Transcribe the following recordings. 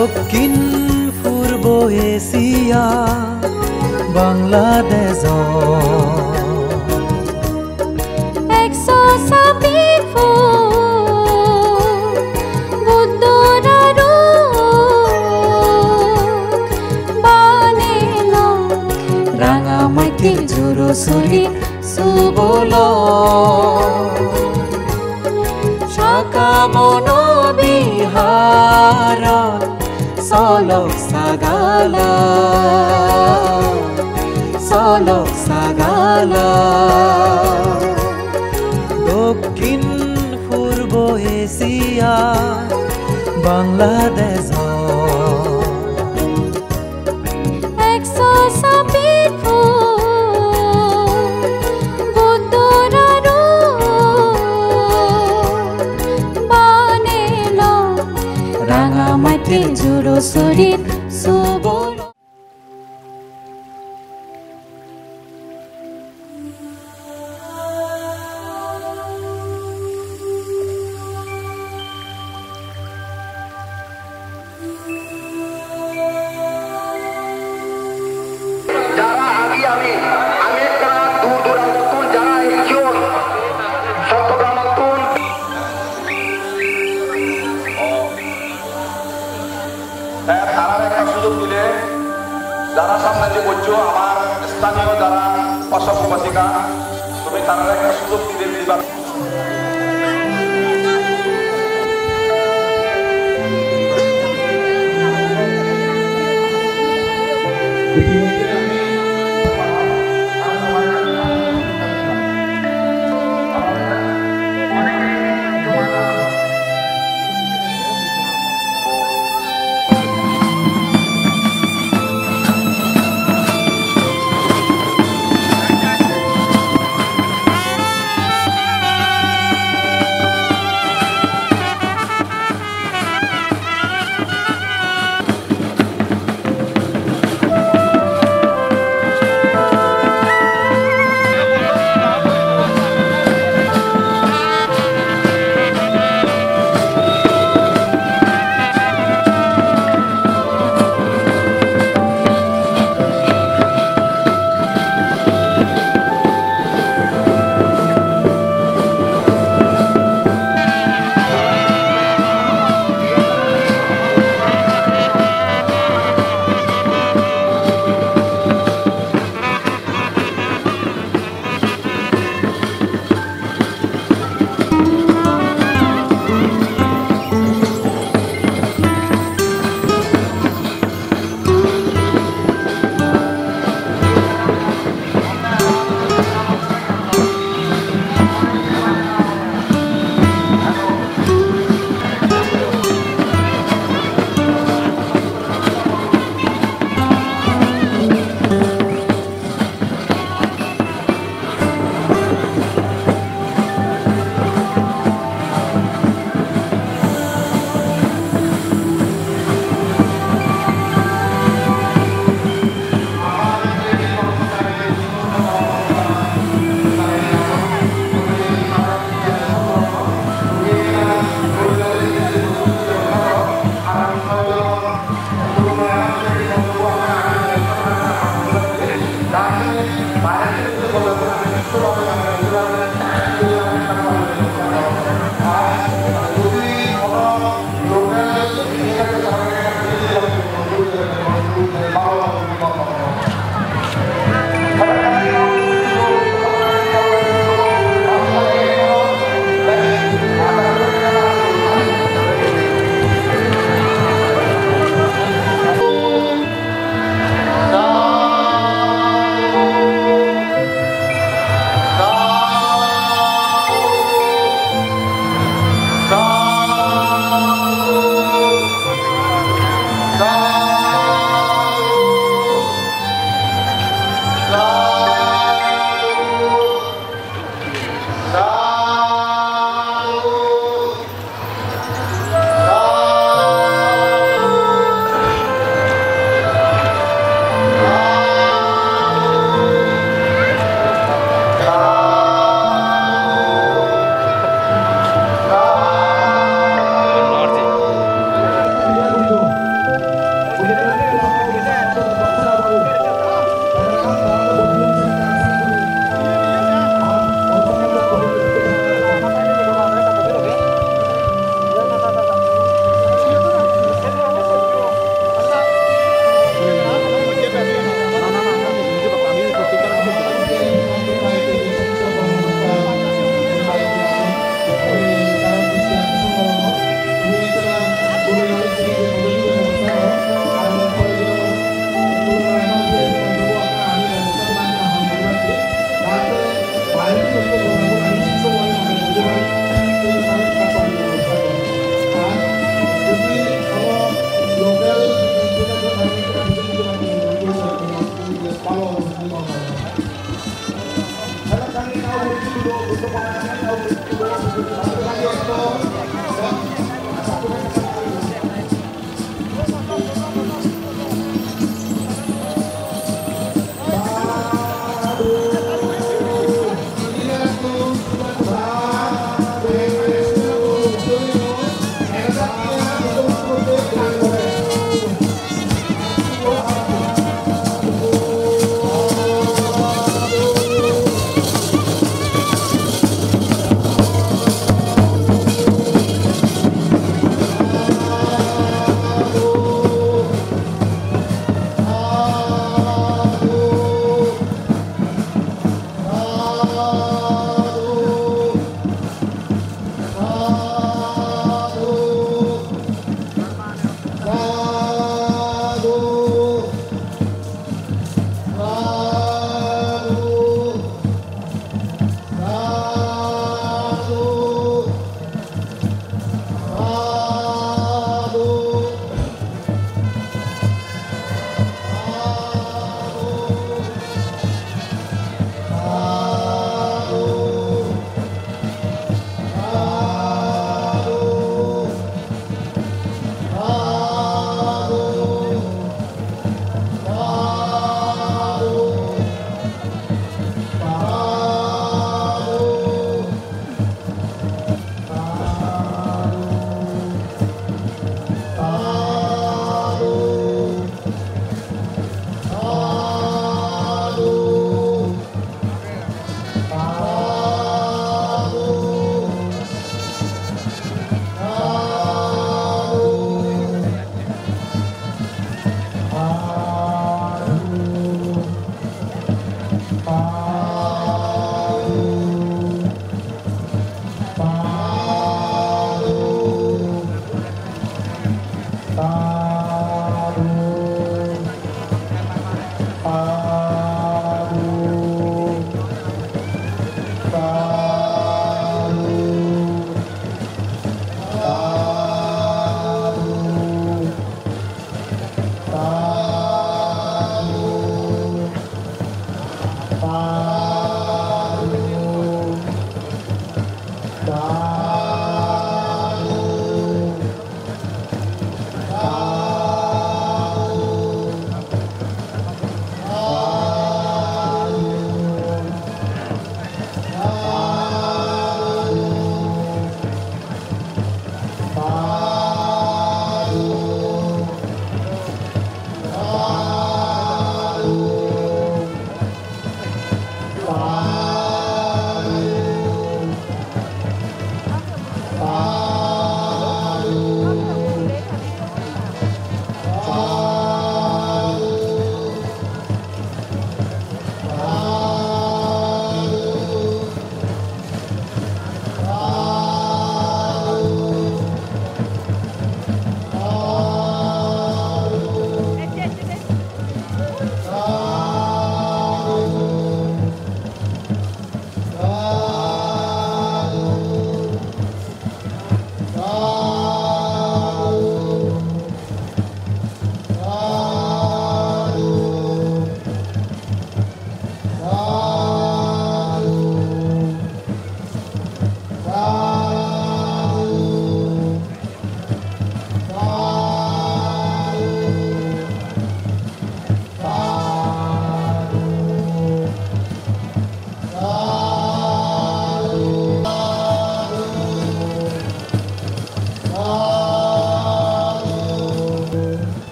দক্ষিণ পূর্ব এশিয়া বাংলাদেশ রাঙামাটির জোরসুরি সুবল শাখা বন বিহার সলক সাগালা দক্ষিণ পূর্ব এশিয়া বাংলাদেশ রাঙামাটির জোরসুরিত সুবল যারা সামনে যে বলছো আমার স্থানীয় যারা অসভ্যবাসিকা তুমি তারা একটা সুযোগ দিলে দিবার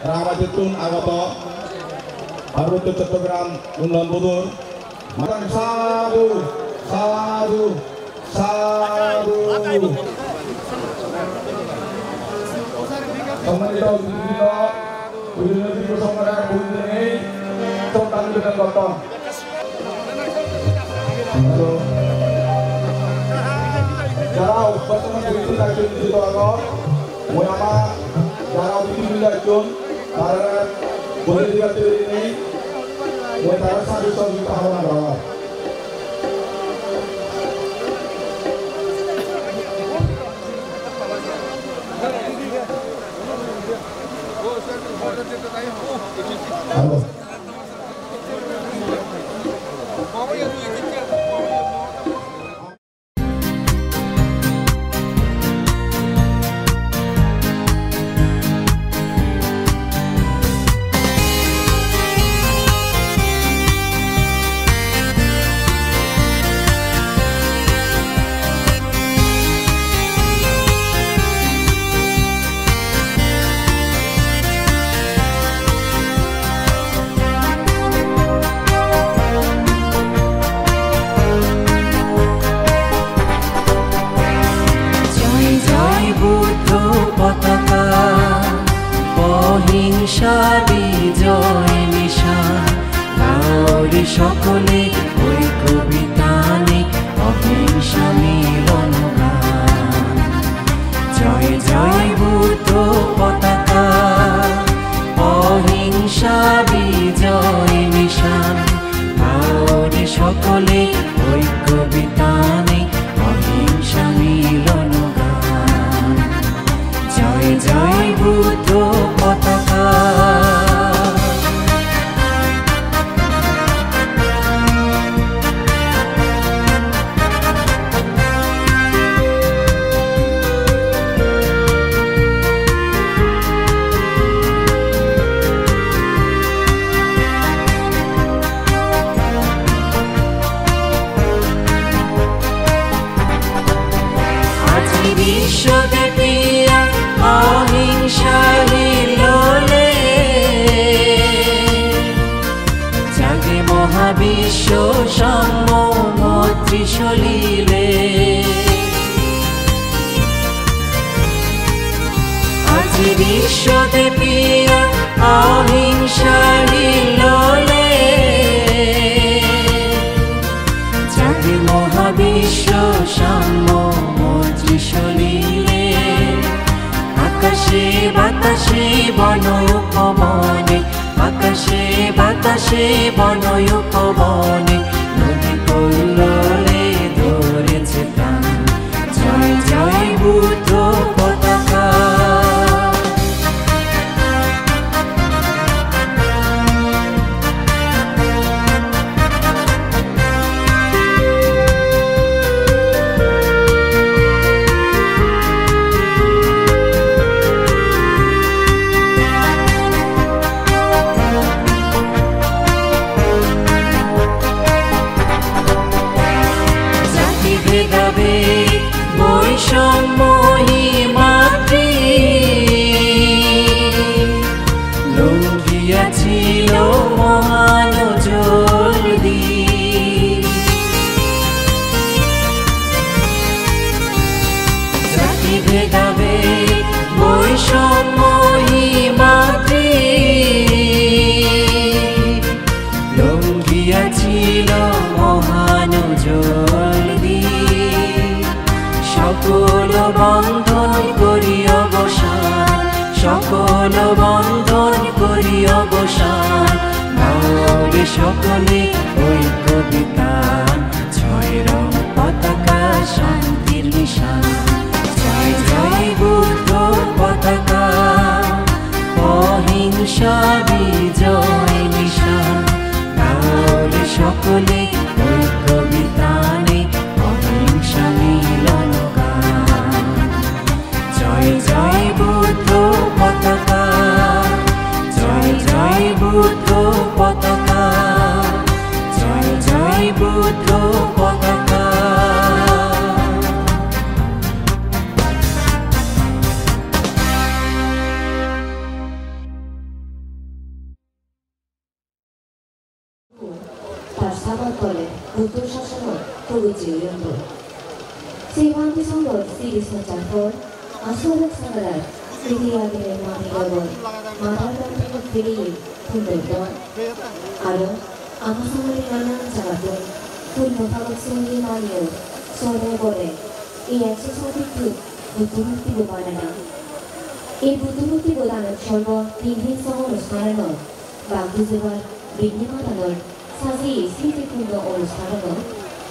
Ramaditun Agato Harutu Cettogram Ulan Budur Makan Sadu Sadu Sadu Kemudian Ujian bersama bunyi tentang dengan gotong. Halo. Jarau bersama bunyi lagi di tolong. Muama jarau bunyi lagi karena bunyi diganti ini. Muama satu tahun kawan rawat. Halo. বিজয় নিশান কাউরি সকলে ওই কবিতানে অহিংসা মিলন গান জয় জয় বুদ্ধ পতাকা অহিংসা বিজয় নিশান কাউরি সকলে ওই কবিতানে অহিংসা মিলন গান জয় জয় বুদ্ধ পতাকা বিশ্বব্যাপী অহিংসার লোলে জাগে মহাবিশ্ব সাম্য মৈত্রী সলিলে আজ বিশ্বব্যাপী অহিংসার লোলে জাগে মহাবিশ্ব সাম্য চলিলে আকাশে বাতাসে বন উপবনে আকাশে বাতাসে বন উপবনে নদী কল্লোলে ধরেছে প্রাণ জয় জয় বুদ্ধ পতাকা বৈষম্যহী মাতৃ লঙ্ঘিয়াছিল মহান জলদি জাতি ভেদাভেদ বৈষম্যহী মাতৃ লঙ্ঘিয়াছিল মহান জলদি সকল বন্ধন করি অবসান সকল বন্ধন করি অবসান গাওরে সকলে ঐক্য বিতান ছয় রং পতাকা শান্তির নিশান জয় জয় বুদ্ধ পতাকা অহিংসা বিজয় নিশান গাওরে সকলে ঐক্য বিতানে অহিংসা মিলন গান জয় জয় বুদ্ধ পতাকা জয় জয় বুদ্ধ পতাকা জয় জয় বুদ্ধ পতাকা 사과거래 보통 샤샤가 도구지 의원도 세관도 선거 시리즈 작품 아소력 사과를 시리아기의 마미가본 마다가 특별히 분들도 아름 아마상을 나는 자가들 분노하고 승리 마리오 소래보래 이에 치소비트 부두무티고 바나나 이 부두무티보다는 절로 빈빈성을 অনুষ্ঠা는 바구즈와 빈니마다널 사지 시티풍도 অনুষ্ঠা는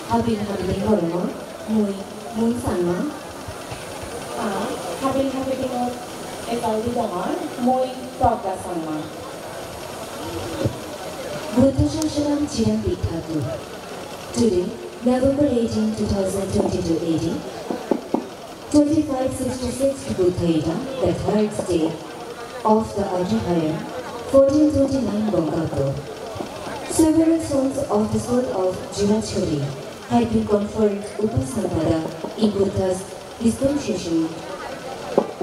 하빈하빈 거르모 문산마 하빈하빈 에갈리동안 모이 프로가산마 Buddha Jiran Bhikkatu. Today, November 18, 2022 AD, 2566 Buddha Ida, the third day of the Ajahaya, 1429 Bongapo. Several sons of the sword of Jirachuri had been conferred Upasampada in Buddha's dispensation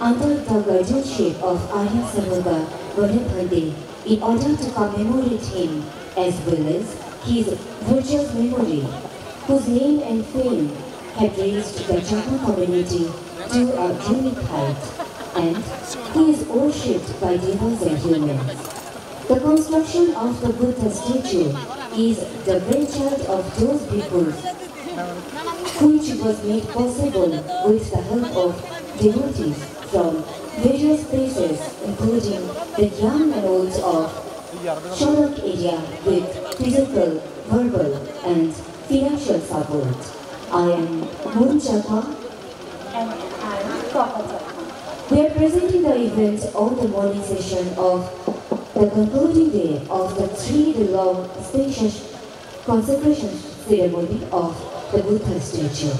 under the guardianship of Arya Sarvaga Vallabhande in order to commemorate him as well as his virtuous memory, whose name and fame had raised the Japa community to a unique height, and he is worshipped by devas and humans. The construction of the Buddha statue is the brainchild of those bhikkhus, which was made possible with the help of devotees from various places, including the young and old of Shodak area with physical, verbal, and financial support. I am Moon Chakma and I am Prabhupada. We are presenting the event on the morning session of the concluding day of the 3-day-long spacious consecration ceremony of the Buddha statue.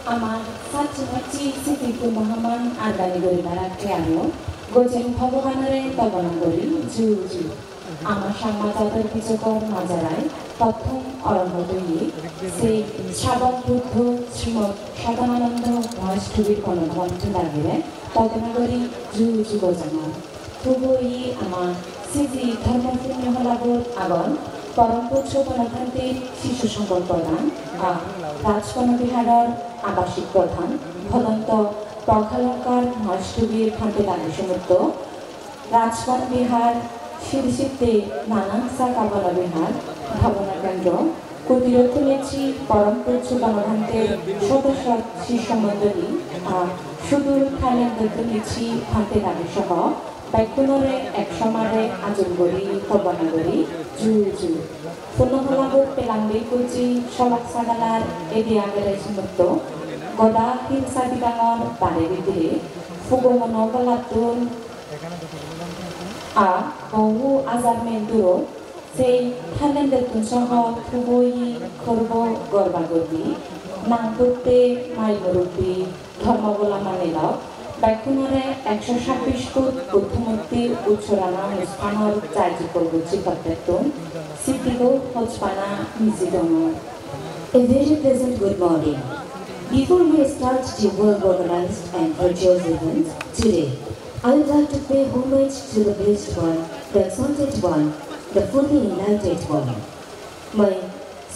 Amar Satchinachi Sitiku Mahaman Andani Goribara Triano, Gojen Pavoganare Tabanangori, Juju. Amar Shamatatar Pichakor Mazarai, Pathum Aramodui, say Shabbat Buddha, Srimot, Shadananda, Vastubi Konodwan Tundagire, Tabanagori, Juju Gozana. Tubui Amar Siti Thermophilia Halabur Agon, Parampucho Panakante, Shishu Shankar Pradan, Rajkana Biharar, আবাসিক প্রধান ভদন্ত প্রখালঙ্কার নষ্টবীর খান্তে দানুসমুক্ত রাজবন বিহার শিরশিতে নানাংসা কাবলা বিহার ভাবনা কেন্দ্র কুটিরথ নেত্রী পরমপুচ্ছ গণভান্তের সদস্য শিষ্যমণ্ডলী সুদূর থাইল্যান্ডের নেত্রী ভান্তে দানুসহ বাইকুনরে একসমারে আজলগরি কবনাগরি জুজু পুনঃলাগর পেলাঙ্গি কুচি সলক সাগালার এদি আগের সমুক্ত গদা হিংসা বিদাঙর বারে বিদিরে ফুগমন গলাতুন বহু আজার মেন্দুরো সেই থাইল্যান্ডের তুনসহ ফুবই খর্ব গর্বাগর্বি নাংপুরতে মাইমরুবি ধর্মবলা মানেলাও বাইকুনরে 126 ফুট বুদ্ধমূর্তির উচ্চরানা অনুষ্ঠানৰ কাৰ্যকৰী কৰ্তৃত্বন সিদ্ধিগো হজপানা নিজিদনৰ A very pleasant good morning. Before we start the well-organized and virtuous event today, I would like to pay homage to the blessed one, the exalted one, the fully enlightened one. My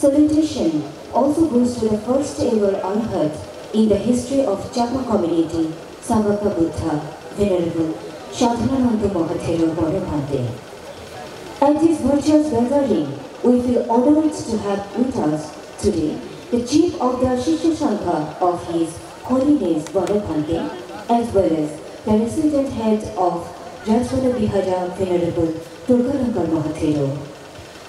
salutation also goes to the first ever arhat in the history of Chakma community, Savaka Buddha, Venerable Shadhananda Mahathero Bodhabhante. At this virtuous gathering, we feel honored to have with us today the chief of the Shishya Sangha of His Holiness Bodhabhante, as well as the resident head of Rajvana Vihara Venerable Durgalankar Mahathero.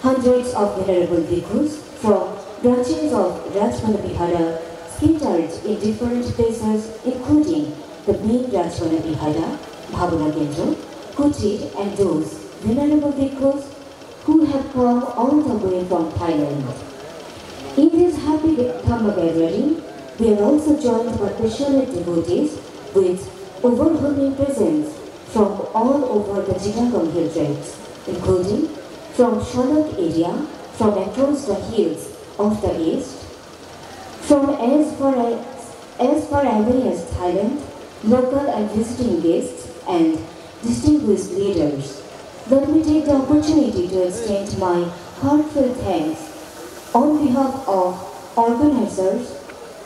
Hundreds of venerable bhikkhus from branches of Rajvana Vihara scattered in different places, including the main Rajvana Vihara, Bhavana Kendra, Kuchit, and those venerable bhikkhus who have come all the way from Thailand. In this happy Dhamma gathering, we are also joined by passionate devotees with overwhelming presence from all over the Chittagong hill tracts, including from Shodak area, from across the hills of the east, from as far away as Thailand, local and visiting guests, and distinguished leaders. Let me take the opportunity to extend my heartfelt thanks on behalf of organizers,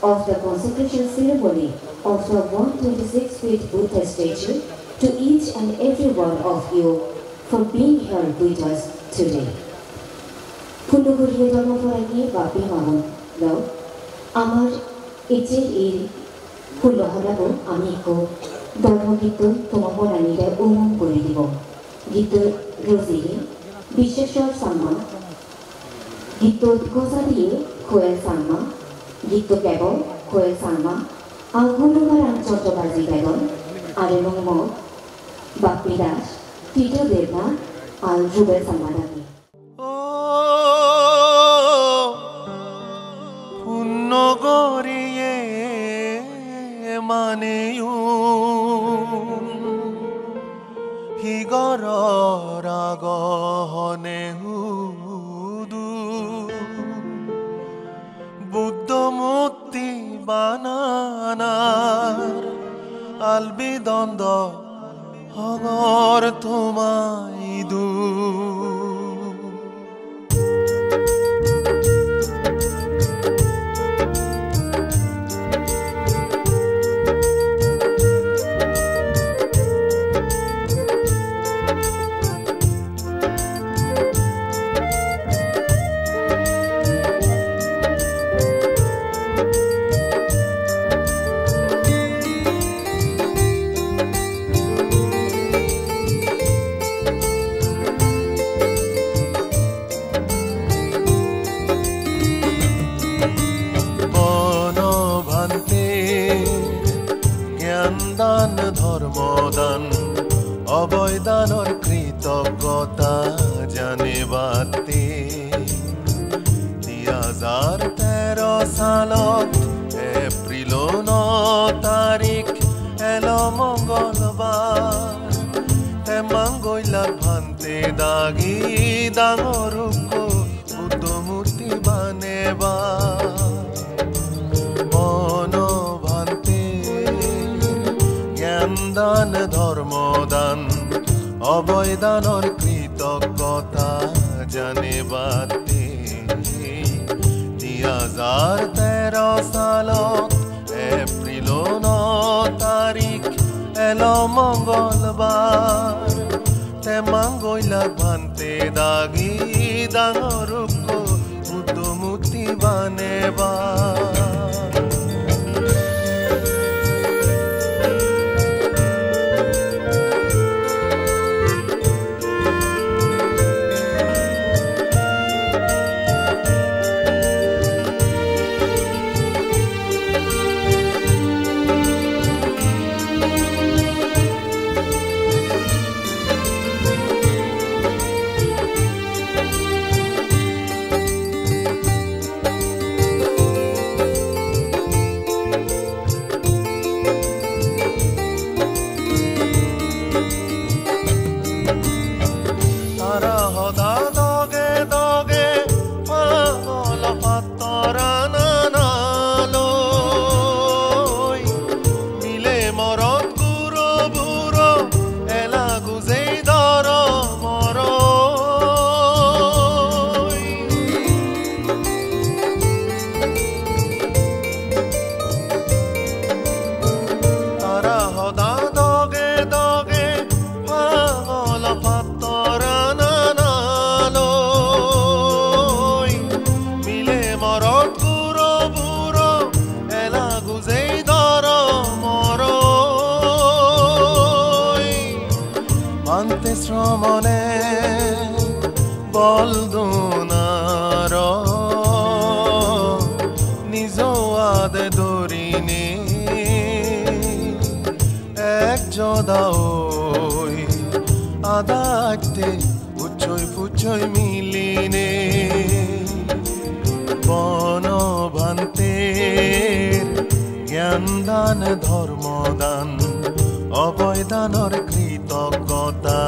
of the consecration ceremony of the 126 feet Buddha statue to each and every one of you for being here with us today. Punuguriya Dharmaporani Bapi Mamun Lo Amar Ijil Il Pulohalago Amiko Dharma Gitu Tomahoranira Umum Kuridibo Gitu Rosiri Bisheshwar Sama Gitu Gozari Koel Sama Gitu Kebol Koel Sama Agurugaran Chotobazi Begon Aremong Mo Bapi Das Tito Deva Al Rubel Samadani Punnogoriye maneyun Higororagone hudu Buddhamutti bananar Albidondo Hagor tomaidu দান ধর্মদান অবৈদানৰ কৃতজ্ঞতা জানিবাতে 2013 সালত এপ্ৰিল 9 তাৰিখ এলো মঙ্গলবাৰ তেমাঙ্গইলা ভান্তে দাগি ডাঙৰক বুদ্ধমূৰ্তি বানেবা দান ধর্মদান অবৈদানৰ কৃতজ্ঞতা জানিবাতে 2013 সালত এপ্ৰিল 9 তাৰিখ এলো মঙ্গলবাৰ তেমাঙ্গইলা ভান্তে দাগি ডাঙৰক বুদ্ধমূৰ্তি বানেবা শ্রমণে বলদুনার নিজ আদে দরিনে এক জদাওই আদাতে পুচই পুচই মিলিনে বনভান্তে জ্ঞান দান ধর্মদান অবৈদানৰ কৃতজ্ঞতা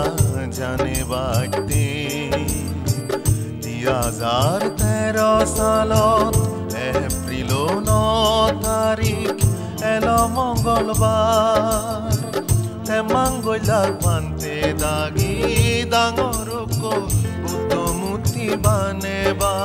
জানিবাতে 2013 সালত এপ্ৰিল 9 তাৰিখ এলো মঙ্গলবাৰ তেমাঙ্গইলা ভান্তে দাগি ডাঙৰক বুদ্ধমূৰ্তি বানেবা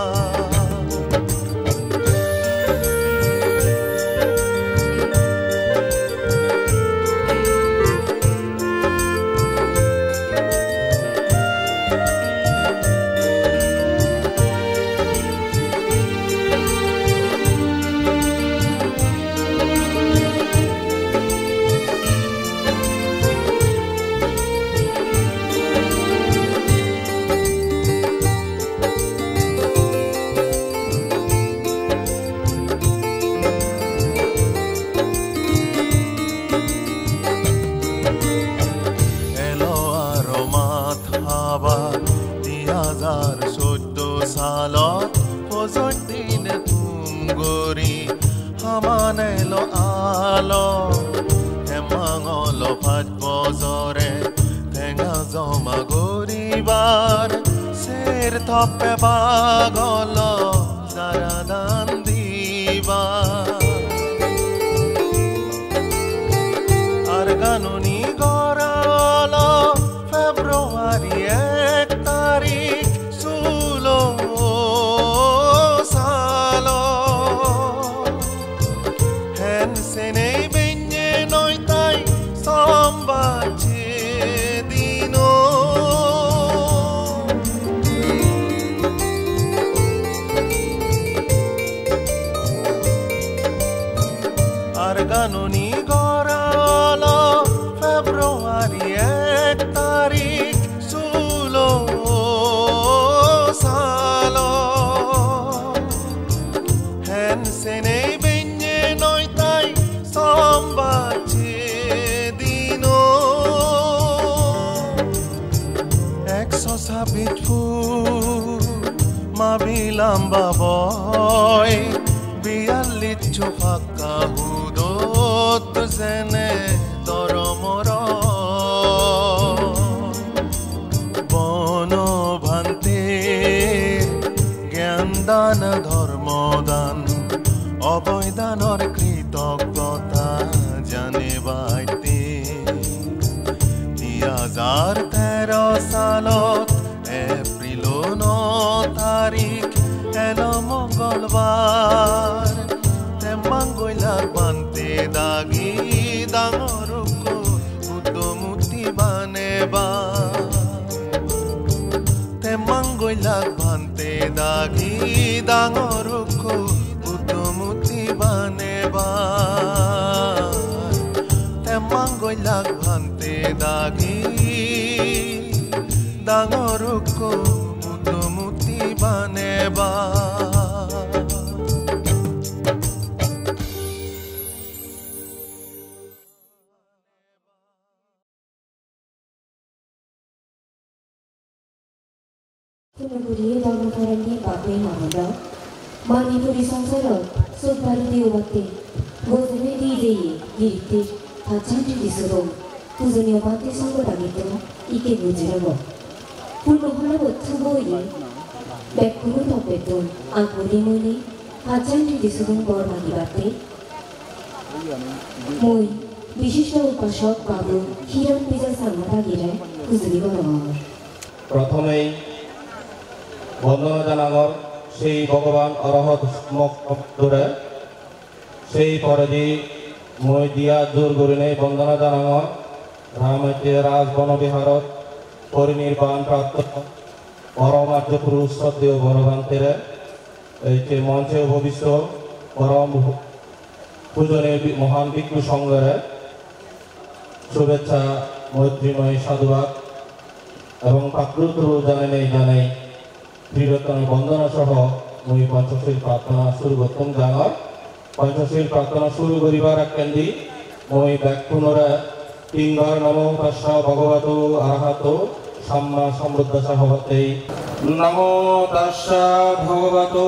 2014 সালত পজৰ দিনে তুমগৰি হামানেলো আলো হেমাঙল ভাত বজৰে ঠেঙা জমা গৰিবাৰ চেৰ থপে বাগল যাৰা দান দিবাৰ আর গানুনি গড়াল ফেব্রুয়ারি 1 তারিখ 16 সাল হেন সেনে বেঞ্জে নয় তাই সম্বাচে দিন আর গানুনি গড়াল ফেব্রুয়ারি 1 তারিখ 16 সাল হেন সেনে বেঞ্জে নয় তাই সম্বাচে দিন 126 ফুট মাবিলাম বাবয় 42 ফাঁকা হুদত যেনে দরমর বন ভান্তে জ্ঞান দান ধর্মদান অবৈদানৰ কৃতজ্ঞতা জানে বাইতে 2013 সালত এপ্রিল 9 তারিখ এলো মঙ্গলবার তেমাঙ্গলার বান্তে দাগি ডাঙরকো উদ্যমুতি বানেবা তেমাঙ্গলার বান্তে দাগি ডাঙরকো উদ্যমুতি বানেবা তেমাঙ্গলার বান্তে দাগি ডাঙরকো উদ্যমুতি বানেবা Pemeguri Dharmakarandi Pakai Mahanda Manipuri Sangsara Sudbharati Uwate Gozame Dideyi Girite Hachanti Disuro Puzani Obate Sangodagito Ike Gujirabo Purnohala Thuboyi Bekuru Topeton Angkuri Muni Hachanti Disuro Bormagibate Moi বিশিষ্ট উপাসক বাবু হিরণ বিজয় সালমাটা গিরে কুজলি বরমর প্রথমেই বন্দনা জানাঙর সেই ভগবান অরহত মক্তরে সেই পরদি মই দিয়া জোর গরিনে বন্দনা জানাঙর রামতে রাজ বনবিহারত পরিনির্বাণ প্রাপ্ত পরমার্য পুরুষ সদ্দেও ভগবান্তেরে এই যে মঞ্চে ভবিষ্য পরম পূজনীয় মহান ভিক্ষু সংঘরে শুভেচ্ছা মৈত্রীময় সাধুবাদ এবং প্রাকৃত জানাই প্রিয়তম বন্দনা সহ মই পঞ্চশীল প্রার্থনা শুরু করতাম জানার পঞ্চশীল প্রার্থনা শুরু করিবার কেন্দ্রি মই ব্যাকুণরা 3 বার নমো তস্য ভগবতো আরহতো সম্মা সমৃদ্ধ হতে নমো তস্য ভগবতো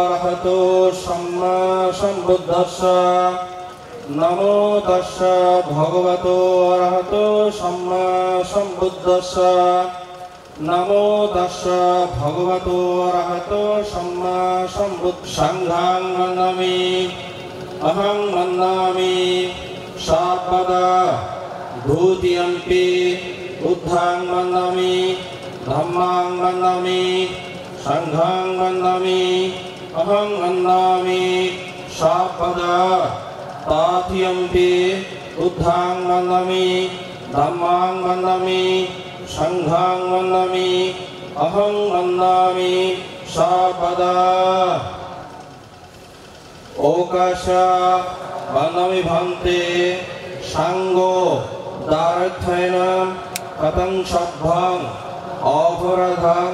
আরহতো সম্মা সমৃদ্ধস্য নমো তস্য ভগবতো আরহতো সম্মা সমৃদ্ধস্য নমো তস্য ভগবতো আরহতো সম্মা সমৃদ্ধ সংঘাং মন্নামি অহং মন্নামি সর্বদা ভূতিয়ম্পি বুদ্ধাং মন্নামি ধম্মাং মন্নামি সংঘাং মন্নামি অহং মন্নামি সর্বদা তাথিয়ম্পি বুদ্ধাং মন্নামি ধম্মাং মন্নামি সংঘাং মন্নামি অহং মন্নামি সর্বদা ওকাশ মন্নামি ভন্তে সাঙ্গ দারথৈনম কতং সভ্যং অপরাধং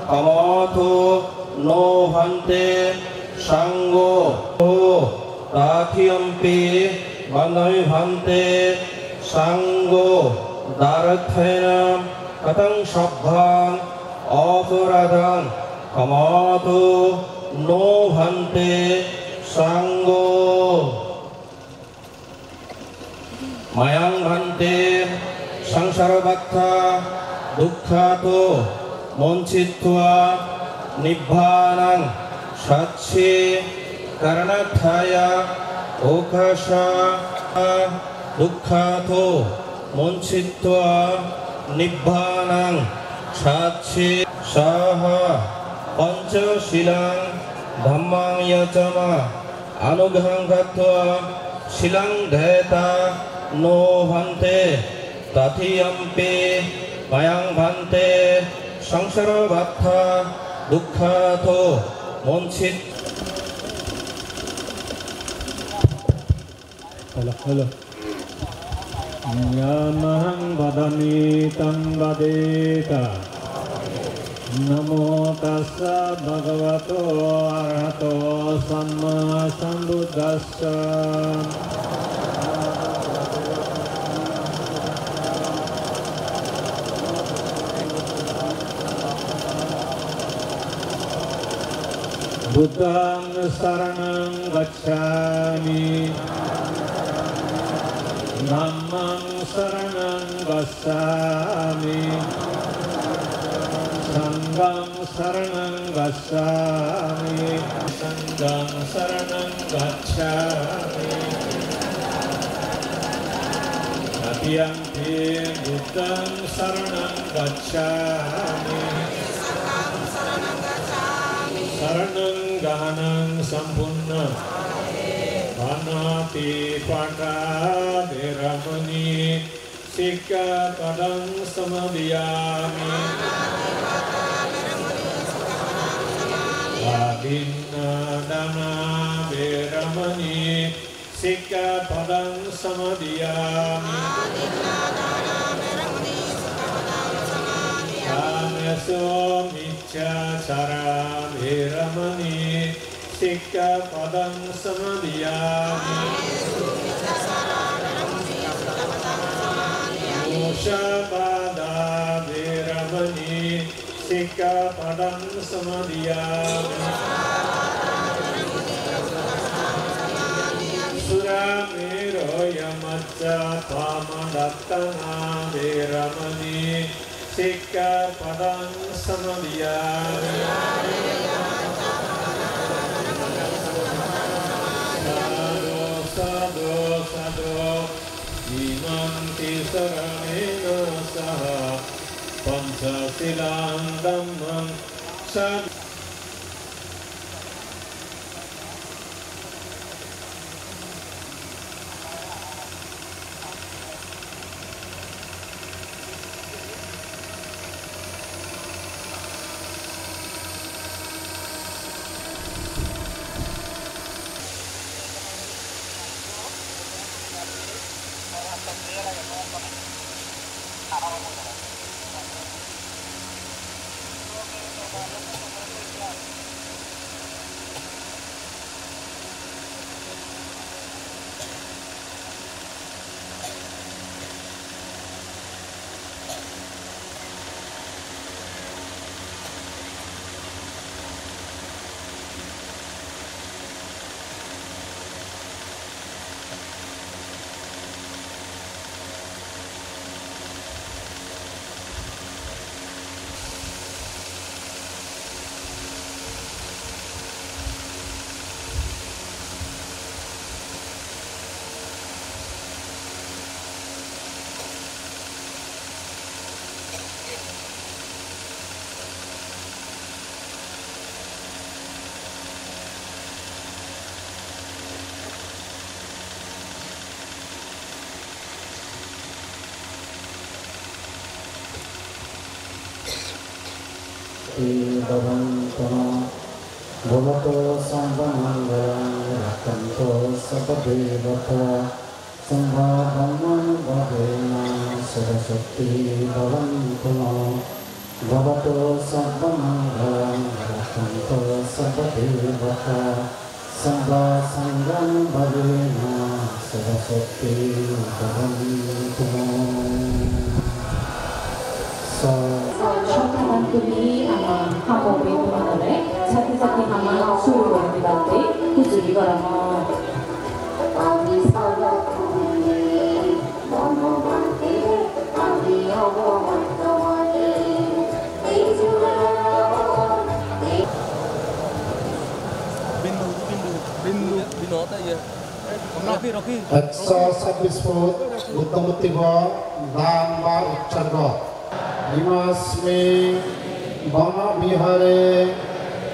কমথো নো ভন্তে সাঙ্গ তাথিয়ম্পি মন্নামি ভন্তে সাঙ্গ দারথৈনম কতং সভ্যং অপরাধং ক্ষমাতু নো ভান্তে সাঙ্গ মায়াং ভান্তে সংসারবাত্থা দুঃখাতো মঞ্চিত্বা নিব্বানাং সাচ্ছি করণাথায়া ওকাশা দুঃখাতো মঞ্চিত্বা নিব্বানাং সাচ্ছি সাহ পঞ্চশীলাং ধম্মাং যচমা অনুগ্রহং গত্বা শিলাং ধেতা নো ভান্তে তথিয়ম্পি মায়াং ভান্তে সংসারবাত্থা দুঃখাতো মঞ্চিত Yamahang vadami tam vadeta Namo tassa bhagavato arahato samma sambuddhassa Buddhang saranang gacchami Dhammang saranang gacchami Sanghang saranang gacchami Sanghang saranang gacchami Natiyampi Buddhang saranang gacchami Saranang gahanang sampurna Panati pada deramani Sikkapadang samadhiyami Adinna dana deramani Sikkapadang samadhiyami Kameso miccacara deramani Sikkapadang samadhiyami Mushabada veramani Sikkapadang samadhiyami Suramero yamacca pamadattana veramani Sikkapadang samadhiyami Imanti saranena saha Pancasilang dhammang sad Bhavantana Bhavato Sambhamangalam Rakanto Sabadevata Sambhavanam Bhavena Saraswati Bhavantana Bhavato Sambhamangalam Rakanto Sabadevata Sambhasangram Bhavena Saraswati Bhavantana Shothaman kuli ama hamobri tumanore sati hama suru dibate huzuri goramo Rocky 126 foot Buddhamutiva Dhamma Uccharga Imasmi Bama Vihare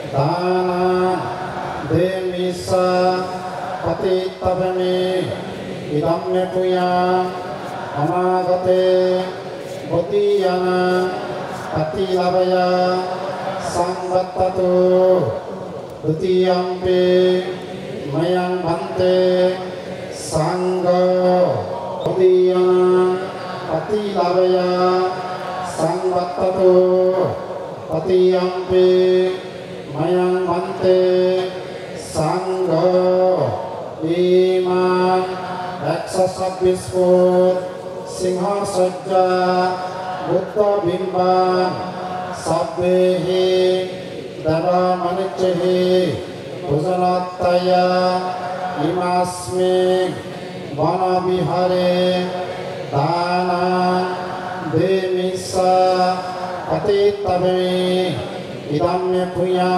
Dana Demisa Patitavami Idamya Puya Amagate Bodhiyana Patilavaya Samvattatu Dutiyampi Mayang Bante Sangha Bodhiyana Patilavaya Samvattatu Patiyampi Mayang Bante Sangha Iman 126 foot Singha Sajja Buddha Bimban Sabbehi Dara Maniccehi Bhujanataya Imasmi Vana Vihare Dana Demisa Patitavami Idamya Puya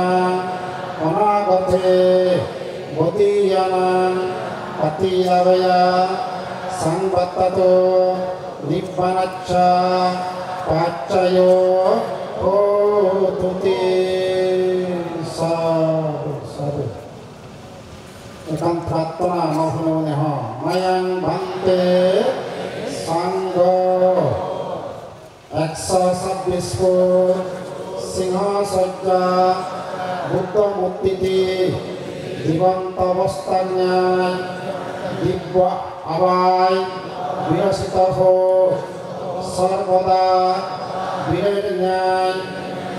Anagate Bodhiyana Patilavaya Samvattatu Nibbanacha Pacayo Hotuti Sadhu Ikan pratana mohonu neha Mayang Bante Sangha 126 foot Singha Sajja Buddha Muttiti Divantavastanya Dibwa Avai Virasitaho Sarvada Virednyai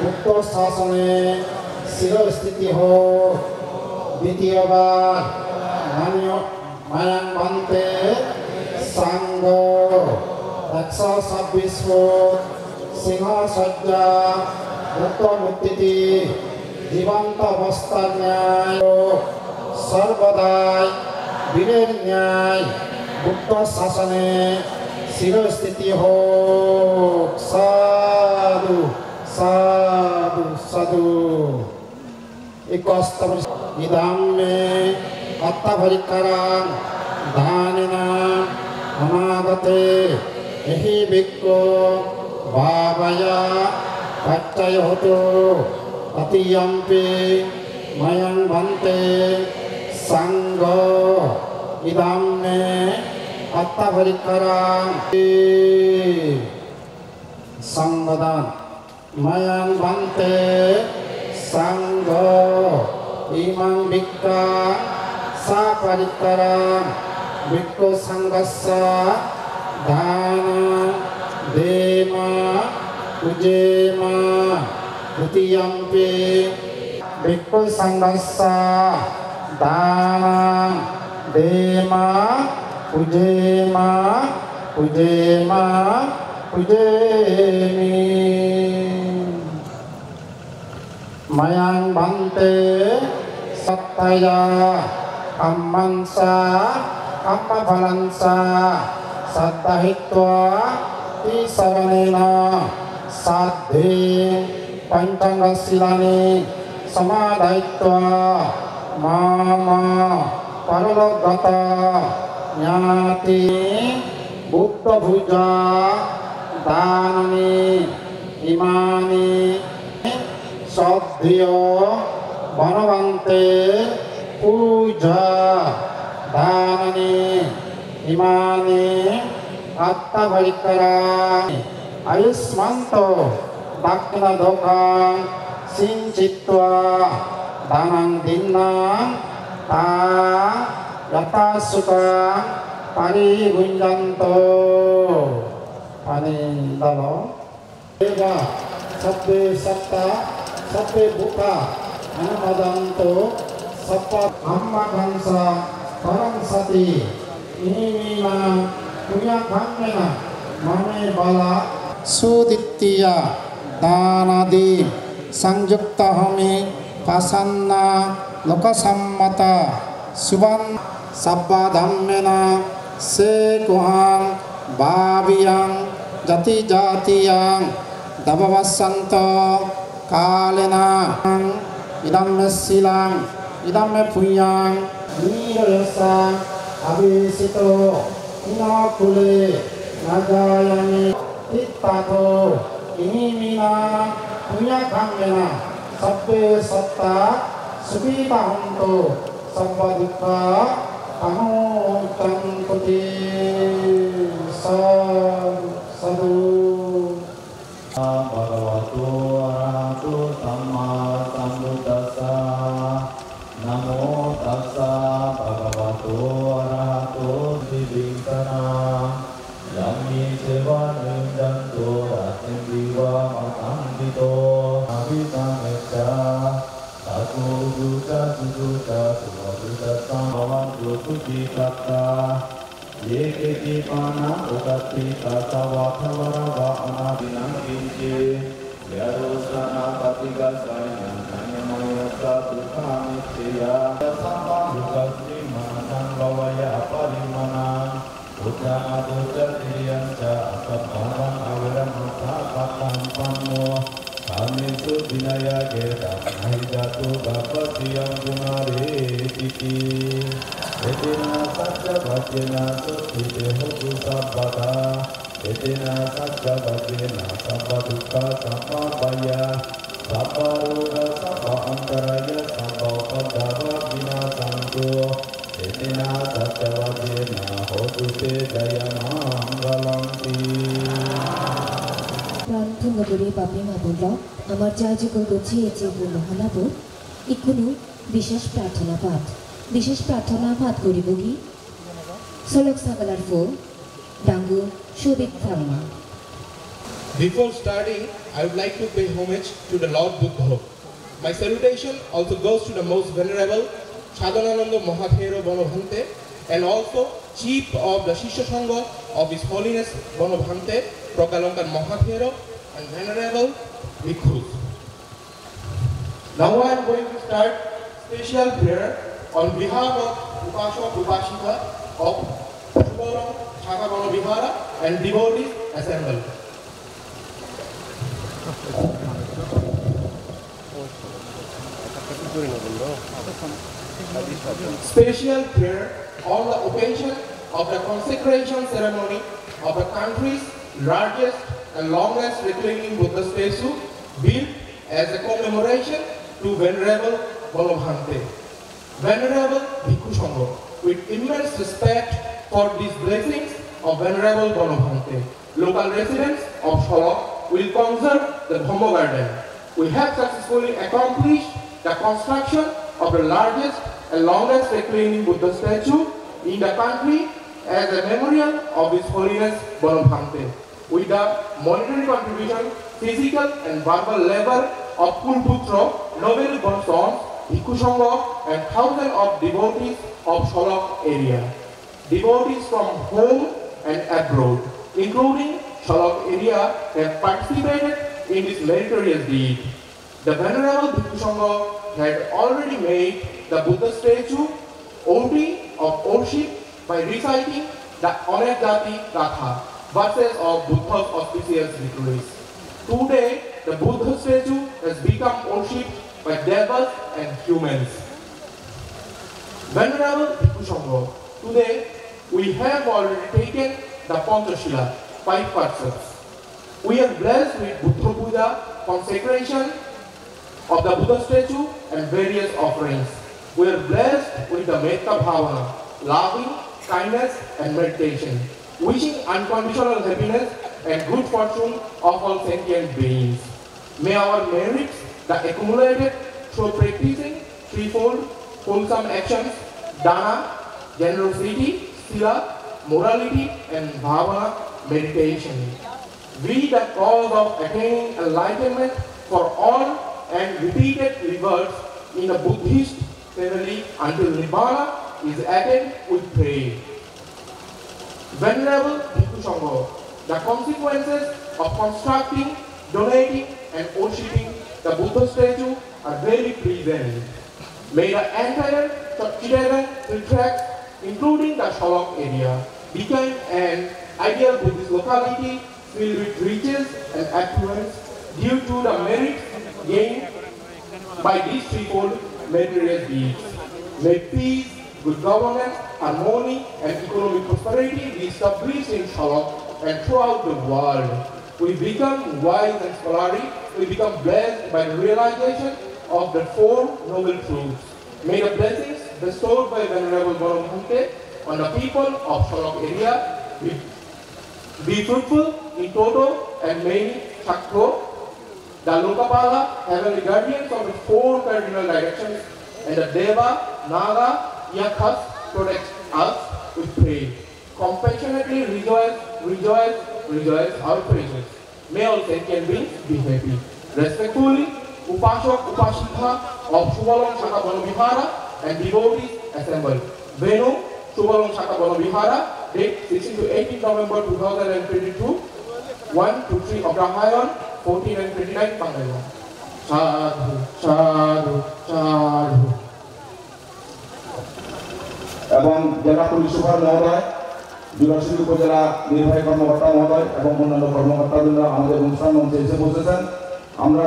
Buddha Sasane Sirastitiho Ditiyava Mayang Bante Sangha 126 foot Singha Sajja Buddha Muttiti Divantavastanya Sarvadai Virednyai Buddha Sasane Sirastitiho Sadhu Sadhu Sadhu Ikostama Idamme Attavarikaram Dhanina Amagate Ehi Bhikku Bhavaya Pacayotu Patiyampi Mayang Bante Sangha Idamme Attavarikaram Sanghadan Mayang Bante Sangha Imang Bhikka Saparikaram Bhikku Sanghassa Dana Dema Ujema Dutiyampi Bhikku Sanghassa Dana Dema Ujema Ujema Ujemi Mayang Bante Sattaya Ammansa Appavalansa Sattahitva Tisaranena Saddhi Pancangasilani Samadhaitva Mama Paralogata Nyati Buddha Bhuja Dhanani Imani Saddhyo Banavante Puja Dhanani Imani Attavarikaram Ayusmanto Dakna Dokang Sinchitva Dhanang Dinnang Ta Yata Sukang Paribunjanto Panindalo Eva Sabbe Satta Sabbe Buka Anumadanto Sappa Amma Bangsa Parang Sati Ini Mina Punya Kamena Mame Bala Suditya Danadi Sangyukta Hami Pasanna Lokasammata Suban Sabba Dhammena Sekuhang Bhaviyang Jati Jatiyang Dabavasanto Kalena Idam Silang Idam Puyang Nirasa Abhisito Inakule Nagayani Tittato Inimina Punyakamena Sabbe Satta Subita Hunto Sabbadukha Anutam Kuti Sadhu Bhagavato Arahato Samma Sambuddhassa Namo Tassa Bhagavato Arahato Siddhintana Yami Seva Nindanto Ratim Diva Matandito Abhisamecha Tato Duta Suduta Sumaduta Samawan Dutuki Tatta Yeketi Pana Ukati Tata Vatavara Anabinam Kinchi Yarosana Patiga Sayan Nanyamaya Satukhamitya Samba Lukasri Manasan Bhavaya Parimanan Uddhana Dutta Tiriyanca Asabhavan Avaram Asapatan Panmo Kamisu Vinaya Geta Nahidatu Bhapatiyam Gunare Titi Etina Satya Bhajena Sotite Hotu Sabbata Etina Satya Bhajena Sabba Dukha Sabba Paya Sabba Roga Sabba Antaraya Sabba Upadava Vinasanto Etina Satya Bhajena Hotu Te Jaya Mangalanti প্রাণ ভঙ্গবরী বাপি মাবুল আমার যা যুগল চেয়েছে বলো হানাবো ইকুনু বিশেষ প্রার্থনা পাঠ করিব কি সলক সাগালার ফো ডাঙ্গু সুবিক থালমা Before starting, I would like to pay homage to the Lord Buddha. My salutation also goes to the most venerable Sadhanananda Mahathera Bonobhante and also Chief of the Shishya Sangha of His Holiness Bonobhante Prakalankan Mahathera and Venerable Bhikkhus. Now I am going to start special prayer on behalf of Upashak Upashika of Shubharam Chakabana Vihara and devotees assembled. Special prayer on the occasion of the consecration ceremony of the country's largest and longest reclining Buddha statue built as a commemoration to Venerable Bonobhante. Venerable Bhikkhu Sangha, with immense respect for these blessings of Venerable Bonobhante, local residents of Sholok will conserve the Dhamma garden. We have successfully accomplished the construction of the largest and longest reclining Buddha statue in the country as a memorial of His Holiness Bonobhante. With the monetary contribution, physical and verbal labor of Kulputra, Nobel Bonsons, Bhikkhu Sangha and thousands of devotees of Sholok area. Devotees from home and abroad, including Sholok area, have participated in this meritorious deed. The Venerable Bhikkhu Sangha had already made the Buddha statue worthy of worship by reciting the Anekjati Gatha, verses of Buddha's auspicious victories. Today, the Buddha statue has become worshipped by devas and humans. Venerable Bhikkhu Sangha, today we have already taken the Panchashila, 5 precepts. We are blessed with Buddha Puja, consecration of the Buddha statue and various offerings. We are blessed with the Metta Bhavana, loving, kindness and meditation, wishing unconditional happiness and good fortune of all sentient beings. May our merits, the accumulated through practicing threefold wholesome actions, dana, generosity, sila, morality and bhavana, meditation, be the cause of attaining enlightenment for all and repeated rewards in the Buddhist family until Nibbana is attained with prayer. Venerable Bhikkhu Sangha, The consequences of constructing, donating and worshipping the Buddha statue are very present. May the entire Chittagong tract, including the Sholok area, become an ideal Buddhist locality filled with riches and affluence due to the merit gained by these threefold meritorious deeds. May peace, good governance, harmony, and economic prosperity be established in Sholok and throughout the world. We become wise and scholarly. We become blessed by the realization of the four noble truths. May the blessings bestowed by Venerable Boromhante on the people of Sholok area be fruitful in toto and many chakro. The Lokapala, heavenly guardians of the four cardinal directions, and the Deva, Naga, Yakhas protect us, we pray. Compassionately rejoice our praises. May all sentient beings be happy. Respectfully, Upashok, Upashika of Subalong Shaka Bonavihara and devotees assembled. Venu, Subalong Shaka Bonavihara, date 16 to 18 November 2022, 1 to 3 of Rahayon, 14 and 29 Pangailan. Sadhu, sadhu, sadhu. এবং জেলা police super মহোদয়, জুরাসির উপজেলা নির্বাহী কর্মকর্তা মহোদয় এবং অন্যান্য কর্মকর্তাবৃন্দ আমাদের অনুষ্ঠান মঞ্চে এসে বসেছেন। আমরা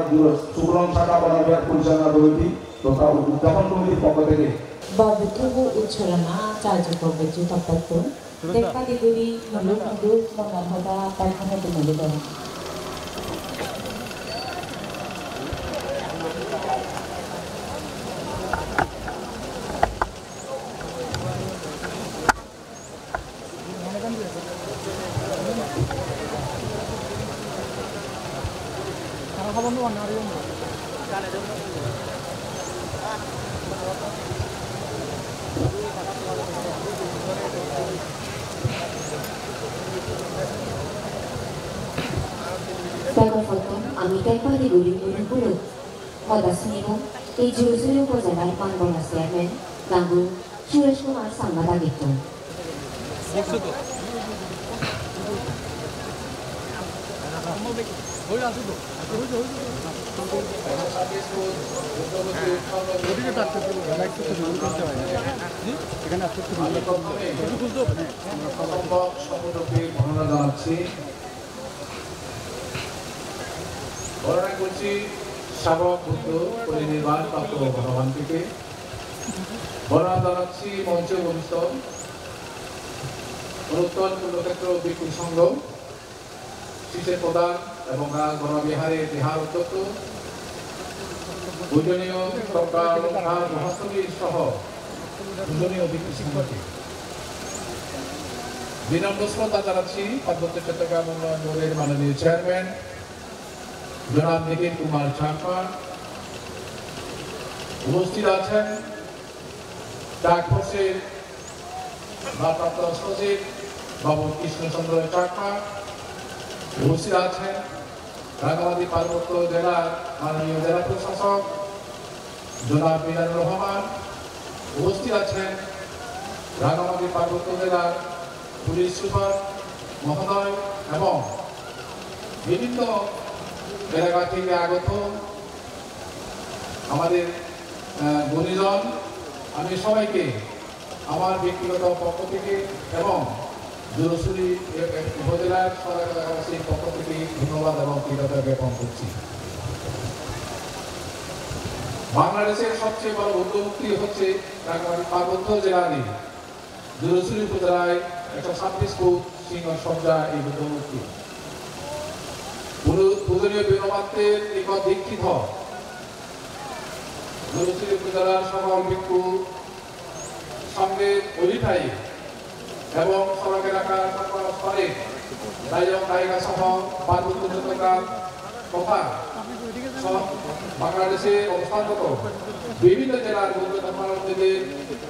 সুবলং শাখা বনবিহার পরিচালনা কমিটি তথা উদযাপন কমিটির পক্ষ থেকে Babutubu ucharana caja babuju tapatun Deka diguri muluk muluk mengamada paikana dumulidon. Pagkafatong amikay paliguri ng pulot. Padas nito, kay Jerusalem po sa lahat pang mga sermen, lagu, Suresh Kumar sang matagito. বর্ণনা করছি শাবক বুদ্ধ পরিনির্বাণ প্রাপ্ত ভগবানকে। বর্ণনা জানাচ্ছি মঞ্চে উপবিষ্ট অনুত্তর পুণ্যক্ষেত্র বিপুল সংঘ, শিশের প্রধান এবং রাজ বনবিহারের বিহার অধ্যক্ষ, পূজনীয় মহাসমির সহ পূজনীয় ব্যক্তি শিক্ষককে বিনম্র শ্রদ্ধা জানাচ্ছি পার্বত্য চট্টগ্রাম উন্নয়ন বোর্ডের মাননীয় চেয়ারম্যান জনাব নিখিল কুমার চাকমা। উপস্থিত আছেন ডাকফোর্সের ভারপ্রাপ্ত সচিব বাবু কৃষ্ণচন্দ্র চাকমা। উপস্থিত আছেন রাঙ্গামাটি পার্বত্য জেলার মাননীয় জেলা প্রশাসক জনাব মিজানুর রহমান। উপস্থিত আছেন রাঙ্গামাটি পার্বত্য জেলার পুলিশ সুপার মহোদয় এবং বিভিন্ন এলাকা থেকে আগত আমাদের গুণীজন। আমি সবাইকে আমার ব্যক্তিগত পক্ষ থেকে এবং জুরসুরি উপজেলার সরকারের পক্ষ থেকে ধন্যবাদ এবং কৃতজ্ঞতা জ্ঞাপন করছি। বাংলাদেশের সবচেয়ে বড় উদ্যোগটি হচ্ছে রাঙ্গামাটি পার্বত্য জেলারই জুরসুরি উপজেলায় 126 ফুট সিংহ সজ্জা এই উদ্যোগটি পূজনীয় বীরমাত্রের নিকট দীক্ষিত জুরসুরি উপজেলার সকল ভিক্ষু সঙ্গে অধিকারী এবং সড়ক এলাকার সকল স্তরে গায়ক গায়িকা সহ পার্বত্য চট্টগ্রাম তথা বাংলাদেশে অবস্থানরত বিভিন্ন জেলার বৌদ্ধ ধর্মাবলম্বীদের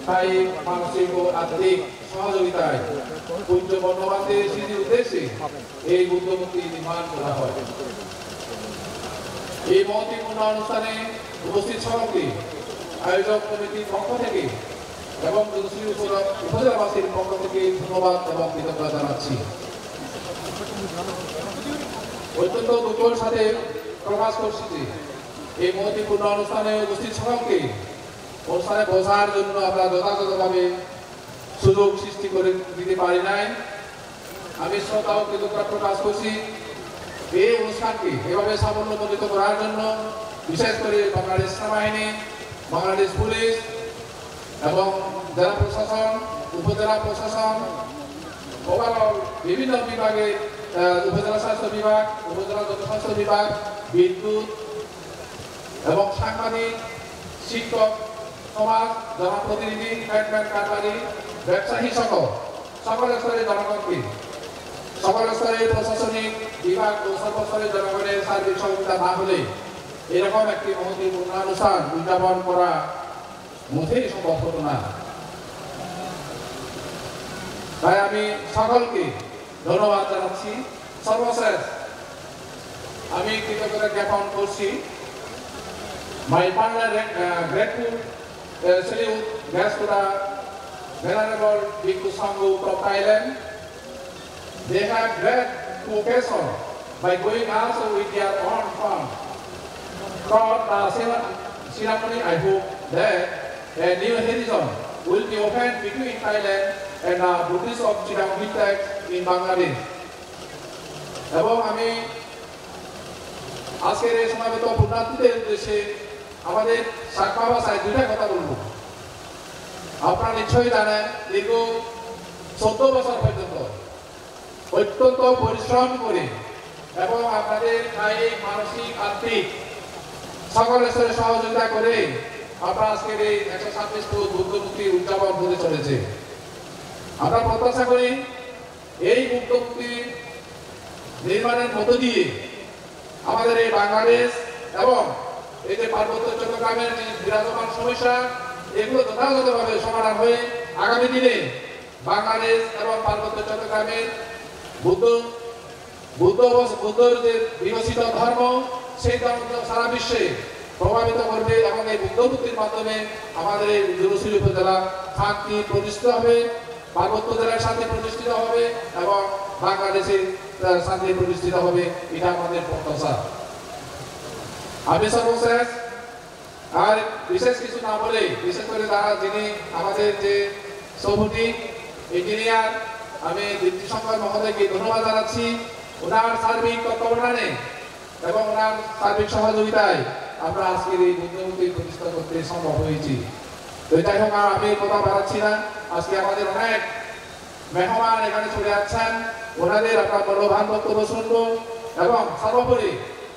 সাহিক, মানসিক ও আর্থিক সহযোগিতায় পূজ্য বর্ণবাদের স্মৃতির উদ্দেশ্যে এই বুদ্ধমূর্তি নির্মাণ করা হয়। এই মহত্বপূর্ণ অনুষ্ঠানে উপস্থিত সকলকে আয়োজক কমিটির পক্ষ থেকে এবং উপজেলাবাসীর পক্ষ থেকে ধন্যবাদ এবং কৃতজ্ঞতা জানাচ্ছি। অত্যন্ত দুঃখের সাথে প্রকাশ করছি যে এই মহত্বপূর্ণ অনুষ্ঠানে উপস্থিত সকলকে অনুষ্ঠানে বসার জন্য আমরা যথাযথভাবে সুযোগ সৃষ্টি করে দিতে পারি নাই। আমি শ্রদ্ধা ও কৃতজ্ঞতা প্রকাশ করছি এই অনুষ্ঠানকে এভাবে সাফল্যমণ্ডিত করার জন্য, বিশেষ করে বাংলাদেশ সেনাবাহিনী, বাংলাদেশ পুলিশ এবং জেলা প্রশাসন, উপজেলা প্রশাসন, ওভারঅল বিভিন্ন বিভাগে, উপজেলা স্বাস্থ্য বিভাগ, উপজেলা জনস্বাস্থ্য বিভাগ, বিদ্যুৎ এবং সাংবাদিক, শিক্ষক সমাজ, জনপ্রতিনিধি, ট্রেডম্যান, কারবারি, ব্যবসায়ী সকল স্তরের জনগণকে, সকল স্তরের প্রশাসনিক বিভাগ ও সর্বস্তরের জনগণের সার্বিক সহযোগিতা না হলে এরকম একটি মহত্বপূর্ণ অনুষ্ঠান উদযাপন করা মোটেই সম্ভব হতো না। তাই আমি সকলকে ধন্যবাদ জানাচ্ছি। সর্বশেষ আমি কৃতজ্ঞতা জ্ঞাপন করছি my partner grateful salute goes to the Venerable Bhikkhu Sanghu from Thailand. They have great occasion by going also with their own fund. Throughout the ceremony, I hope that a new horizon will be opened between Thailand and the Buddhist of Chittagong District in Bangladesh. এবং আমি আজকের এই সমাবেত পুণ্যার্থীদের উদ্দেশ্যে আমাদের সাকমা ভাষায় দুইটা কথা বলবো। আপনারা নিশ্চয়ই জানেন দীর্ঘ 14 বছর পর্যন্ত অত্যন্ত পরিশ্রম করে এবং আপনাদের শারীরিক, মানসিক, আর্থিক সকল স্তরে সহযোগিতা করে আপনারা আজকের এই 126 ফুট বুদ্ধমূর্তি উদযাপন হতে চলেছে। আমরা প্রত্যাশা করি এই বুদ্ধমূর্তি নির্মাণের মধ্য দিয়ে আমাদের এই বাংলাদেশ এবং এই যে পার্বত্য চট্টগ্রামের যে বিরাজমান সমস্যা, এগুলো যথাযথভাবে সমাধান হয়ে আগামী দিনে বাংলাদেশ এবং পার্বত্য চট্টগ্রামের বুদ্ধর যে বিকশিত ধর্ম, সেই ধর্ম সারা বিশ্বে প্রভাবিত করবে এবং এই বুদ্ধমূর্তির মাধ্যমে আমাদের এই জুরুসুলি উপজেলা শান্তি প্রতিষ্ঠিত হবে, পার্বত্য জেলার শান্তি প্রতিষ্ঠিত হবে এবং বাংলাদেশের শান্তি প্রতিষ্ঠিত হবে। এটা আমাদের প্রত্যাশা। আমি সর্বশেষ আর বিশেষ কিছু না বলে, বিশেষ করে যিনি আমাদের যে সভাপতি ইঞ্জিনিয়ার, আমি দীপ্তি শঙ্কর মহোদয়কে ধন্যবাদ জানাচ্ছি। ওনার সার্বিক তত্ত্বাবধানে এবং ওনার সার্বিক সহযোগিতায় আমরা আজকের এই বুদ্ধমূর্তি প্রতিষ্ঠা করতে সম্ভব হয়েছি। তো যাই হোক, আমি কথা বাড়াচ্ছি না। আজকে আমাদের অনেক মেহমান এখানে চলে যাচ্ছেন, ওনাদের আপনার মূল্যবান বক্তব্য শুনবো এবং সর্বোপরি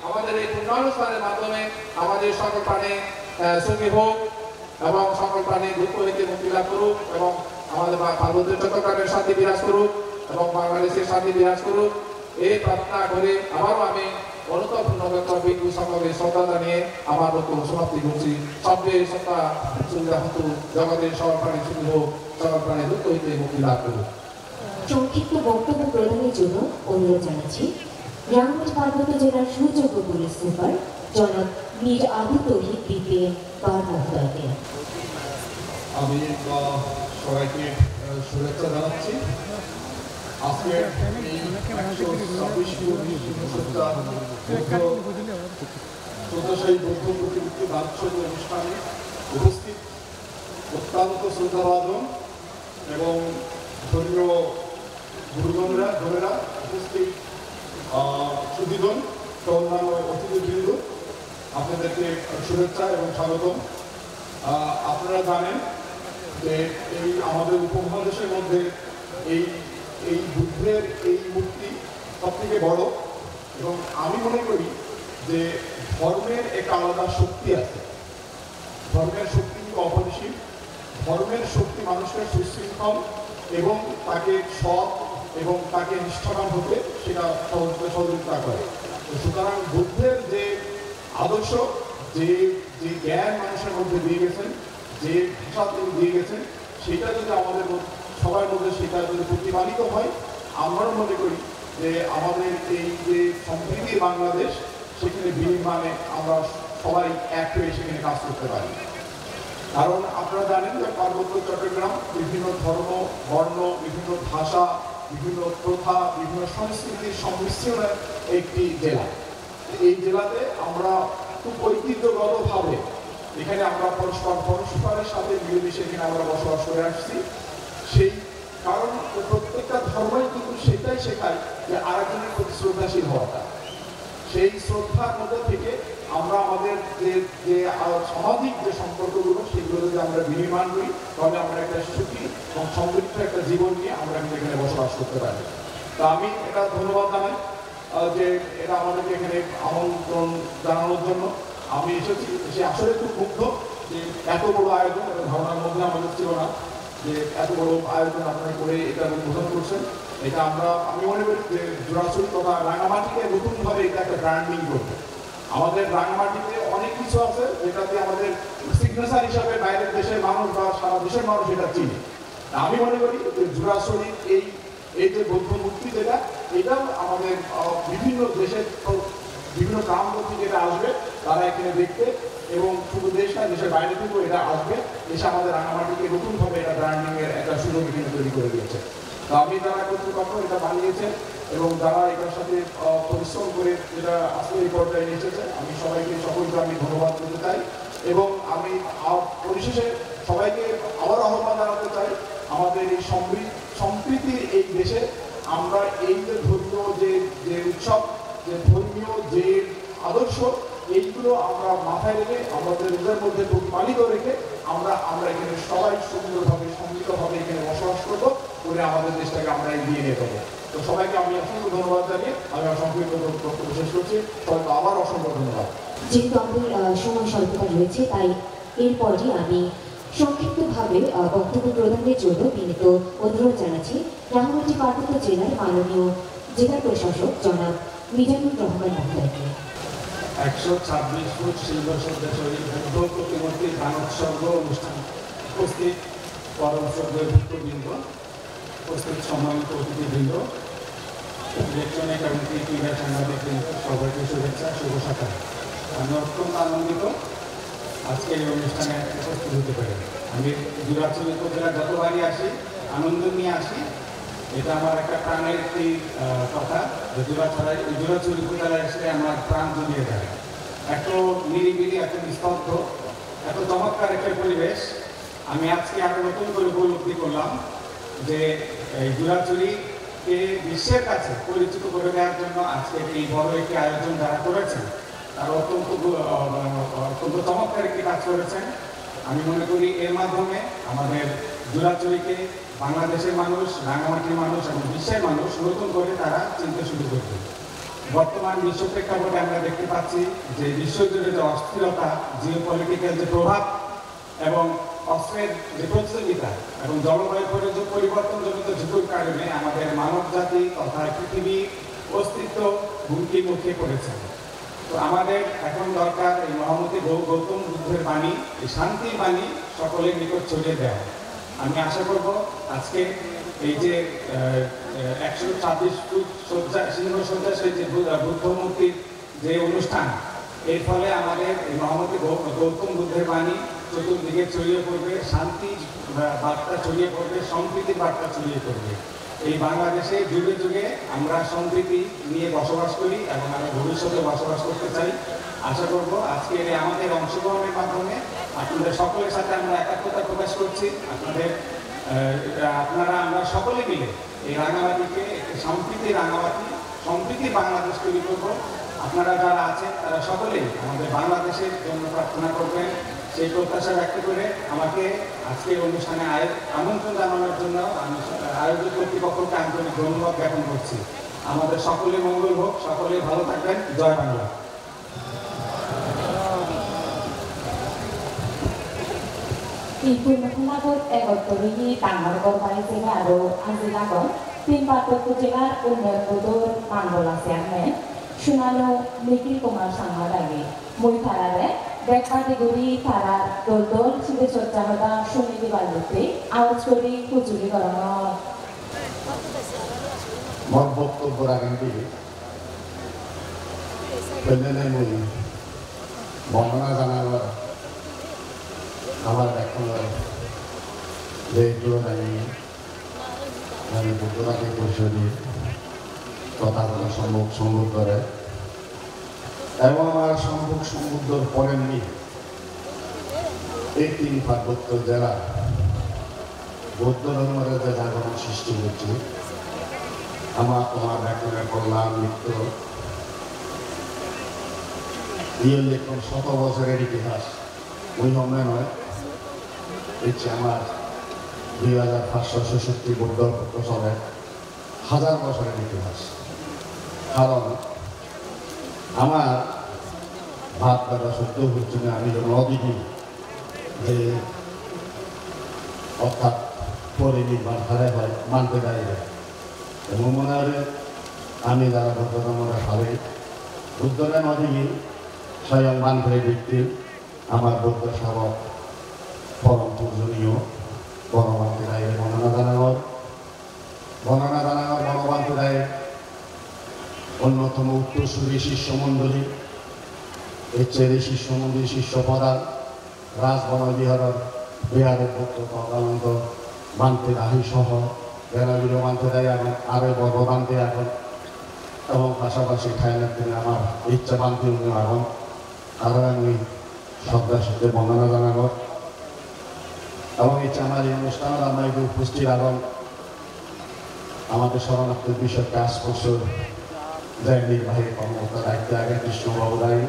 আমাদের এই পুণ্যানুষ্ঠানের মাধ্যমে আমাদের সকল প্রাণী সুখী হোক এবং সকল প্রাণী দুঃখ হইতে মুক্তি লাভ করুক এবং আমাদের পার্বত্য চট্টগ্রামের শান্তি বিরাজ করুক এবং বাংলাদেশের শান্তি বিরাজ করুক, এই প্রার্থনা করে আবারও আমি অনন্তপূর্ণ ভিক্ষু সকলে শ্রদ্ধা জানিয়ে আমার বক্তব্য সমাপ্তি করছি। সবে সত্তা সুবিধা হতো, জগতের সকল প্রাণী সুখী হোক, সকল প্রাণী দুঃখ হইতে মুক্তি লাভ করুক। সংক্ষিপ্ত বক্তব্য প্রদানের জন্য অনুরোধ জানাচ্ছি রাঙ্গামাটি পার্বত্য জেলার সুযোগ্য পুলিশ সুপার জনাব মীর আবু তৌহিদ বিপিএম পার মহোদয়কে। আমি সবাইকে শুভেচ্ছা জানাচ্ছি। আজকে এই ১৪০ বৌদ্ধ প্রতিমূর্তি বাৎসরিক অনুষ্ঠানে উপস্থিত অত্যন্ত শ্রদ্ধাভাজন এবং ধর্মীয় গুরুজনেরা উপস্থিত সুধীজন অন্যান্য অতিথিবৃন্দ, আপনাদেরকে শুভেচ্ছা এবং স্বাগতম। আপনারা জানেন যে এই আমাদের উপমহাদেশের মধ্যে এই বুদ্ধের এই মূর্তি সবথেকে বড় এবং আমি মনে করি যে ধর্মের একটা আলাদা শক্তি আছে। ধর্মের শক্তি কিন্তু অপরিসীম। ধর্মের শক্তি মানুষকে সুশৃঙ্খল এবং তাকে সৎ এবং তাকে নিষ্ঠাবান হতে সেটা সহযোগিতা করে। সুতরাং বুদ্ধের যে আদর্শ, যে জ্ঞান মানুষের মধ্যে দিয়ে গেছেন, যে ভাষা তিনি দিয়ে গেছেন, সেটা যদি আমাদের সবার মধ্যে সেটা যদি প্রতিপালিত হয়, আমরাও মনে করি যে আমাদের এই যে সমৃদ্ধি বাংলাদেশ, সেখানে বিনির্মাণে আমরা সবাই এক হয়ে সেখানে কাজ করতে পারি। কারণ আপনারা জানেন যে পার্বত্য চট্টগ্রাম বিভিন্ন ধর্ম, বর্ণ, বিভিন্ন ভাষা, বিভিন্ন প্রথা, বিভিন্ন সংস্কৃতির সংমিশ্রণের একটি জেলা। এই জেলাতে আমরা খুব ঐতিহ্যগতভাবে এখানে আমরা পরস্পরের সাথে মিলেমিশে এখানে আমরা বসবাস করে আসছি। সেই কারণ প্রত্যেকটা ধর্মই কিন্তু সেটাই শেখায় যে আরেকজনের প্রতি শ্রদ্ধাশীল হওয়াটা। সেই শ্রদ্ধার মধ্যে থেকে আমরা আমাদের যে সামাজিক যে সম্পর্কগুলো সেগুলো যদি আমরা বিনির্মাণ করি তাহলে আমরা একটা সুখী এবং সমৃদ্ধ একটা জীবন নিয়ে আমরা এখানে বসবাস করতে পারি। তা আমি এটা ধন্যবাদ জানাই যে এটা আমাদেরকে এখানে আমন্ত্রণ জানানোর জন্য আমি এসেছি। সে আসলে খুব মুগ্ধ যে এত বড় আয়োজন, এটা ধারণার মধ্যে আমাদের ছিল না যে এত বড় আয়োজন আপনারা করে এটা উদ্বোধন করছেন। এটা আমি মনে করি যে জোড়াছড়ি তথা রাঙামাটিকে নতুনভাবে এটা একটা ব্র্যান্ডিং করবে। আমাদের রাঙামাটিতে অনেক কিছু আছে যেটাতে আমাদের সিগনেচার হিসাবে বাইরের দেশের মানুষ বা সারা দেশের মানুষ এটা চিনে। আমি মনে করি যে জোড়াছড়ির এই যে বৌদ্ধ মূর্তি যেটা, এটাও আমাদের বিভিন্ন দেশের বিভিন্ন প্রান্ত থেকে এটা আসবে, তারা এখানে দেখতে, এবং শুধু দেশ না দেশের বাইরে থেকেও এটা আসবে, এসে আমাদের রাঙামাটিকে নতুনভাবে এটা ব্র্যান্ডিংয়ের একটা সুযোগ এখানে তৈরি করে দিয়েছে। তো আমি যারা কর্তৃপক্ষ এটা বানিয়েছে এবং যারা এটার সাথে পরিশ্রম করে যেটা আসলে এই পর্যায়ে এসেছে, আমি সকলকে আমি ধন্যবাদ দিতে চাই। এবং আমি পরিশেষে সবাইকে আবার আহ্বান জানাতে চাই, আমাদের এই সম্প্রীতির এই দেশে আমরা এই যে ধর্মীয় যে উৎসব, যে ধর্মীয় যে আদর্শ, এইগুলো আমরা মাথায় রেখে আমাদের নিজের মধ্যে প্রতিপালিত রেখে আমরা এখানে সবাই সুন্দরভাবে সম্মিলিতভাবে এখানে বসবাস করবো, করে আমাদের দেশটাকে আমরা এগিয়ে নিয়ে যাবো। তো সবাইকে আমি অসংখ্য ধন্যবাদ জানিয়ে আমি সংক্ষিপ্ত বক্তব্য শেষ করছি। সবাইকে আবার অসংখ্য ধন্যবাদ। যেহেতু আমাদের সময় স্বল্পতা রয়েছে, তাই এরপরই আমি সংক্ষিপ্তভাবে বক্তব্য প্রদানের জন্য বিনীত অনুরোধ জানাচ্ছি রাঙামাটি পার্বত্য জেলার মাননীয় জেলা প্রশাসক জনাব মিজানুর রহমান মহোদয়কে। 126 ফুট সিলভার সজ্জাশয়ী বুদ্ধ প্রতিমূর্তি দানোৎসর্গ অনুষ্ঠান উপস্থিত পরম শ্রদ্ধেয় ভক্তবৃন্দ, উপস্থিত সম্মানিত অতিথিবৃন্দ, ইলেকট্রনিক এবং ক্রিয়া সাংবাদিকবৃন্দ, সবাইকে শুভেচ্ছা, শুভ সকাল। আমি অত্যন্ত আনন্দিত আজকে এই অনুষ্ঠানে উপস্থিত হতে পারি। আমি জোড়াছড়ি উপজেলা যতবারই আসি আনন্দ নিয়ে আসি, এটা আমার একটা প্রাণের একটি কথা। জোড়াছড়ি উপজেলায় এসে আমার প্রাণ জুড়িয়ে যায়। এত নিরিবিলি, এত নিস্তব্ধ, এত চমৎকার একটা পরিবেশ আমি আজকে আরো নতুন করে উপলব্ধি করলাম যে এই জোড়াছড়িকে বিশ্বের কাছে পরিচিত করে দেওয়ার জন্য আজকে এই বড় একটি আয়োজন যারা করেছেন তারা অত্যন্ত চমৎকার একটি কাজ করেছেন। আমি মনে করি এর মাধ্যমে আমাদের জোড়াছড়িকে বাংলাদেশের মানুষ, রাঙামাটির মানুষ এবং বিশ্বের মানুষ নতুন করে তারা চিনতে শুরু করবে। বর্তমান বিশ্ব প্রেক্ষাপটে আমরা দেখতে পাচ্ছি যে বিশ্বজুড়ে যে অস্থিরতা, জিওপলিটিক্যাল যে প্রভাব এবং অস্ত্রের যে প্রতিযোগিতা এবং জলবায়ু পরিবর্তনজনিত ঝুঁকির কারণে আমাদের মানব জাতি তথা পৃথিবীর অস্তিত্ব হুমকির মুখে পড়েছে। তো আমাদের এখন দরকার এই মহামতি গৌতম বুদ্ধের বাণী, এই শান্তির বাণী সকলের নিকট ছড়িয়ে দেওয়া। আমি আশা করব আজকে এই যে 126 ফুট সিংহ সজ্জাশয়ী যে বুদ্ধ মূর্তির যে অনুষ্ঠান, এর ফলে আমাদের এই মহামতি গৌতম বুদ্ধের বাণী চতুর্দিকে ছড়িয়ে পড়বে, শান্তির বার্তা ছড়িয়ে পড়বে, সম্প্রীতির বার্তা ছড়িয়ে পড়বে। এই বাংলাদেশে যুগে যুগে আমরা সম্প্রীতি নিয়ে বসবাস করি এবং আমরা ভবিষ্যতে বসবাস করতে চাই। আশা করব আজকের আমাদের অংশগ্রহণের মাধ্যমে আপনাদের সকলের সাথে আমরা একাত্মতা প্রকাশ করছি। আপনারা আমরা সকলে মিলে এই রাঙামাটিকে সম্প্রীতির রাঙামাটি, সম্প্রীতির বাংলাদেশ তৈরি করব। আপনারা যারা আছেন তারা সকলেই আমাদের বাংলাদেশের জন্য প্রার্থনা করবেন, সেই প্রত্যাশা ব্যক্ত করে আমাকে আজকের অনুষ্ঠানে আমন্ত্রণ জানানোর জন্য আমি আয়োজক কর্তৃপক্ষকে আন্তরিক ধন্যবাদ জ্ঞাপন করছি। আমাদের সকলে মঙ্গল হোক, সকলে ভালো থাকবেন। জয় Bangla. Ibu-ibu ekonomi tanggal korporasi baru Anzilagon, tim Patok Kucilar Undar Budur Mandola Siangmen, Sunano Mikri Kumar Sangadagi, Muitarare, Dek kategori Tara Dodol Sudi Sojahada Sumiti Baluti, Awasuri Kujuri Korono. বক্তব্য রাখেন কি বর্ণনা জানাবার আমার এখন যেগুলো জানি বুদ্ধরাকে পরিষদী তথাগত সম্মুখ সম্মুখ করে এবং আমার সম্মুখ সমুদ্র পড়েননি এই 3 পার্বত্য জেলা বৌদ্ধ ধর্মের যে জাগরণ সৃষ্টি হচ্ছে আমার তোমার ব্যাকরণের কল্যাণ মিত্র লিখন 100 বছরের ইতিহাস ওই সময় নয় হচ্ছে আমার 2566 বৌদ্ধ সালের 1000 বছরের ইতিহাস। কারণ আমার ভাত দাদা সত্য হচ্ছে না আমি যেন অদিতি যে অর্থাৎ পরে নির্মাণ ধারে হয় মানতে দাঁড়িয়ে এবং মনে হয় আমি যারা বৌদ্ধ ধর্মরা ভাবে বুদ্ধরা নদী স্বয়ং মানতে ব্যক্তি আমার বৌদ্ধ শাবক পরম পূজনীয় বনবান্তি রায়ের বর্ণনা জানানোর বনবান্তি রায়ের অন্যতম উত্তরসূরি শিষ্যমণ্ডলী এর চেয়ে শিষ্যমন্দির শিষ্য প্রধান রাজবনবিহারের বিহারের পুত্র প্রকানন্দ বান্তি রাহি সহ বেনাবিরও বান্তি রায় এবং আরো বর্ব বান্তি এখন এবং পাশাপাশি খাইনের তিনি আমার ইচ্ছা বান্তি উনি এখন আরও আমি শ্রদ্ধার সাথে বন্দনা জানাবো এবং ইচ্ছা আমার এই অনুষ্ঠানের আমরা একটু উপস্থিত এবং আমাদের শরণার্থীর বিষয়কে আস্পর্শ যাই নির্বাহী কর্মকর্তা দায়িত্বে আগে কৃষ্ণবাবু রায়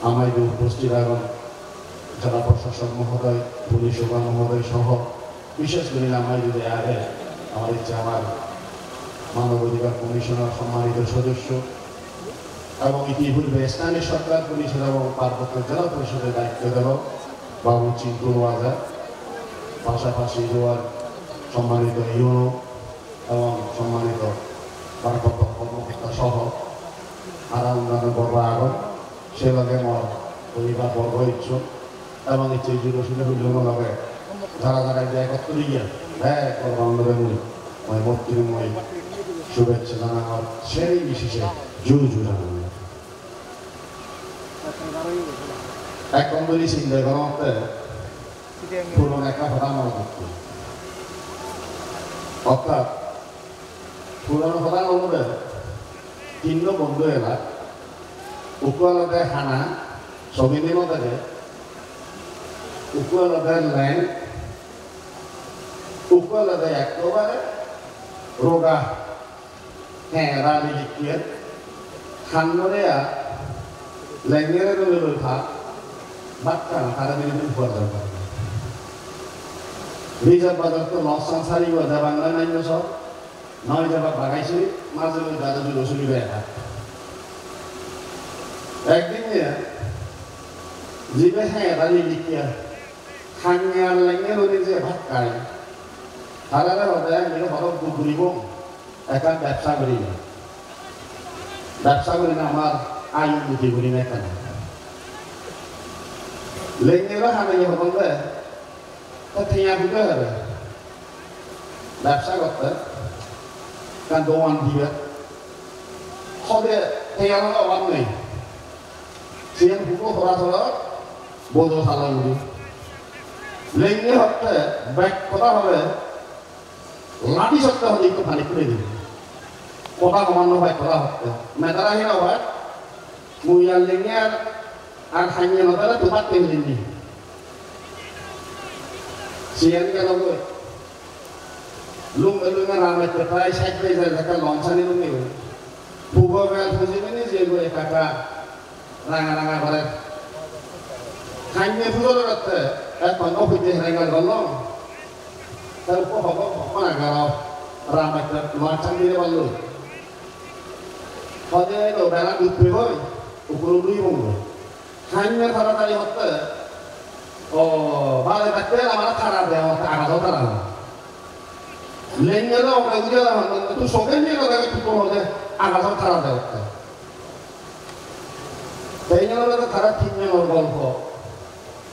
আমার একটু উপস্থিত এবং জেলা প্রশাসক মহোদয় পুলিশ সুপার মহোদয় সহ বিশেষ করে আমার যদি আগে আমার ইচ্ছা আমার মানবাধিকার কমিশনার সম্মানিত সদস্য এবং ইতিপূর্বে স্থানীয় সরকার পরিষদ এবং পার্বত্য জেলা পরিষদের দায়িত্ব দেব বাবু চিন্টু ওয়াজা পাশাপাশি রোয়ার সম্মানিত ইউনো এবং সম্মানিত ভারপ্রাপ্ত কর্মকর্তা সহ আর অন্যান্য বর্গ আগত সে লগে মর পরিবার বর্গ ইচ্ছুক এবং ইচ্ছে যুবশীল হইলেও লগে যারা যারা যে একত্র গিয়া এক আন্দোলন ওই মূর্তিময় শুভেচ্ছা জানানোর সেই বিশেষে জুড়ু জানানো এখন বলি চিন্তা করতে পুরনো একটা কথা মনে করতে অর্থাৎ পুরনো কথা মনে 3 বন্ধু এলা উকুয়ালতে খানা ছবির মধ্যে উকুয়ালতে ল্যান্ড উকুয়ালতে একেবারে রোগা হ্যাঁ রানি লিখিয়ে খান্নরেয়া ল্যাঙ্গেরে রোগে ভাত বাক্কা তারা দিন উপার্জন করে রিজার্ভ বাজার তো লসান সারি বাজার বাংলা নাই সব 9 জায়গা বাগাইছি মাঝে ওই দাদা দুটো অসুবিধা একটা একদিন জিবে হ্যাঁ রানি লিখিয়া খান্যার ল্যাঙ্গের ওদের যে ভাত খায় তারা হতে হঠাৎ ঘুরিব একটা ব্যবসা করি না আমার আয় উন্নতি করি না এখানে লেঙ্গেরা হানাই হতে ঠেয়া দিতে হবে ব্যবসা করতে কারণ দোকান দিবে সবে ঠেয়ার অভাব নেই সিএন ফুটো ধরা বোধ সালাগুড়ি লেঙ্গে হতে ব্যাগ কথা হবে লাঠি সত্য হলে একটু পানি করে দিবে কথা কমানো হয় কথা হতে মেদারা হিনা হয় মুইয়ার লেঙ্গে আর খাইয়ে নদলে তোমার তেমনি নি সিএন গেল লুঙ্গে রামেতে প্রায় 60 পেজ দেখা লঞ্চানি লুঙ্গে পুগো বেল বুঝিবে নি যে গো একা রাঙা রাঙা করে খাইয়ে ফুলো রাতে এখন অফিসে রাঙা গল তার উপর হব কোনা গাও রামেতে লঞ্চানি দিয়ে বললো হদে গো বেলা দুধবে হই উপর দুই বঙ্গ খাইয়ে তাড়াতাড়ি হতে ও বারে বাচ্চা আমার খারাপ দেয় আমার আঘাত তারা লেঙ্গেরা ওকে বুঝে তুই সঙ্গে নিয়ে গেলে তুই হলে আঘাত খারাপ দেয় তাই জন্য তারা ঠিক নেই ওর গল্প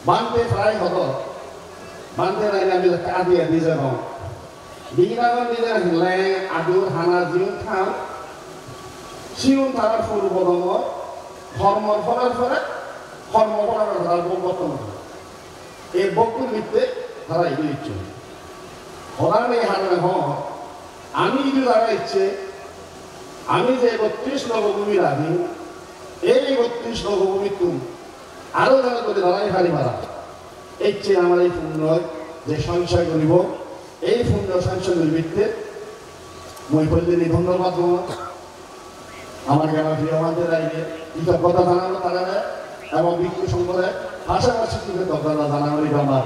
বানতে প্রায় হতো বানতে নাই আমি কাঁদিয়ে নিজে হম বিঘিনাগর নিজে ল্যাং আদুর হানা জিউ খাম সিউন তারা ফুল বদম ধর্মর ফলের ফলে ধর্ম ফলের তারা বর্তমান এই বক্তুর ভিত্তিতে তারা এগিয়ে দিচ্ছে হলার এই হারণে আমি যদি তারা ইচ্ছে আমি যে 32 নবভূমি রাখি এই 32 নবভূমি তুম আরো যারা করে দাঁড়াই খালি মারা এই চেয়ে আমার এই পুণ্য যে সংশয় করিব এই পুণ্য সংশয় করিবিতে মই বললি ধন্যবাদ আমার আমার প্রিয় আমাদের রাইগে কৃতজ্ঞতা জানানো তারা এবং ভিক্ষু সম্প্রদায় পাশাপাশি কৃতজ্ঞতা জানানো আমার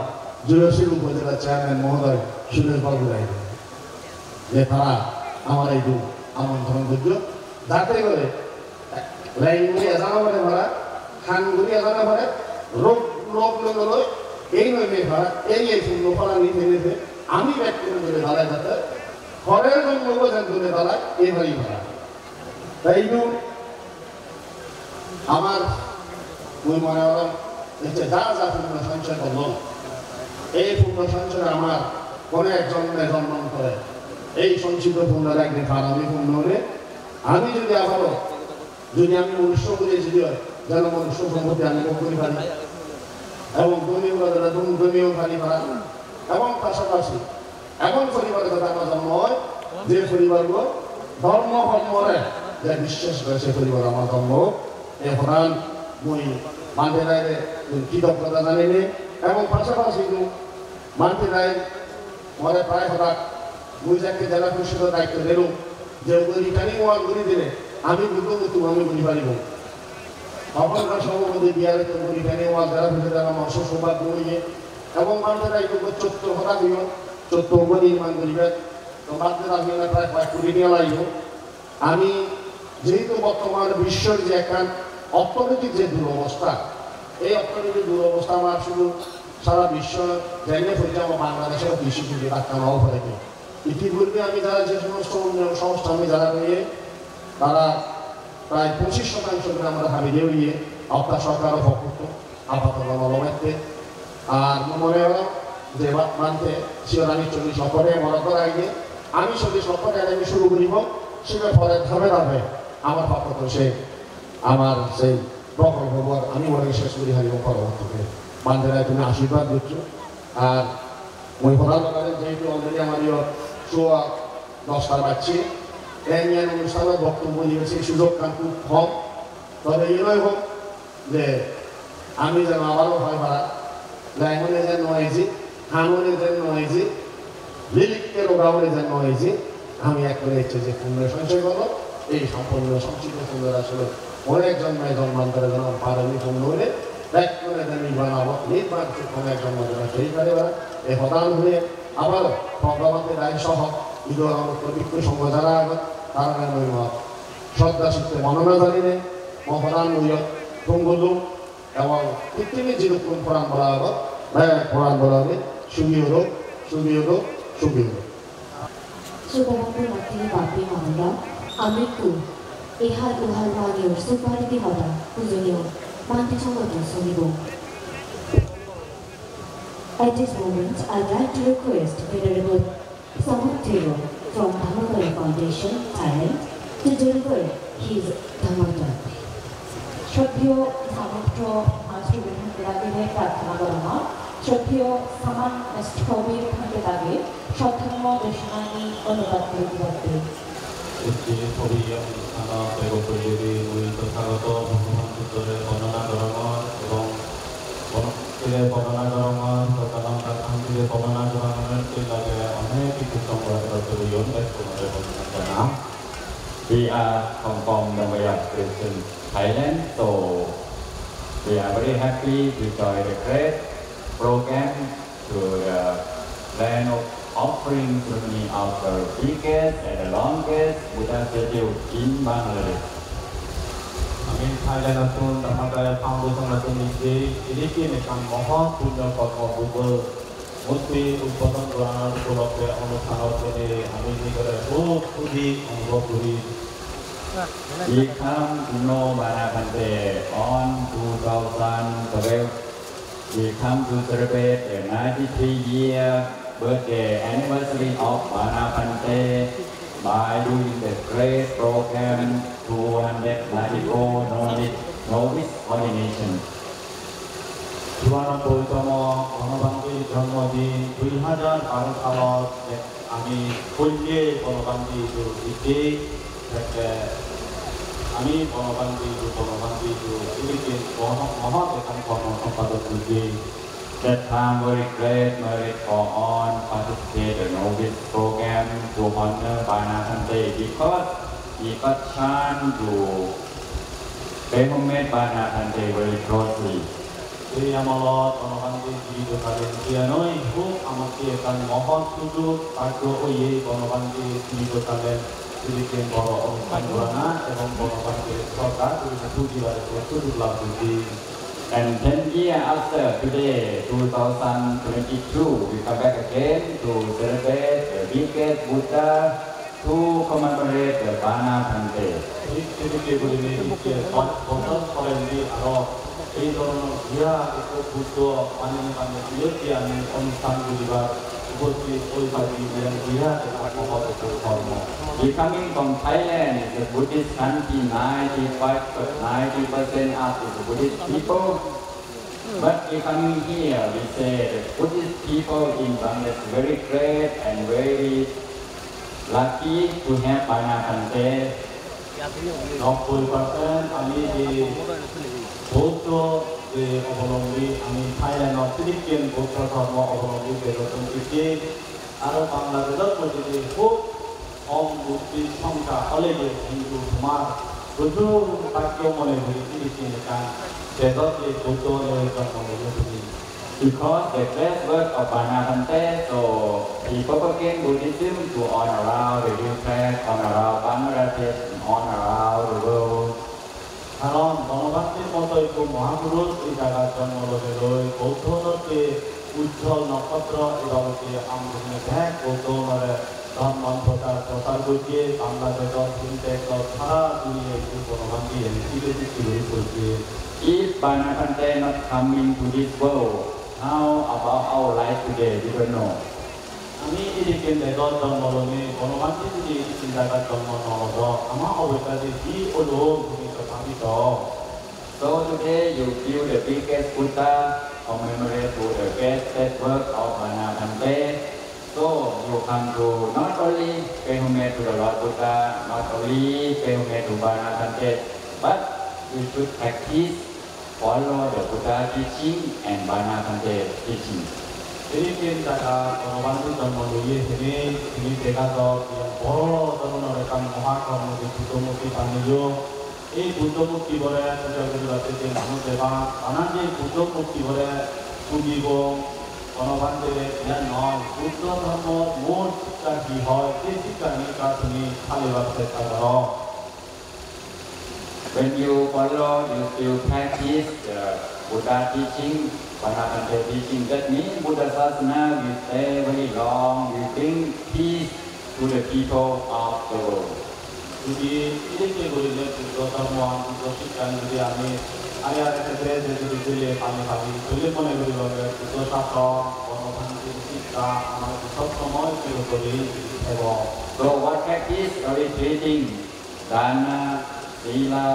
জয়শীল উপজেলা চেয়ারম্যান মহোদয় সুরেশ বাবু রাইগে যে তারা আমার এই আমন্ত্রণ করল যাতে করে লাইনগুলি এজানা করে ভাড়া খানগুলি এজানা করে রোগ রোগ লোক এই নয় মেয়ে ভাড়া এই শূন্য ফলা নিতে নিতে আমি ব্যক্তি করে দাঁড়ায় যাতে ঘরের জন্য করে দাঁড়ায় এইভাবেই ভাড়া তাই আমার ওই মনে হলাম যা যা পূর্ণ সঞ্চয় করল এই পূর্ণ সঞ্চয় আমার কোনো এক জন্মে জন্ম করে এই সঞ্চিত পূর্ণের একদিন আমি পূর্ণ হলে আমি যদি আবারও যদি আমি মনুষ্য করে যদি হয় যেন মনুষ্য সম্পত্তি আমি করি পারি এবং ধর্মীয় খালি পারা এবং পাশাপাশি এমন পরিবারের কথা আমার জন্ম হয় যে পরিবারগুলো ধর্ম কর্মরে যে বিশ্বাস করে সে পরিবার আমার জন্ম এই হরান মই মানতে রায় কৃতজ্ঞতা জানিনি এবং পাশাপাশি মানতে রায় মনে প্রায় হঠাৎ মুই যাকে জেলা পরিষদের দায়িত্ব দিল যে রিটার্নিং ওয়ার্ড করে দিলে আমি বুঝবো আমি বুঝি পারিব আপনার সভাপতি বিহারে রিটার্নিং ওয়ার্ড জেলা পরিষদের আমার অংশ সৌভাগ্য হইয়ে এবং মানতে রায় চোদ্দ হঠাৎ হইল 14 নির্মাণ করিবে তো মানতে রাখি প্রায় 5 কোটি টাকা লাগবে আমি যেহেতু বর্তমান বিশ্বের যে একটা অর্থনৈতিক যে দুরবস্থা এই অর্থনৈতিক দুরবস্থা আমার শুধু সারা বিশ্ব জানিয়ে ফেলছে আমার বাংলাদেশের কৃষি কিন্তু ডাক্তার নাও ফেলে ইতিপূর্বে আমি যারা যে সমস্ত উন্নয়ন সংস্থা আমি যারা নিয়ে তারা প্রায় 25% করে আমরা হাবি দিয়ে আপনার সরকারও পক্ষ আপাতত নলমাইতে আর মনে হলো যে মানতে শিওর আমি 40 লক্ষে মনে করা আগে আমি 40 লক্ষ টাকা আমি শুরু করিব সেটা পরে ধাপে ধাপে আমার পক্ষ সে আমার সেই প্রকল্প আমি মনে শেষ করি হারিব পরবর্তীতে বান্ধবীরা তুমি আশীর্বাদ দিচ্ছ আর ওই প্রধান যেহেতু অলরেডি আমার শোয়া 10টার বাচ্চি এই নিয়ে অনুষ্ঠানে বক্তব্য দিয়েছি সুযোগ খুব কম তবে এটাই হোক যে আমি যেন আবারও হয় ভাড়া লাইমনে যেন হয়েছি খাননে যেন হয়েছি লিলিককে রোগাউনে যেন হয়েছি আমি একবারে ইচ্ছে যে পূর্ণ সঞ্চয় করবো এই সম্পূর্ণ সঞ্চিত সুন্দর আসলে অনেক জন্মায় জন্মান্তরে যেন পারমি পূর্ণ হলে এক করে নির্মাণ নির্মাণ অনেক জন্মান্তরে সেই পারে এই প্রধান হয়ে আবারও ভগবতের রায় সহ ঈদুল বিক্ষু সংঘ যারা আগত তারা শ্রদ্ধা চিত্তে বর্ণনা জানিনে মহান মূল্য তুঙ্গলু এবং পৃথিবীর যেরকম কোরআন বলা আগত কোরআন বলা হবে সুবিহলো সুবিহলো সুবিহলো Saudaraku Mati Bapi Mahanda, Amiku, Ihal Uhal Wagyu, Supari Dihada, Uzunyo, Manti Samadu Sunibo. At this moment, I'd like to request Venerable Samut Tero from Dhammakaya Foundation, Thailand, to deliver his Dhammakaya. শ্রদ্ধেয় সামর্থ্য মাতৃবিধান বিরাগিনে প্রার্থনা করা শ্রদ্ধেয় সামান স্থবির থাকে তাকে সদ্ধর্ম দেশনানি অনুবাদ করে দিতে একটি ছবি অনুষ্ঠান বেগপরিযোগী তথাগত ভগবান সূত্রে বর্ণনা করার এবং বনস্পতিরে বর্ণনা করার সদানন্দ শান্তিরে বর্ণনা করার লাগে অনেক কিছু সংগ্রহ করতে ইউনিট করে বর্ণনা করা We are from the Mayak Christian Thailand, so we are very happy to join the great program to the land of offering ceremony of the biggest and the longest Buddha statue in Bangladesh. Amin Thailand atun Dhammakaya Foundation atun ini nekam moho punya kotmo bubul mesti upadan doang puloke অনুষ্ঠানত ini amin nikare budi anggoburi. We come to know Banapante on 2012. We come to celebrate the 93-year birthday anniversary of Banapante by doing the great program 294 novice ordination. চুয়ানব্বইতম গণতান্ত্রিক জন্মদিন 2012 সালত আমি কইলে গণতান্ত্রিক দিকে আমি গণতান্ত্রিক ফিলিপিন মহৎ এখানে কর্ম সম্পাদক দিকে. That time very great merit for on participate in this program to honor Bana Thante because he got chance to pay homage Bana Thante very closely. Jadi amalot gণতান্ত্রিক জীবিত করেন কিয়ানই খুব আমাকে এখান মহৎ সুযোগ পাঠ্য ওয়ে গণতান্ত্রিক জীবিত করেন ফিলিপিন বড় অনুষ্ঠান করা এবং গণতান্ত্রিক সরকার পুঁজিবাদের সুযোগ লাভ করছি. And 10 years after today, 2022, we come back again to celebrate the biggest Buddha to commemorate the Bana Thante. 이렇게 보이는 이렇게 번역 서렌디 알아 এই ধরনের ইয়া একটু বুদ্ধ মানিয়ে মানিয়ে বিরতি আনি অনুষ্ঠান গুলিবার উপস্থিত পরিপাটি এবং ইয়া মহৎ কর্ম. We coming from Thailand, the Buddhist country, 90% of the Buddhist people. But we coming here, we say the Buddhist people in Bangladesh very great and very lucky to have Bana Thante. 90% আমি যে বৌদ্ধ যে অবলম্বী আমি Thailand Philippines বৌদ্ধ ধর্ম অবলম্বী বেরোতন থেকে আরো বাংলাদেশের মধ্যে খুব কম বুদ্ধি সংখ্যা হলে যে হিন্দু সমাজ প্রচুর বাক্য মনে করি ফিলিপিন কান দেশত যে বৌদ্ধ জন্ম করি. Because the great work of Bana Thante, so he propagated Buddhism to all around the Ukraine, all around Bangladesh, all around the world. কারণ গণতান্ত্রিক মতো একটু মহাপুরুষ এই জায়গার জন্ম লই বৌদ্ধকে উজ্জ্বল নক্ষত্র এভাবে আমরা দেখ বৌদ্ধরে ধর্ম প্রচার করছে বাংলাদেশ ফিনটেক সারা দুনিয়া একটু গণতান্ত্রিক এলিজিবিলিটি করছে. If Bana Thante not coming to this world, how about our life today? We don't know. আমি এদিকে দেশত জন্ম লই গণতান্ত্রিক যদি এই জায়গার জন্ম নলব আমার অবস্থাতে কি হলো So today you feel the biggest Buddha commemorate to the greatest work of Bana Thante. So you come to not only pay homage to the Lord Buddha, not only pay homage to Bana Thante, but you should practice, follow the Buddha teaching and Bana Thante teaching. Philippines জায়গা গণতান্ত্রিক জন্ম লইয়ে তিনি দেখা যাওক বড় ধরনের একটা মহাকর্ম যে বুদ্ধমূর্তি বানিয়ে এই বুদ্ধমূর্তি বলে যে মানুষ দেবা নানান যে বুদ্ধমূর্তি বলে পুঁজিব গণতান্ত্রিক ইয়া নয় বুদ্ধ ধর্ম মূল শিক্ষা কি হয় সেই শিক্ষা নিয়ে তুমি ফালিবার চেষ্টা করো. When you follow, you still practice the Buddha teaching, Bana Thante teaching. That means Buddha Sasana will stay very long, will bring peace to the people of the world. যদি এদিকে বলিলে বুদ্ধ ধর্ম বুদ্ধ শিক্ষা যদি আমি আর ক্ষেত্রে যদি দিলে আমি ভাবি তুলে মনে করি বুদ্ধ শাস্ত্র গণতান্ত্রিক শিক্ষা আমাদের সব সময় চিরতরে এবং. So what practice are we treating? Dana, Sila,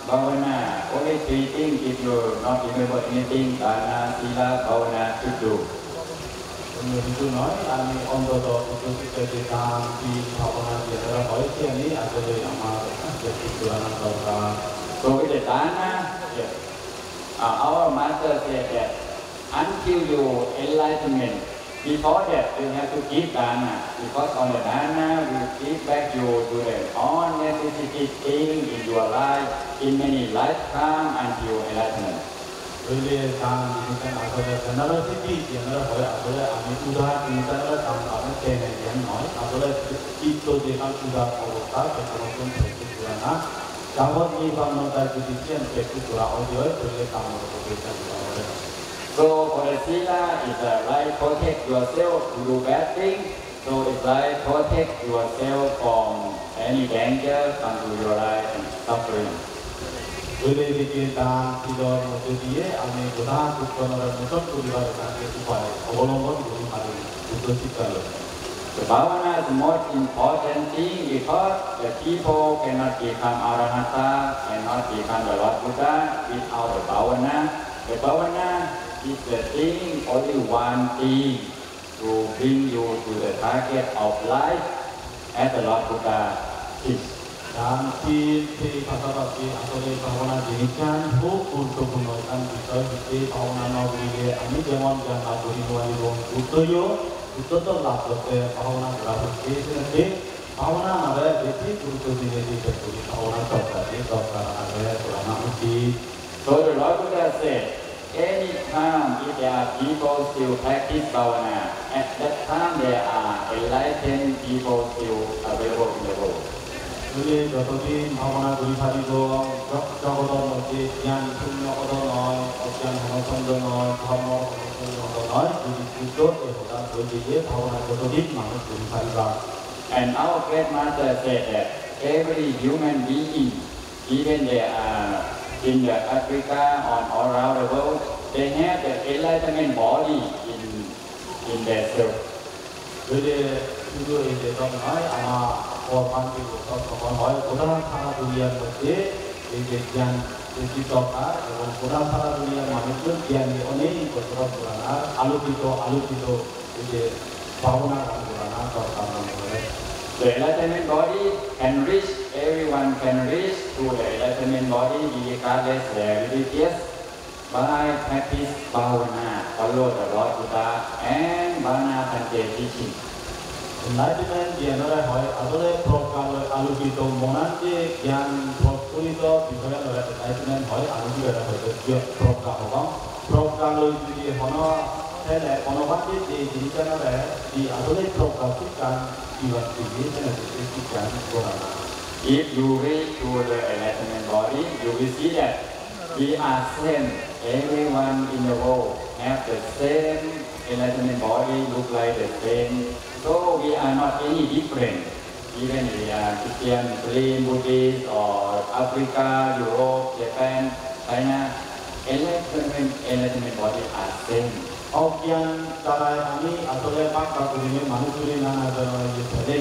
Bhavana. Only treating if you not remember anything, Dana, Sila, Bhavana should do. itu নয় আমি অন্তত যে গান গীত ভাবনা যেটা হয়েছে আমি আসলে আমার পুরানো দরকার. So with the Dana, our master said that until you enlightenment, before that you have to give Dana, because on the Dana will give back you to the all necessity thing in your life in many lifetime until enlightenment. পहिले গান দিতেন আসলে generosity হয় আসলে আমি উদার চিন্তার গান আমি টেনে জ্ঞান নয় আসলে চিত্ত যে গান উদার অবস্থা সেটা নতুন প্র্যাকটিস করে না যাবত এই বান্নতার যদি চেন প্র্যাকটিস করা হয় পहिले গান করতে. So for the Sila, it's like protect yourself to do bad things. So it's like protect yourself from any danger come to your life and suffering. পहिले দিকে দান তীরের মধ্যে দিয়ে আমি প্রধান উৎপন্নের মোচন পরিবারের কাছে উপায় অবলম্বন করি পারি Buddha শিক্ষালয়. The Bhavana is the most important thing because the people cannot become Arahata, cannot become the Lord Buddha without the Bhavana. The Bhavana is the thing, only one thing to bring you to the target of life as the Lord Buddha teach. Dan di kata-kata atau bahwana demikian untuk menaikkan kita di bahwana nagri ini jangan nagri wali dong utoyo utoto lapote bahwana berarti sini bahwana ada jadi untuk diri jadi bahwana terjadi ada selama uji. So the Lord Buddha said, anytime if there are people still practice bhavana, at that time there are enlightened people still available in the world. Jadi jatuhin bahwana beri hari dong, jauh mesti yang punya orang noy, yang orang noy, hamor noy, jadi itu dan beri bahwana jatuhin manus beri hari dong. And our great master said that every human being, even they are in the Africa or all around the world, they have the enlightenment body in their self. Jadi itu ini dong noy, ama orang itu orang noy, orang salah dunia mesti yang diciptakan, orang salah dunia manusia yang ini bergerak berana, alu itu ini bahwana berana atau The enlightenment body can reach, everyone can reach to the enlightenment body regardless their religious by practice bhavana, follow the Lord Buddha and Bhavana Pante teaching. Enlightenment dia nara hoy adole prokalo alukito monante yang prokulito bicara nara enlightenment hoy alukito ada hoy dia prokalo itu hono saya hono waktu di sana di adole prokasikan If you reach to the enlightenment body, you will see that we are same. Everyone in the world have the same enlightenment body, look like the same. So we are not any different. Even we are Christian, Muslim, Buddhist, or Africa, Europe, Japan, China, enlightenment body are same. Yang cara ini atau lepas ini manusia yang ada di sana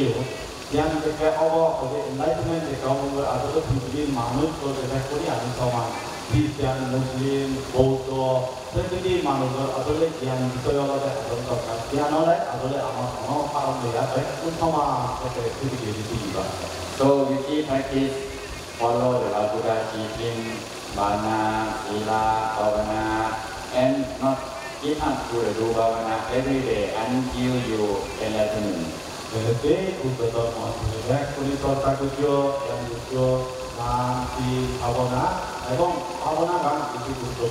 yang ketika Allah oleh enlightenment kaum atau tujuan manusia ketika Korea sama Kristen, Muslim, Buddha, jadi manusia atau yang disoyo oleh atau yang oleh atau amat orang dia sama ketika itu. So we keep practice follow the Buddha teaching, bana, sila, bhavana, and not keep up to the do bhavana every day until you enlighten. Jadi untuk mengajar kuliah takujo yang itu nanti bhavana, bhavana kan itu untuk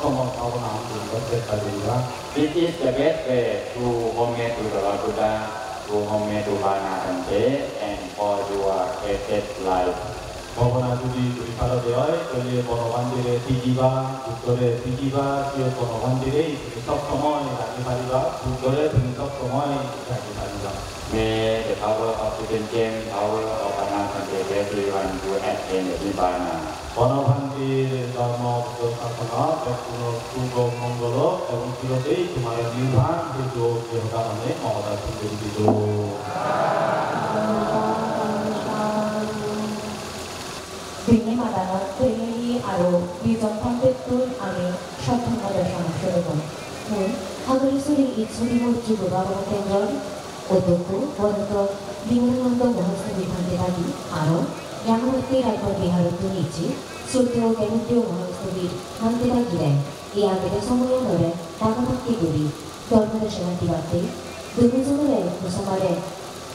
semua bhavana untuk berjaya. This is the best way to homage to the Lord Buddha, to homage to Bhavana Pante, and for your perfect life. Bhavana Budi Puripara Deoi, Kali Bonavandire Tijiba, Uttore Tijiba, Sio Bonavandire, Top Tomoy, Pariba, Uttore, Top Tomoy, Pariba. May the power of the Gem, power of Bhavana Pante, everyone to attain the Nibbana. Bonavandire Dharma Bukasana, Pekuno Kugo Mongolo, Ewan Kilote, Kumaya Nibbana, Hidup Yogamane, Mahada Sundari Hidup. Bini madana teri aro bizon pampetul ame shotun ada sama shurukon. Mun Hagarisuri Itsuri Murju Baba Kendron, Otoku, Bonato, Limunando Mahastami Panditagi, Aro, Yamati Raipur Biharo Tunichi, Surteo Genutio Mahastami Panditagire, Iagre Somoyanore, Tagamaki Guri, Dormada Shanatibate, Dumizore, Musamare,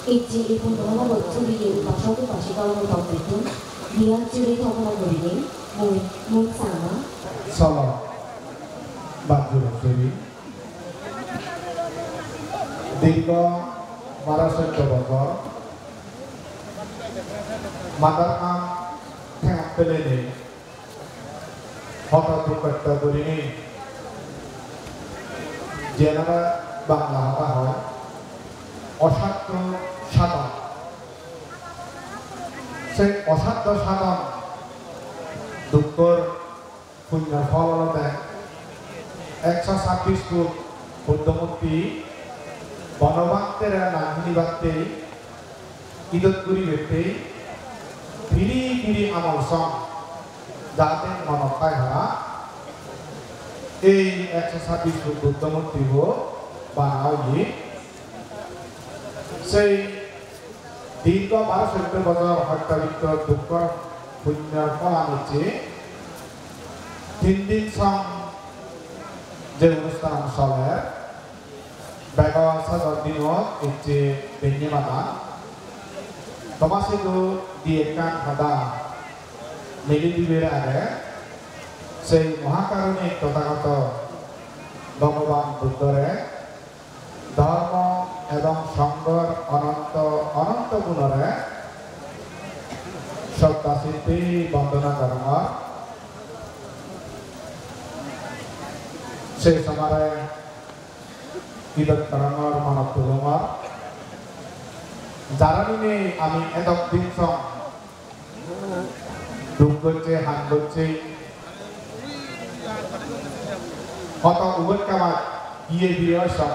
Ichi Ipun Dona Botsuri, Pashoku Pashikawa Topetun, Dia curi thong ini, mui sama. Salam, Batu Dewi. Dika Marasat Jabata, Madam Tempelene, Hota Tukata Burini, Jenara Bangla Hoi, Oshatro Shata. সেই অসাধ্য সাধন দুঃখর পুণ্যের ফল দেয় 126 foot বুদ্ধমূর্তি বনবাক্তের নাগিনী বাক্তে ইদত করি ব্যক্তি ফিরি ফিরি আমল song যাতে মনকায় হারা এই 126 ফুট বুদ্ধ মূর্তি বানাওই সেই দীর্ঘ 1200 বছর হত্যাযুক্ত দুঃখ পুণ্যের ফলানুচি 3 দিন সং যে অনুষ্ঠান চলে বেগ সাজর দিনত একটি বেঞ্জিমাদা তমাসিদু দিয়েকান হদা মিলি দিবের আগে সেই মহাকারণিক তথাগত ভগবান বুদ্ধরে ধর্ম এবং সংঘর অনন্ত গুণরে শ্রদ্ধা শিল্পী বন্দনা কর্ম সেই সময় কীর্তন কর্মর মানব তুলমার যারা নিয়ে আমি এদক দিন সং দুঃখ করছে হাত করছে কত উভয় কামার গিয়ে দিয়ে সব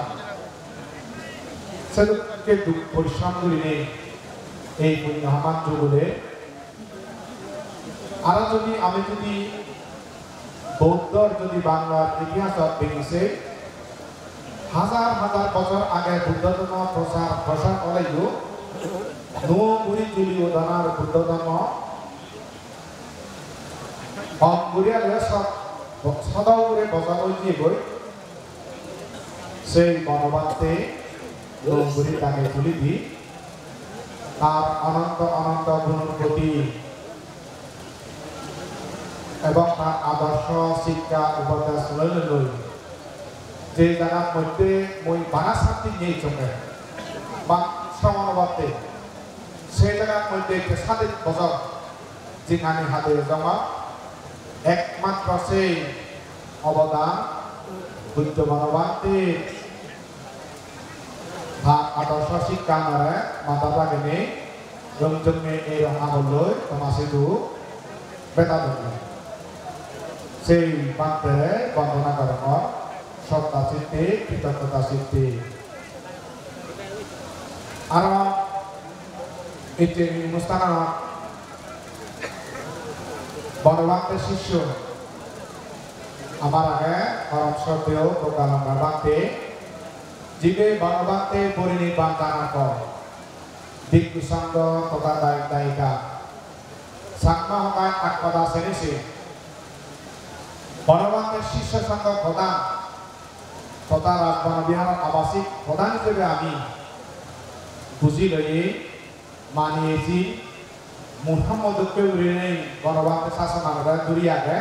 সেদিকে পরিশ্রম করি নেই এই পুণ্যহামান যুগলে আর আমি যদি বৌদ্ধর যদি বাংলার ইতিহাস বেরিয়েছে হাজার হাজার বছর আগে বুদ্ধ ধর্ম প্রসার করাইও নুরি তুলি উদানার বুদ্ধ ধর্ম অঙ্গুরিয়ালে সব সদাও করে বসা দিয়ে গই সেই বনবান্তে নুরি তাকে তুলি দি তার অনন্ত অনন্ত গুণগতি এবং তার আদর্শ শিক্ষা উপদেশ লই যে জায়গার মধ্যে মই বানা শান্তি নেই চোখে বা সমানবাদে সেই জায়গার মধ্যে স্বাধীন বছর যেখানে হাতে জমা একমাত্র সেই অবদান বুদ্ধ মানবান্তে আদর্শ শিক্ষা নয় মাতা লাগে রংজন্মে এই রঙাবলই তোমাসিদু বেতন সেই বান্তে বন্দনা কর্ম শ্রদ্ধা শিল্পী কৃতজ্ঞতা শিল্পী আর এটি অনুষ্ঠান বনবান্তের শিষ্য আমার আগে পরম শ্রদ্ধেয় প্রকালঙ্গার বান্তে জীবে বনবান্তে পরিনির্বাণ জানার পর দিগ্বিসঙ্গ তথা দায়িকা সাংমা হকায় আকপদা সেনেছে বনবান্তের শীর্ষ সংঘ প্রধান তথা রাজবন বিহারের আবাসিক প্রধান হিসেবে আমি বুঝি লই মানিয়েছি মুহাম্মদকে উড়িয়ে বনবান্তের শাসন আমরা দূরে আগে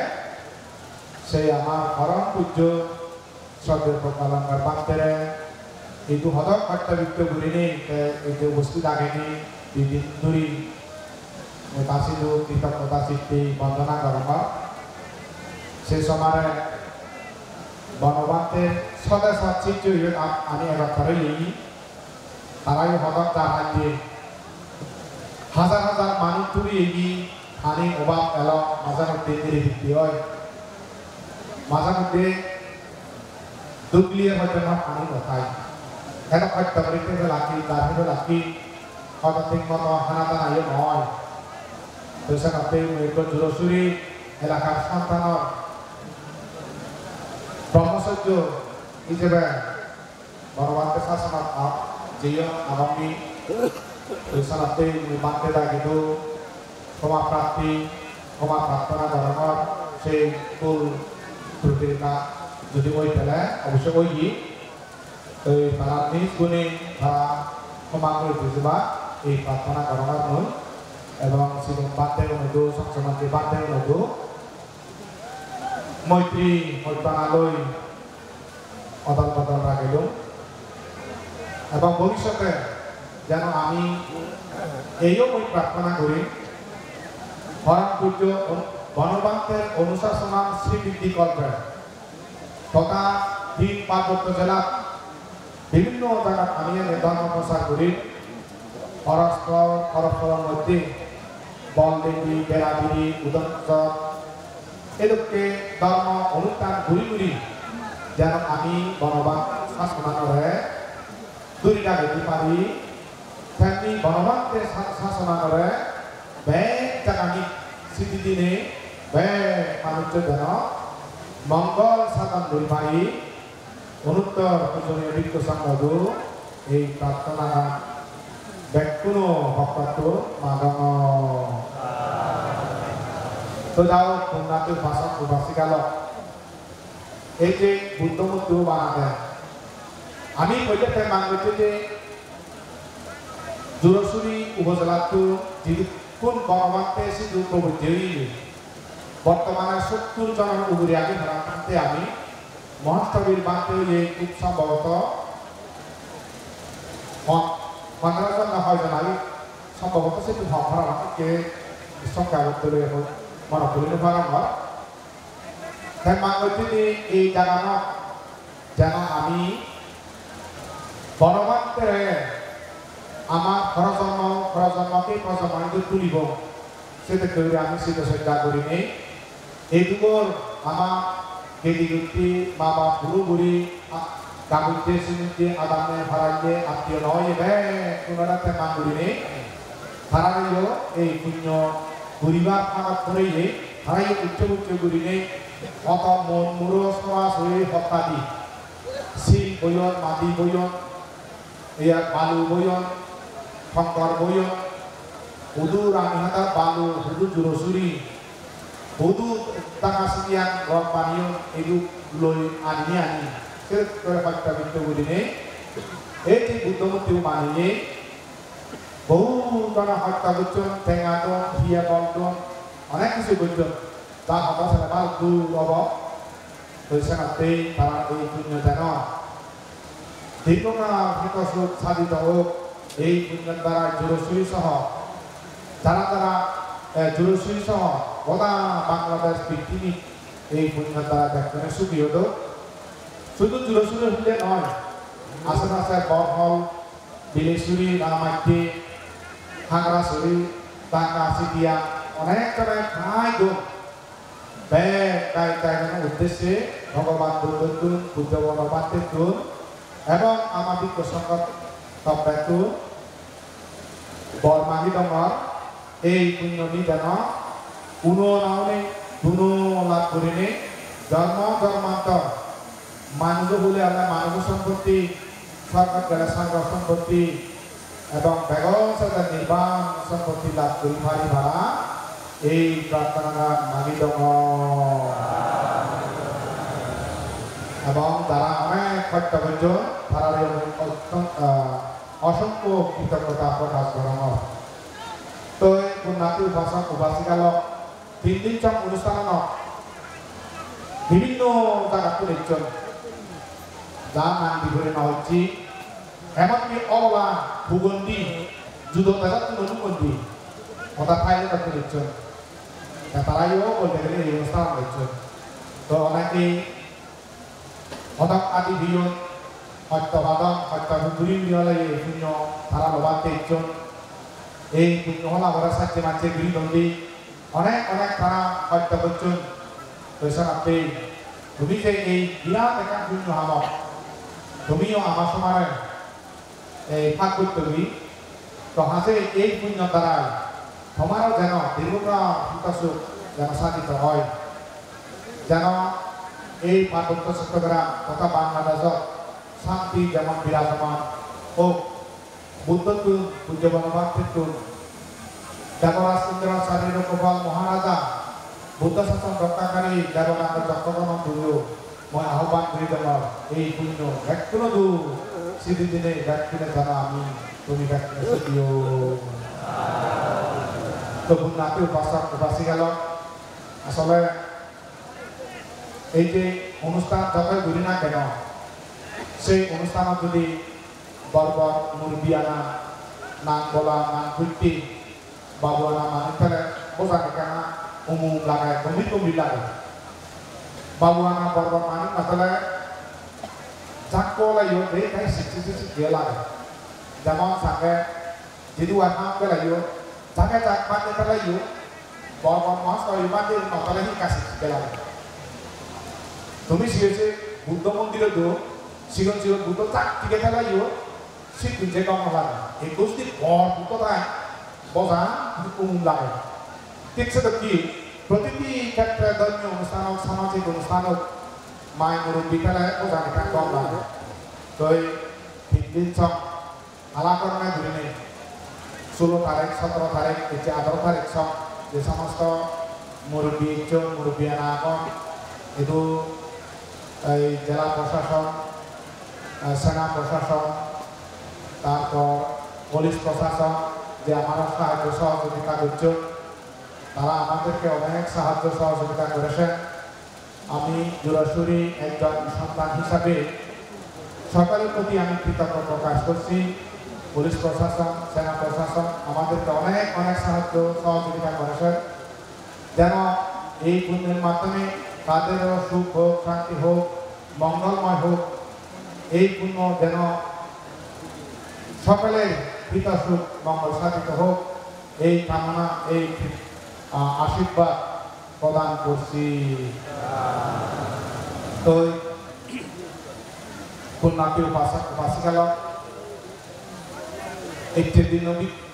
সেই আমার পরম পূজ্য শ্রদ্ধেয় প্রকালঙ্গার বান্তেরে এইটো সদক কর্তব্য ঘূৰি এইটো উপস্থিত আগেনি দুদিন ধৰি মই পাইছিলোঁ কৃতজ্ঞতা চিঠি বন্দনা কৰ্ম সেই সময় বনবান্তের সদস্য চিত্র আমি এবার করে নিই তারাই সদক তার হাত দিয়ে হাজার হাজার মানুষ তুলি এগিয়ে পানি অভাব এল মাঝে মধ্যে দেরি ভিত্তি হয় মাঝে মধ্যে দুগলিয়ে হয়তো না পানি নথায় এনে সত্য কৰিতে লাগি দাঁড়িয়ে লাগি হঠাৎ ঠিক মতো হানাদান আইও নয় দোষাতে জোরসুরি এলাকার সন্তানের ব্রহ্মচর্য হিসেবে বনবান্তের শাসনত যিয়ে আগামী দোষাতে বান্তে দাগিটো ক্ষমা প্রাপ্তি ক্ষমা প্রার্থনা ধরনের সেই ফুল ত্রুটিটা যদি ওই পেলে অবশ্যই ওই এই তারা নিজ গুণে তারা ক্ষমা করে দিয়েছিবা এই প্রার্থনা করার মূল এবং শিবম বাদ্যের মধ্যে সংসমান্তি বাদ্যের মধ্যে মৈত্রী মৈত্রালয় অদল বদল রাখিল এবং ভবিষ্যতে যেন আমি এইও মই প্রার্থনা করি পরম পূজ্য বনবান্তের অনুশাসনা শ্রীবৃদ্ধি করবে তথা তিন পার্বত্য জেলা বিভিন্ন জায়গা আমি ধর্ম প্রচার করি পরস্পরের মধ্যে বলদেবী বেড়াবিড়ি উদন্তর এদিকে ধর্ম অনুষ্ঠান ঘুরি ঘুরি যেন আমি বনবান শাসনালয়ে দূরিটা যেতে পারি তেমনি বনবান্তের শাসনালয়ে ব্যাগ জায়গানি স্মৃতি দিনে ব্যাগ মানুষ যেন মঙ্গল সাধন দুর্বাই অনুত্তর পূজনীয় বিত্ত সংবধু এই প্রার্থনা ব্যাকুনো ভক্ত মাগম তো যাও পুণ্যাতুর ভাষা উপাসিকাল এই যে বুদ্ধমূর্তি বানাতে আমি কইতে মানছি যে জোরসুরি উপজেলাটো যিটো কোন গণমান্তে সিধু প্রবুদ্ধি বর্তমানে 70 জনের উপরে আগে ধরাতে আমি মহাস্তবীর বান্তে এই খুব সম্ভবত 15 জন না 6 জন আগে সম্ভবত সেটি ভরাকে সংখ্যা উত্তরে মনে করি ভরা তাই মানছি এই জায়গা যেন আমি বনমান্তে আমার খরজন্মকে প্রজন্মকে তুলিব সেটা করে আমি সেটা চেষ্টা করি নেই এইটুকুর আমার গেদিগুটি মা বাপ গুরু বুড়ি গাগুতে সিনিতে আদামে ভাড়াইয়ে আত্মীয় নয় এবে কোনোটা তেমন করি নেই ভাড়াইও এই পুণ্য পরিবার খারাপ করেই ভাড়াই উচ্চ করি নেই অত মন মুড়ো সরাসরি হত্যাদি শিল বয়ন মাটি বয়ন ইয়ার বালু বয়ন শঙ্কর বয়ন হুদু রানীহাটা বালু হুদু জোরসুরি হুদু টাকা সিটিয়ান রক পানীয় এইবোৰ লৈ আনি হত্যা বৃত্ত বুলি এই যে বুদ্ধমূর্তি মানিয়ে বহু জনা হত্যা করছেন ঠেঙাটন হিয়া বলটন অনেক কিছু করছেন তার হতা ছেলে ভাল দূর হব সেখানে তারা এই পুণ্য যেন দীর্ঘকাল হিতসুখ সাধিত হোক এই পুণ্যের দ্বারা জোরসুরি সহ যারা জোরসুরি সহ গোটা বাংলাদেশ পৃথিবী এই পুণ্যের দ্বারা দেখবেন সুখী হতো শুধু জোরসুরি হলে নয় আশেপাশে বরহল বিলেশ্বরী রামাইতে খাগড়াছড়ি টাকা সিটিয়া অনেক জনের প্রায় গুণ ব্যয় উদ্দেশ্যে ভগবান বুদ্ধের গুণ বুদ্ধ ভগবানের গুণ এবং আমার বিজ্ঞ সংকট তব্যাতু বরমাহি ডঙর এই পুণ্যনি যেন কোনো নাওনে কোনো লাভ করিনি জন্ম জন্মান্তর মানুষ বলে আমরা মানব সম্পত্তি সরকার গেলে সংগ্রহ সম্পত্তি এবং বেগম নির্বাণ সম্পত্তি লাভ করি ভারি ভাড়া এই প্রার্থনা মাগি ডঙর এবং যারা অনেক সত্যবঞ্জ তারা অসংখ্য কৃতজ্ঞতা প্রকাশ করা তো পুণ্যাতুর উপাসক উপাসিকালক 3 দিন চম অনুষ্ঠান বিভিন্ন জায়গা তুলেছেন যা নাম বিভরে না হচ্ছে এমনকি অবলা ভূগন্ডি যুদ্ধ তেজাত নদুগন্ডি ওটা ফাইলে তুলেছেন তারাইও বলতে গেলে এই অনুষ্ঠান হয়েছেন তো অনেকেই হঠাৎ আদি ভিয়ন সত্যবাদন সত্যগুরি মিলে শূন্য তারা লবাতে ইচ্ছন এই পুণ্য হল আমরা সাথে মাঝে গিরিদণ্ডী অনেক অনেক তারা সত্য করছেন আপনি তুমি যে এই বিরাট একটা পুণ্য হামক তুমিও আমার সময় এই ফাঁক করতে তো হাসে এই পুণ্য দ্বারাই তোমারও যেন দীর্ঘকাল হিতসুখ যেন সাধিত হয় যেন এই পার্বত্য চট্টগ্রাম তথা বাংলাদেশত শান্তি যেমন বিরাজমান হোক বুদ্ধতুল পূজ্য বনবান্তিতুল দেবরাজ ইন্দ্রাচার্য গোপাল মহারাজা বুদ্ধ শাসন রক্ষাকারী দেবনাথ চক্রবর্তী দুর্য মই আহ্বান করি দেওয়ার এই পুণ্য ব্যক্তির দূর সিদ্ধি দিনে ব্যক্তিনে জানা আমি তুমি ব্যক্তিনে সুদিও তো পুণ্যাতুর উপাসক উপাসী গেল আসলে এই যে অনুষ্ঠান যতই ঘুরি না কেন সেই অনুষ্ঠানত যদি বরবর মুরবিয়ানা নাম বলা নাম ফুটি বাবুয়ানা মানুষ ফেলে বোঝাকে কেন উমুম লাগায় গম্ভীর লাগে বাবুয়ানা বরবর মানুষ না ফেলে ঝাঁকো লাইও দে তাই শিখছি দিয়ে লাগে যেমন সাকে যদি ওয়াহাম লাইও ঝাঁকে ঝাঁক বাঁধে ফেলাইও বরবর মাছ ওই বাঁধে নতলে হি কাছে শিখতে লাগে তুমি শিখেছে বুদ্ধ মন্দিরে তো সিগন বুদ্ধ চাক টিকে ফেলাইও সে কুঞ্জে কম লাগে 21 দিন পর বুদ্ধ তাই বজা কুম লাগে ঠিক সেটা কি প্রতিটি ক্ষেত্রে ধর্মীয় অনুষ্ঠান হোক সামাজিক অনুষ্ঠান হোক মায়ের মুরব্বী খেলায় বোঝান এখানে কম লাগে তো এই 3 দিন সব আলাকরণে ধরে নেই 16 তারিখ 17 তারিখ 18 তারিখ সব যে সমস্ত মুরব্বী একজন মুরব্বী আনাগণ এটু এই জেলা প্রশাসন সেনা প্রশাসন তারপর পুলিশ প্রশাসন যে আমার সাহায্য সহযোগিতা করছে তারা আমাদেরকে অনেক সাহায্য সহযোগিতা করেছেন আমি জোড়াশুরি একজন সন্তান হিসাবে সকলের প্রতি আমি কৃতজ্ঞ প্রকাশ করছি পুলিশ প্রশাসন সেনা প্রশাসন আমাদেরকে অনেক অনেক সাহায্য সহযোগিতা করেছেন যেন এই পুণ্যের মাধ্যমে তাদেরও সুখ হোক শান্তি হোক মঙ্গলময় হোক এই পুণ্য যেন সকলের পিতা সুখ মঙ্গল সাধিত হোক এই কামনা এই আশীর্বাদ প্রদান করছি তো পুণ্যাতি উপাসক উপাসিকাল একটি দিন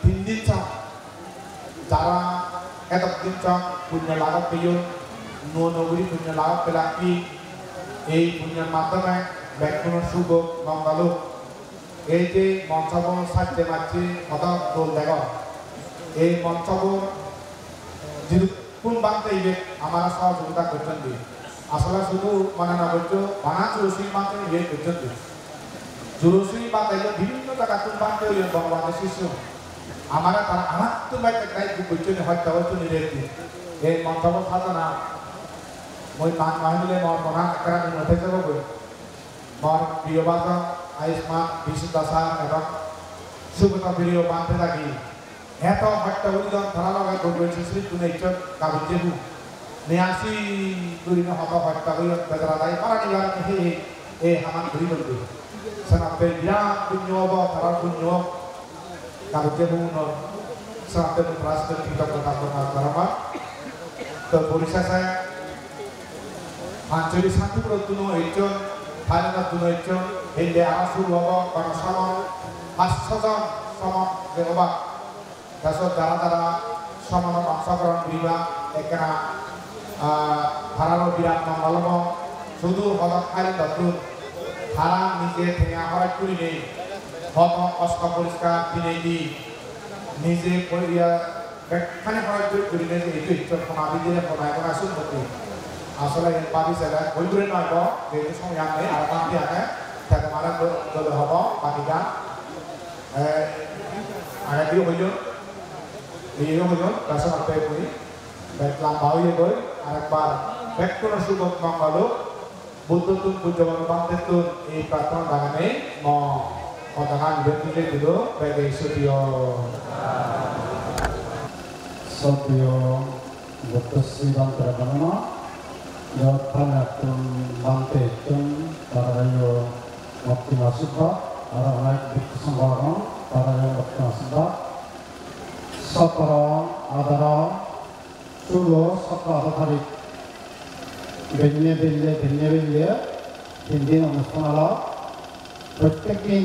3 দিন চাও যারা এতদিন চাও পুণ্য লাভ পেয়ে নগরী পুণ্য লাভ পেলাকি এই পুণ্যের মাধ্যমে ব্যাকুণ শুভ মঙ্গল এই যে মঞ্চব সাজে মাঝে হঠাৎ দোল দেখ এই মঞ্চব যদি কোন বাংতে ইবে আমার সহযোগিতা করছেন আসলে শুধু মানে না করছো বানা জুরুসির বাংতে ইয়ে করছেন জুরুসির বাংতে বিভিন্ন জায়গা কোন বাংতে বাংলাদেশ আমার তারা আমার তো বাইরে দায়িত্ব করছেন হয়তো হয়তো নিরেটি এই মঞ্চব সাধনা মই মান মাহিলে মর মনা একটা মধ্যে যাব বই মর প্রিয়বাদন আয়ুষ্মান বিশুদ্ধাসার এবং সুগতা প্রিয় বাঁধতে থাকি এত হত্যা উদ্যোগ ধরা লগাই গড়বেন শ্রী তুনে ইচ্ছক কাবু জেবু নেয়াসি দুরিন হত হত্যা হই বেদরা দাই পারা নিবার হে এ হামান ধরি বলবে সনাতে বিরাট পুণ্য হব তারা পুণ্য কাবু জেবু ন সনাতে প্রাস্ত কৃতজ্ঞতা প্রকাশ করা তো পরিশেষে আঞ্চলিক শান্তিপুর তুনো একজন থাইল্যান্ড তুনো একজন হিন্দে আরাসুর হব গণসমান 500 জন সমান দেবা দেশত যারা যারা সমানত অংশগ্রহণ করিবা একেনা ধারারও বিরাট মঙ্গলম শুধু হদক থাইল্যান্ড ধারা নিজে ঠেঙা হরাই করি নেই হত অস্ক পরিষ্কার দিনে দি নিজে করিয়া ব্যাখ্যানে হরাই করি নেই যে এইটো ইচ্ছক সমাধি দিলে বনাই বনাই শুনবতি আসলে পাবি সেটা বইগুলো নয় যেহেতু সময় আনে আর বাকি আনে তাকে মারা দলে হব বাকিটা আগে দিয়ে হইল এই হইল গাছের মাথায় করি লম্বা হয়ে গই আরেকবার ব্যাকুণ শুভ মঙ্গল বুদ্ধ তুন পূজ্যবান বান্ধে তুন এই প্রার্থনা বাগানে পতাকা নিবেদিত দিল ব্যাগে সতীয় সতীয় বুদ্ধ শ্রী বান্তরা বানানো Yothanatun Bantetun Parayo Optimasibba Parayak Diksambaran Parayo Optimasibba Satara Adara Sulo Satara Adharik Benye Benye Hindin অনুষ্ঠানালা প্রত্যেক দিন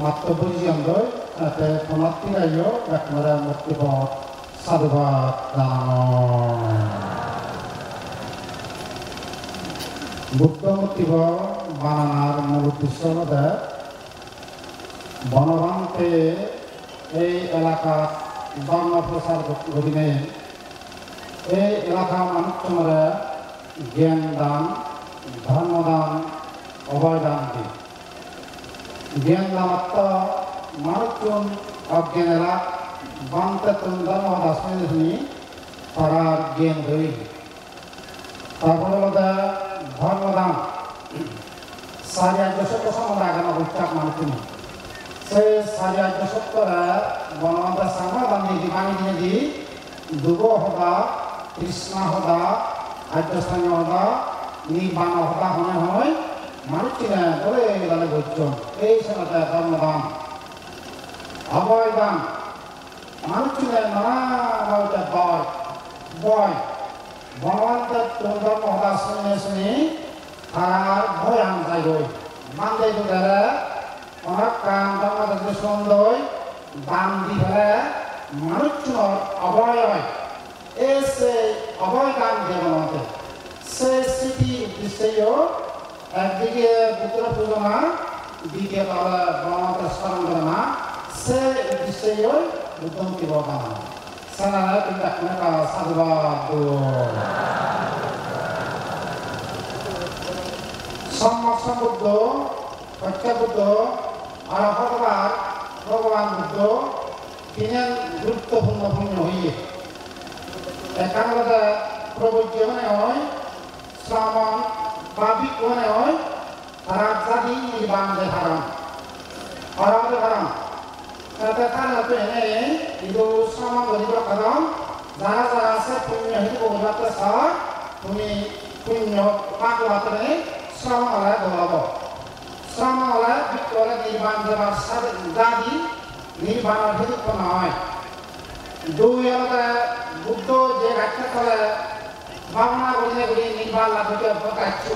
মাত্র পরিচয় তাতে সমাপ্তি রাজ্য একবারে মুক্তিপথ সাধুবাদ বুদ্ধমূর্তি বানানোর মূল উদ্দেশ্য হল বনবান্তে এই এলাকার ধর্ম প্রচার অধীনে এই এলাকার মানুষরা জ্ঞান দান ধর্মদান অভয়দান দিয়ে জ্ঞান দামাত্ম মানুষজন অজ্ঞানেরা বান্তে ধর্ম দাসনী তারার জ্ঞান হয়ে তারপরে ধর্মদান সারিয়াজ্য সত্য সম্বন্ধে আগানো উচ্চাক মানুষজন সেই সারিয়াজ্য সত্যরা বনবন্তের সাংবাদান দিয়ে বাণী দিয়ে দি দুব হদা কৃষ্ণ হদা আর্যস্থানীয় হদা নির্বাণ হদা হনে হয় মানুষরা বলে গেলে বলছেন এই সময় ধর্মদান অভয়দান মানুষরা নানা বয় বনবন্তের ধর্ম হদা শুনে আর ভয়ান যাই মানদাই গেলে অনেক কাম ধর্ম সুন্দর দান দি ফেলে মানুষ অভয় হয় এসে অভয় দান দিয়ে বনবন্তের উদ্দেশ্যেও একদিকে পুত্র পূজনা দ্বিতীয় তলে ব্রহ্মকে স্মরণ করনা সে উদ্দেশ্যেও বুদ্ধমুক্তি বর্তমান সারা তিনটা কোনটা সাধুবাদ সম্যক সম্বুদ্ধ সত্য বুদ্ধ আর ভগবান বুদ্ধ তিনের গুরুত্বপূর্ণ ভূমি হইয়ে একাংরে প্রবজ্য মানে হয় শ্রমণ বাবিক মানে হয় রাজধানী নির্বাণ দেখারণ অরামদের কারণ তাতে তারা তো এনে কিন্তু শ্রমণ গরিব কারণ যারা যারা আছে পুণ্য হিতে বহুলাতে সর তুমি পুণ্য পাক লাতে শ্রমণ হলে দৌড়াব শ্রমণ হলে বিক্রয় নির্বাণ দেবার সাথে দাবি নির্বাণের হেতু নয় দুই হলে বুদ্ধ যে ব্যাখ্যা করে ভাবনা বলে বলি নির্বাণ লাভকে কাটছু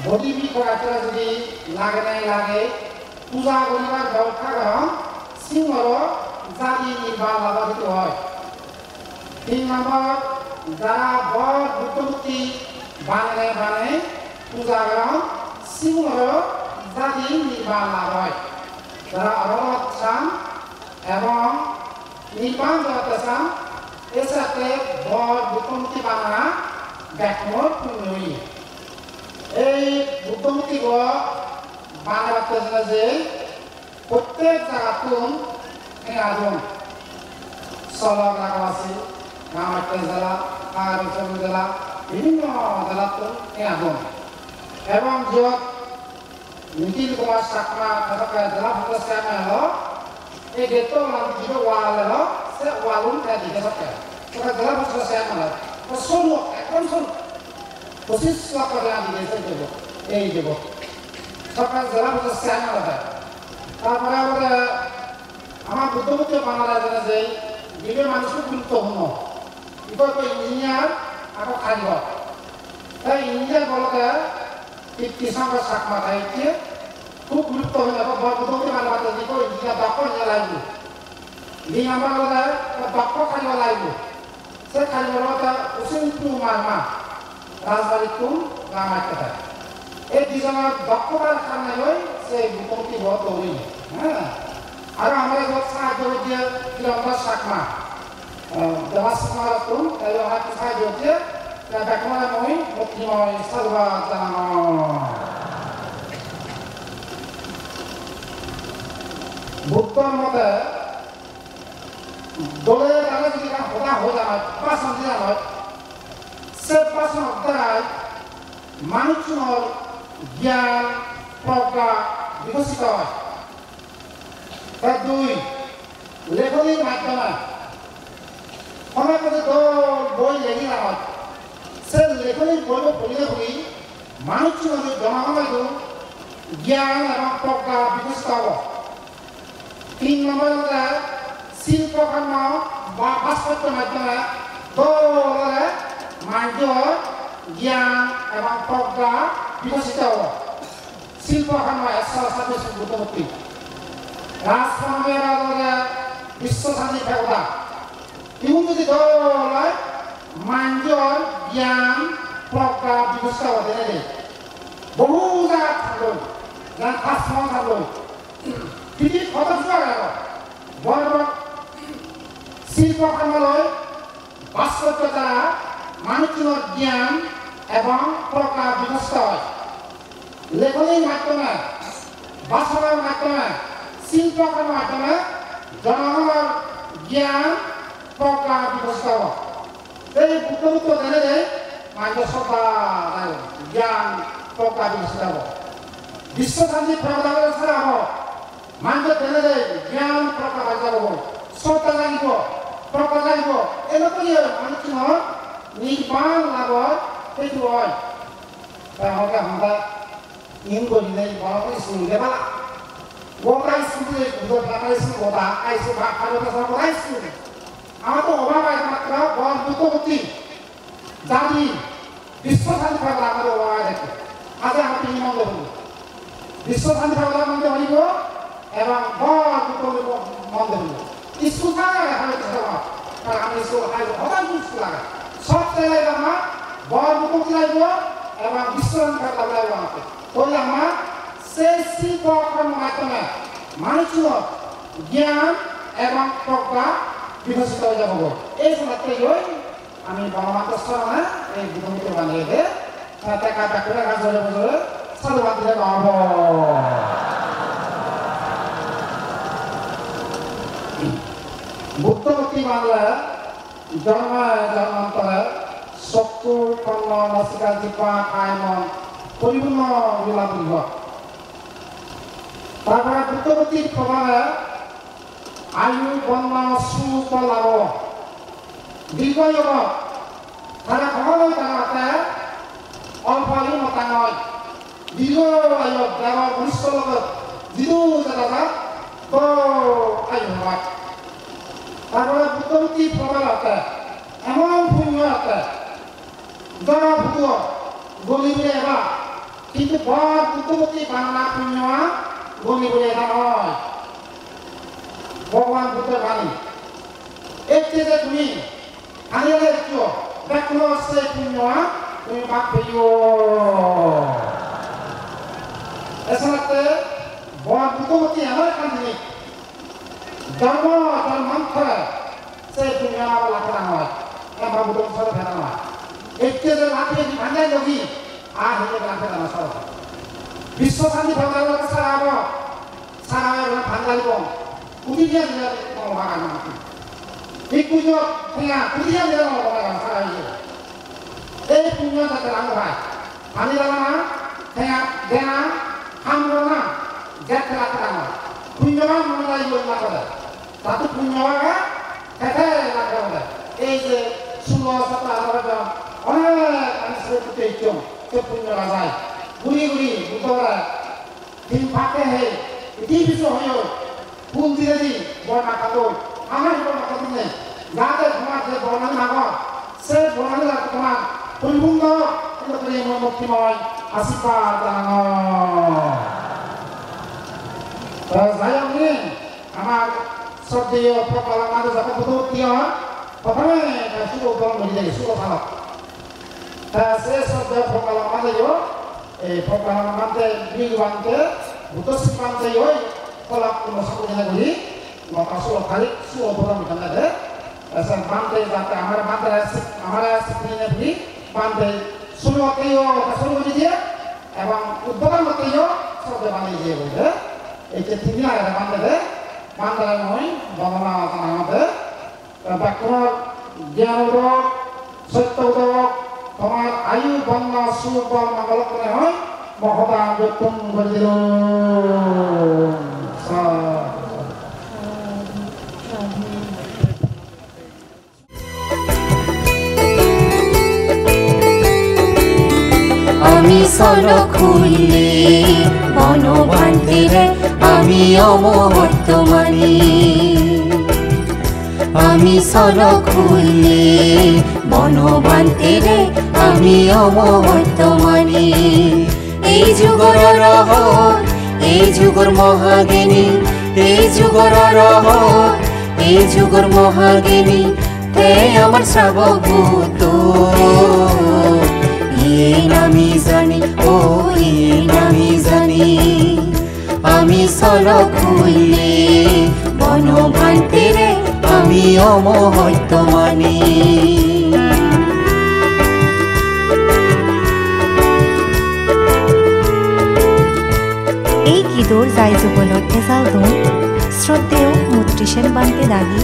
বডি বিক্রয় যদি লাগে নাই লাগে পূজা করিবার ব্যবস্থা করেন সিংহর জাতি নির্বাণ লাভিত হয় 3 নম্বর যারা বড় বুদ্ধমূর্তি বানে পূজা করেন সিংহর জাতি নির্বাণ লাভ হয় যারা অরহত চান এবং নির্বাণ জগতে চান এর সাথে বড় বুদ্ধমূর্তি বানা ব্যাখ্যা পুণ্যই এই বুদ্ধমূর্তি বানাতে যে প্রত্যেক জায়গাতুন আগুন সলক লাগা আছে নামাতে জেলা কারণ জেলা বিভিন্ন জেলাতুন আগুন এবং যত নিখিল কুমার সাকমা থাকা জেলা সদস্য হলো এই গেটো মানুষ ওয়াল হলো সে ওয়ালুন দিকে থাকে সেটা জেলা সদস্য হলো তো সরু একদম সরু 25 লাখ টাকা দিয়ে দেব এই দেব সরকার জেলা সদস্য হলো তারপরে আমার বুদ্ধমুক্তি বাংলা জানা যায় বিবে মানুষের গুরুত্বপূর্ণ ইকো ইঞ্জিনিয়ার আবার কারিগর তাই ইঞ্জিনিয়ার বলতে কৃষ্ণকে সাকমা খাইছে খুব গুরুত্বপূর্ণ বুদ্ধমুক্তি বাংলা ইকো ইঞ্জিনিয়ার দক্ষ নিয়ে লাগবে 2 নম্বর হলে দক্ষ কারিগর লাগবে সে কারিগর উচিত মারমা রাজবাড়িত রামায়ণ এই দুজনের দক্ষতার কারণে সেই বুদ্ধমুক্তি বড় তৈরি হ্যাঁ আর আমরা যত সাহায্য হচ্ছে কিলোমিটার সাকমা দেওয়া সাকমা রাখুন তাই আমার সাহায্য হচ্ছে ব্যাকরণে মই মুক্তিময় সাধুবাদ জানানো বুদ্ধর মতে দলে দ্বারা যদি হতা হয়ে যায় পাঁচ দিয়ে হয় সে পাঁচ দ্বারায় মানুষের জ্ঞান প্রজ্ঞা বিকশিত হয় তার 2 লেখনির মাধ্যমে অনেক বই লেখি না হয় সে লেখনির বই পড়িলে পড়ি মানুষের জনগণের জ্ঞান এবং প্রজ্ঞা বিকশিত হব 3 নম্বর শিল্পকর্ম বা ভাস্কর্য মাধ্যমে দলে মানুষের জ্ঞান এবং প্রজ্ঞা বিকশিত হব শিল্পকর্ম 127 বুদ্ধমূর্তি রাজকর্মের বিশ্বশান্তি ফেরতা ইউন যদি দলে মানুষের জ্ঞান প্রজ্ঞা বিকশিত হতে নেই বহু জায়গা থাকল যার কাজকর্ম থাকল পৃথিবীর কত গেল বড় বড় শিল্পকর্মলৈ ভাস্কর্য দ্বারা মানুষের জ্ঞান এবং প্রজ্ঞা বিকশিত হয় লেখনির মাধ্যমে ভাষণের মাধ্যমে শিল্পকর্মের মাধ্যমে জনগণের জ্ঞান প্রজ্ঞা বিকশিত হব এই বুদ্ধমুক্ত জেনে দেয় মানুষের শ্রদ্ধা জ্ঞান প্রজ্ঞা বিকশিত হব বিশ্বশান্তি প্রদান ছাড়া হব মানুষের জেনে দেয় জ্ঞান প্রজ্ঞা বাড়িতে হব শ্রদ্ধা জানিব প্রজ্ঞা জানিব এনেকৈ মানুষের নির্বাণ লাভত সেইটো হয় তেওঁলোকে সন্ধ্যা ইন কৰিলে বৰকৈ স্কুল দেবা গোটা স্কুল প্ৰাইমাৰী স্কুল গোটা আইছো গোটা স্কুল আমাৰতো অভাৱ আছে মাত্ৰ বৰ বুদ্ধমূৰ্তি জাতি বিশ্বশান্তি পাবলৈ আমাৰ অভাৱ থাকে আজি আমাৰ 3 মন্দিৰ হ'ল বিশ্বশান্তি পাবলৈ মন্দিৰ হ'ব এবং বৰ বুদ্ধমূৰ্তি মন্দিৰ হ'ল স্কুল থাকে আমি স্কুল সদায় স্কুল লাগে সব জায়গায় আমার বড় বুদ্ধমূর্তি লাগবে এবং বিশ্বরঞ্জক লাভ আছে তাহলে আমার সেই শিল্পকর্ম মাধ্যমে মানুষের জ্ঞান এবং প্রজ্ঞা বিকশিত হয়ে যাব এই সময়তে আমি বনমাত্র স্মরণে এই বিধমিত বানিয়ে দে টাকা টাকা গাজরে বজরে সাধুবাদ দিলে নহব বুদ্ধমূর্তি বাংলা জন্মান্তরে চকু কর্ণ নাসিকা জিহ্বা কায় মন পরিপূর্ণ লীলাবৃহ তারপরে বুদ্ধমূর্তির প্রভাবে আয়ু বর্ণ সুখ লাভ দীর্ঘায়ু তারা সকলেই তারা অল্প আয়ু মতা নয় দীর্ঘ আয়ু দেৱৰ মনুষ্যৰ লগত যিটো দাদা আয়ু হয় তারপরে বুদ্ধমূর্তি প্রবল আছে এমন পুণ্য আছে যারা ভূত গলিবলে এবার কিন্তু বড় বুদ্ধমূর্তি বাংলা পুণ্য গলিবলে এবার নয় ভগবান বুদ্ধের বাণী এর থেকে তুমি আনিলে একটু দেখলো সেই পুণ্য তুমি বাদ পেও এছাড়াতে বড় বুদ্ধমূর্তি এমন একটা জিনিস ধর্ম ধর্মান্তর সেই পুণ্য লাভ হয় এবার বুদ্ধ ফেরা নয় একটু লাফিয়ে ভাঙাই লগি আর হয়ে লাফে না সব বিশ্ব শান্তি ভাঙার সারা সারা ভাঙাইব কুটিয়া দিলে বাগান এই পুজো কুটিয়া দিলে বাগান সারা এই পুণ্য যাতে লাভ হয় পানি লাগা না ঠেঙা দেনা হামলো না যেতে লাভ হয় পুণ্যবান মনে লাগিব না তাতে পুণ্যবান খেতে লাভ হয় এই যে 16 17 অনেক মানুষের প্রতি একদম সে পুণ্য রাজায় ঘুরি ঘুরি বুধবার দিন ফাঁকে হে এটি বিষয় হয়েও ফুল দিয়ে দি বর্ণা কাপড় আমার বর্ণা কাপড় নেই যাতে তোমার যে বর্ণালী মাগ সে বর্ণালী যাতে তোমার পরিপূর্ণ মুক্তিময় আশীর্বাদ জানানো যাই আপনি আমার শ্রদ্ধেয় প্রকল্প আমাদের যখন বুদ্ধমূর্তি হয় প্রথমে শুভ উদ্বোধন করে দেয় শুভ ভারত সে শ্রদ্ধেয় প্রকল্প আমাদের এই প্রকল্প আমাদের বিবানকে বুদ্ধশ্রী বানতে ওই কলাপ সকলে ঘুরি মকা শুভ খালি শুভ উদ্বোধন করে বানতে যাতে আমরা শিক্ষিনে ঘুরি বানতে শুরুতেও শুরু করে দিয়ে এবং উদ্বোধন করতেও শ্রদ্ধে বানিয়ে দিয়ে বলবে এই যে তিনি আগে বান্ধবে বান্ধার নয় বর্ণনা আমাদের ব্যাকরণ জ্ঞান উদক সত্য উদক তোমার আয়ু বর্ণ সুবল মঙ্গল করে হয় মহতা ব্যক্তম করে দিল আমি সড়ক খুললে বনবান্তিরে আমি অমহত্তমানি আমি সড়ক খুললে বনবান্তিরে আমি অমহত্তমানি এই যুগর রহস্য এই যুগর মহাজ্ঞানী এই যুগর রহস্য এই যুগর মহাজ্ঞানী তে আমার শ্রাবক ভূত আমি জানি ও আমি জানি আমি সড়ক খুললে বনবান্তিরে আমি অমহত্তমানি এই গীতৰ যাই জীৱনত এজাল ধোন শ্ৰদ্ধেয় মুত্ৰিশেন বান্তে দাগি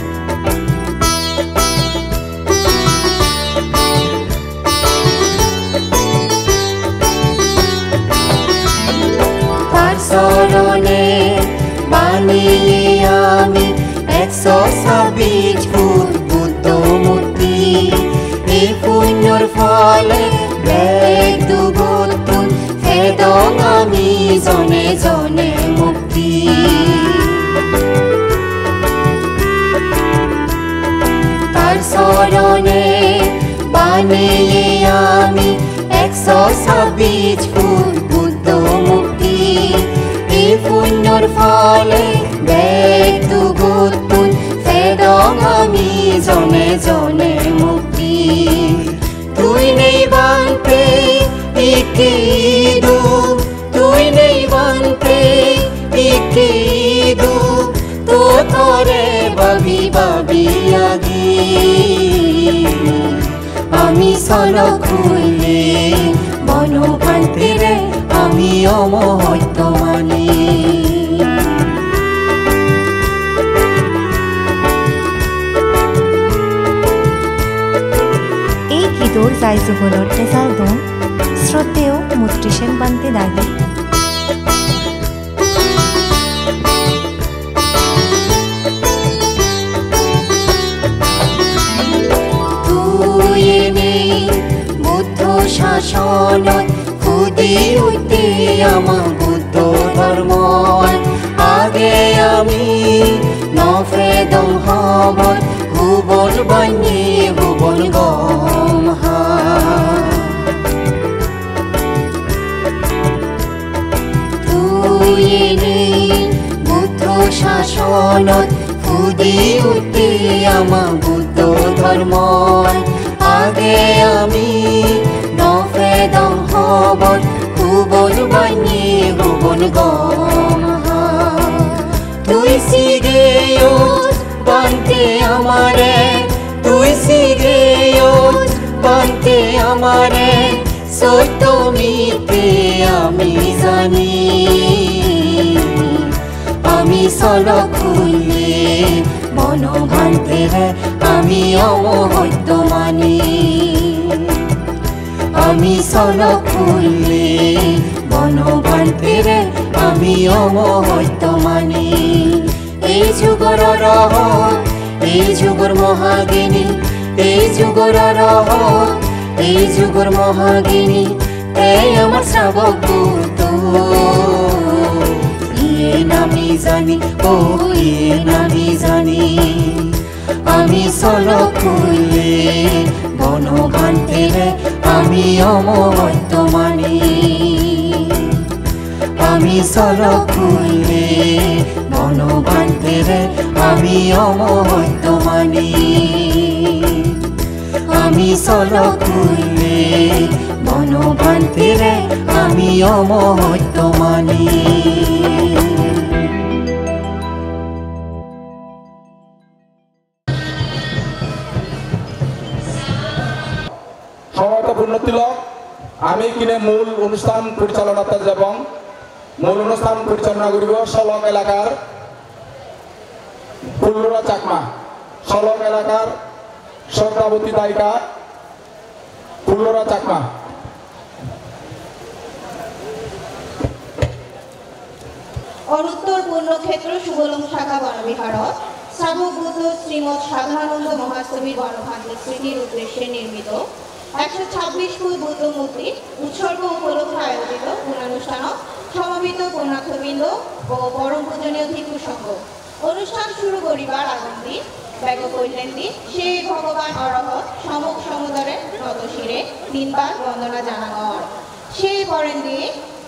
চরণে বানিয়ে আমি 126 ফুট বুদ্ধমূর্তি এই পুণ্যর ফলে বেগ দুগুণ ফেদং আমি জনে জনে মুক্তি তার চরণে বানিয়ে আমি 126 ফুট বুদ্ধমূর্তি এই পুণ্যর ফলে বেগ দুগুণ ফেদং আমি জনে জনে মুক্তি তুই নেই বানতে সাবিয়াগি আমি চলক খুলে বনভান্তিৰে আমি অমহত্য মানি এই গীতৰ যাই যুগলত এজাল দোন শ্ৰদ্ধেয় মুত্ৰিসেন বান্তে দাগি শাসনত খুদি উঠে আমার বুদ্ধ ধর্ম আগে আমি নফেদম হবত হুবল বানি হুবল গম তুই বুদ্ধ শাসনত খুদি উঠে আমার বুদ্ধ ধর্ম আগে আমি নফেদম হবত হুবল বানি হুবল গম তুই সিগেয়ত বান্তে আমারে তুই সিগেয়ত বান্তে আমারে সত্য মিথ্যে আমি জানি আমি চলক খুলে বনভান্তিৰে আমি অমহত্য মানি আমি চলক খুলে বনভান্তিৰে আমি অমহত্য মানি এই যুগৰ ৰহ এই যুগৰ মহাগিনী এই যুগৰ ৰহ এই যুগৰ মহাগিনী এই আমার শ্রাবক পুত ইয়ে নামি জানি ও ইয়ে নামি জানি আমি চলক খুলে বনভান্তিৰে আমি অমহত্য মানি আমি চলক খুলে বনভান্তিৰে আমি অমহত্য মানি আমি চলক খুলে বনভান্তিৰে আমি অমহত্য মানি পূর্ণতিলক আমি কিনে মূল অনুষ্ঠান পরিচালনা এবং মূল অনুষ্ঠান পরিচালনা করব সলক এলাকার ফুল্লরা চাকমা সলক এলাকার সরকারবতী দায়িকা ফুল্লরা চাকমা অনুত্তর পূর্ণক্ষেত্র সুবলং শাখা বনবিহারত শ্রাবক বুদ্ধ শ্রীমৎ সাধারণানন্দ মহাস্তবীর বনভান্তি স্মৃতির উদ্দেশ্যে নির্মিত 126 ফুট বুদ্ধ মূর্তি উৎসর্গ উপলক্ষে আয়োজিত পুণ্যানুষ্ঠানত সমবেত পুণ্যার্থবৃন্দ ও পরম পূজনীয় ভিক্ষু সংঘ অনুষ্ঠান শুরু করিবার আগন্তি ব্যাগ কইলেন দি সেই ভগবান অরহত সমক সমুদরে নতশিরে তিনবার বন্দনা জানানোর সেই পরেন দিয়ে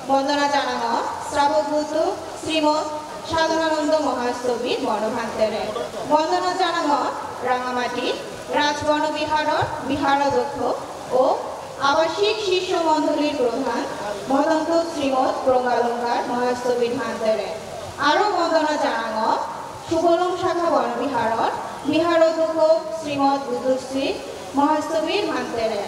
বন্দনা জানানোর শ্রাবক বুদ্ধ শ্রীমৎ সাধারণানন্দ মহাস্তবীর বনভান্তিৰে বন্দনা জানানোর রাঙামাটি রাজবনবিহারর বিহারাধ্যক্ষ ও আবাসিক শিষ্য মণ্ডলীর প্রধান মদন্ত শ্রীমৎ প্রঙ্গালঙ্কার মহাস্তবীর ভান্তিৰে আরও বন্দনা জানানো সুবলং শাখা বনবিহারর বিহারাধ্যক্ষ শ্রীমৎ বুদ্ধশ্রী মহাস্তবীর ভান্তিৰে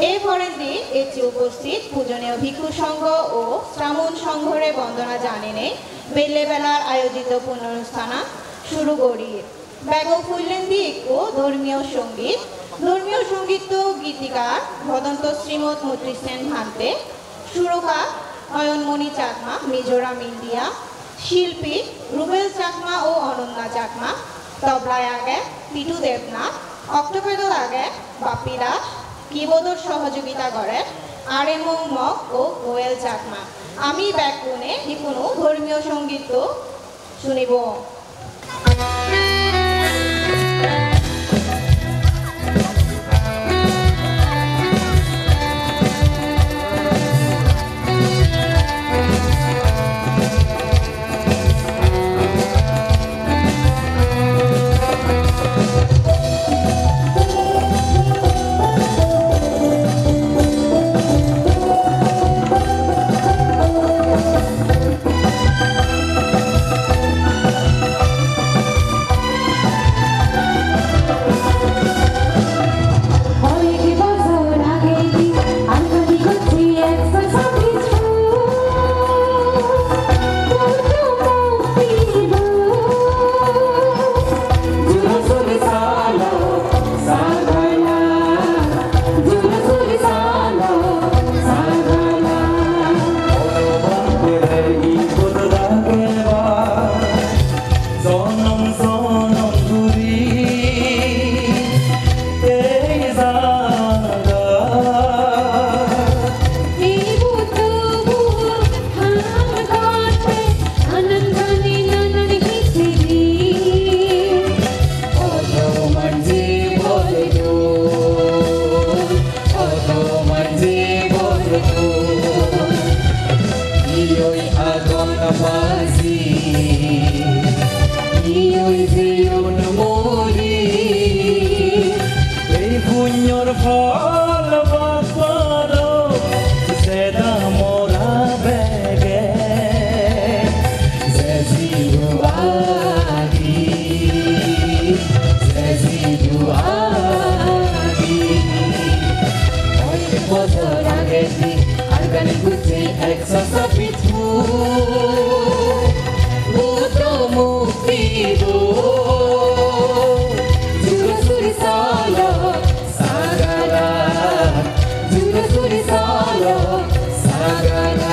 এই পরেন্দি এটি উপস্থিত পূজনীয় ভিক্ষু সংঘ ও শ্রামণ সংঘরে বন্দনা জানিনে বেলেবেলার আয়োজিত পুণ্যানুষ্ঠান শুরু করি ব্যাগ ফুললেন দি একটু ধর্মীয় সঙ্গীত গীতিকার ভদন্ত শ্রীমৎ মুত্রিসেন ভান্তে সুরকার নয়নমণি চাকমা মিজোরাম ইন্ডিয়া শিল্পী রুবেল চাকমা ও অনন্যা চাকমা তবলায় আগে পিটু দেবনাথ অক্টোপেডল আগে বাপি দাস কিবোর্ডর সহযোগিতা করেন আরএমও মগ ও গোয়েল চাকমা আমি ব্যাগ কোণে কোনো ধর্মীয় সঙ্গীত শুনিব bazi Io'y ziyon mori Ei punyor fal baparo Seda mora bege Zezidu agi Zezidu agi Oi pozor ageti Argani gusti exosapitu Buto muktidu Juru suri solo sagala Juru suri solo sagala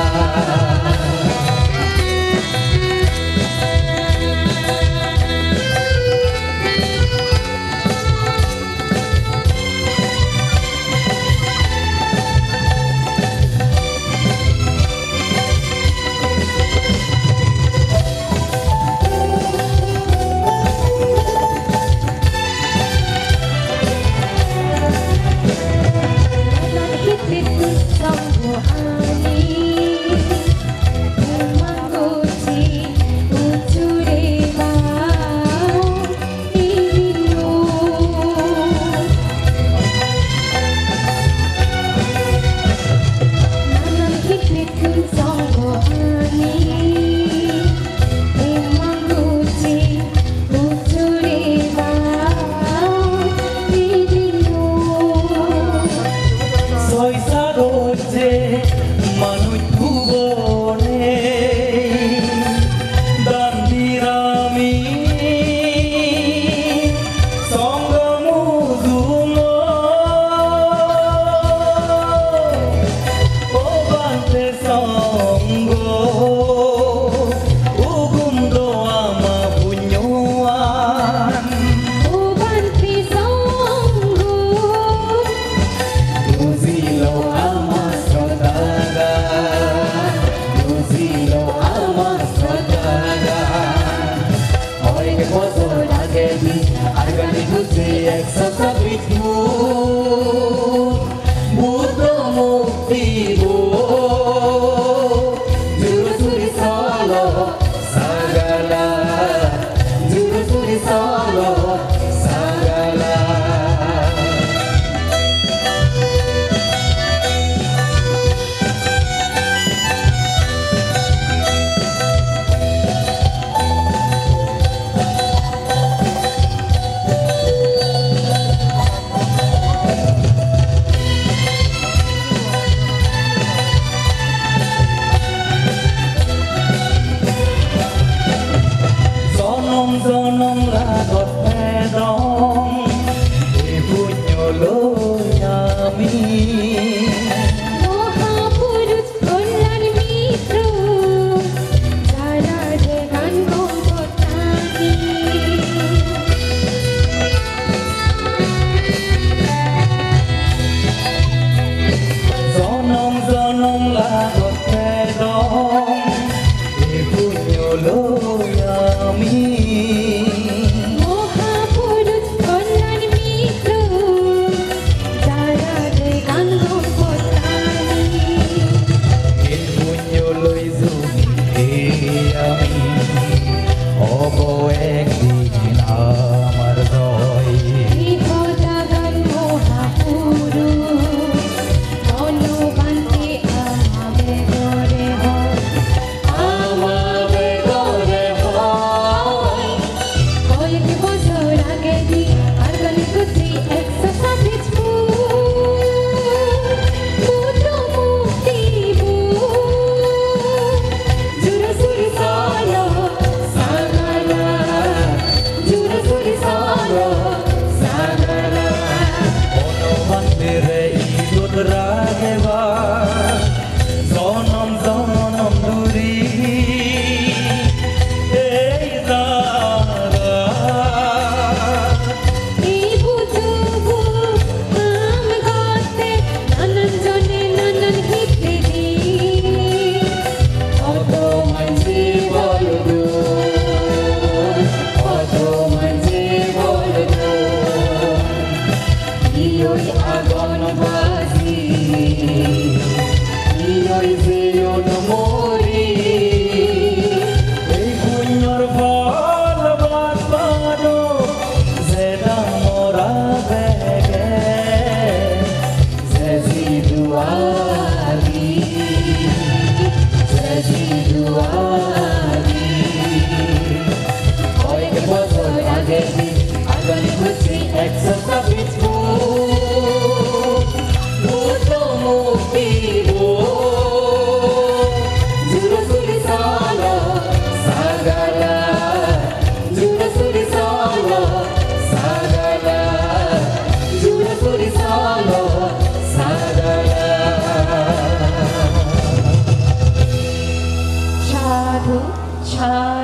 Lo yami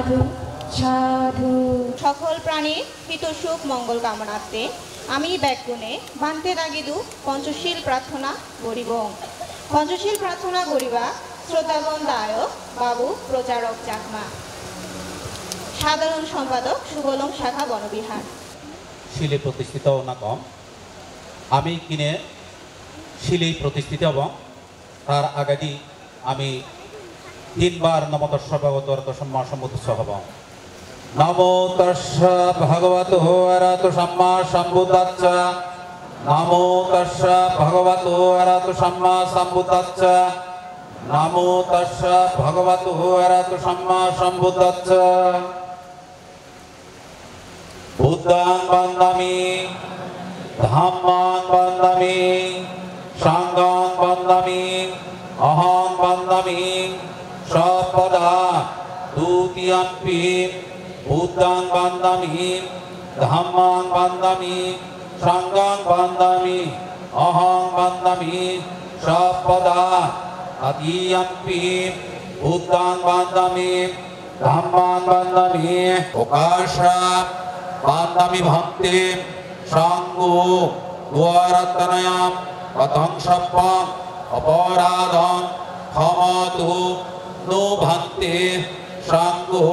সাধু সাধু। সকল প্রাণীর হিত সুখ মঙ্গল কামনার্থে আমি ব্যাকুণে বান্তে দাগিদু পঞ্চশীল প্রার্থনা করিব। পঞ্চশীল প্রার্থনা করিবা শ্রদ্ধাগণ দায়ক বাবু প্রচারক চাকমা, সাধারণ সম্পাদক সুবলং শাখা বনবিহার। শিলে প্রতিষ্ঠিত না কম আমি কিনে শিলেই প্রতিষ্ঠিত এবং তার আগাদি আমি 3 বার নমো তস্য ভগবতো সম্মা সম্বুদ্ধস্য হব। নমো তস্য ভগবতো অরহতো সম্মা সম্বুদ্ধস্য। নমো তস্য ভগবতো অরহতো সম্মা সম্বুদ্ধস্য। নমো তস্য ভগবতো অরহতো সম্মা সম্বুদ্ধস্য। বুদ্ধং বন্দামি ধাম্মাং বন্দামি সাঙ্গং বন্দামি অহং বন্দামি সপদা দ্বিতীয়ম্পি। বুদ্ধং বন্দামি ধাম্মাং বন্দামি সাঙ্গং বন্দামি অহং বন্দামি সপদা তৃতীয়ম্পি। বুদ্ধং বন্দামি ধাম্মাং বন্দামি ওকাশা বন্দামি ভক্তি সাঙ্গো দ্বারতনয়াম কথং সপ্পং অপরাধং ক্ষমতু নো ভন্তে সাঙ্গো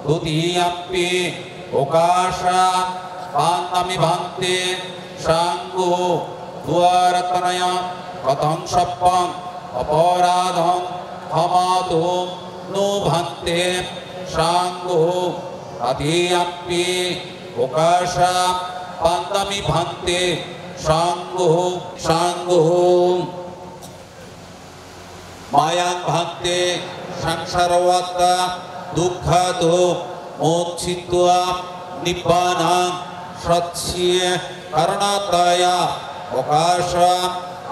দ্বিতীয়ম্পি। ওকাশা বন্দামি ভক্তি সাঙ্গো দ্বারতনয়াম কথং সপ্পং অপরাধং ক্ষমতু নো ভন্তে সাঙ্গো তৃতীয়ম্পি। ওকাশা বন্দামি ভন্তে সাঙ্গো সাঙ্গো মায়াং ভন্তে সংসারবৎ দুঃখাদো মোক্ষিত্বা নিব্বানাং সচ্ছিয়ে করণাতয়া। ওকাশা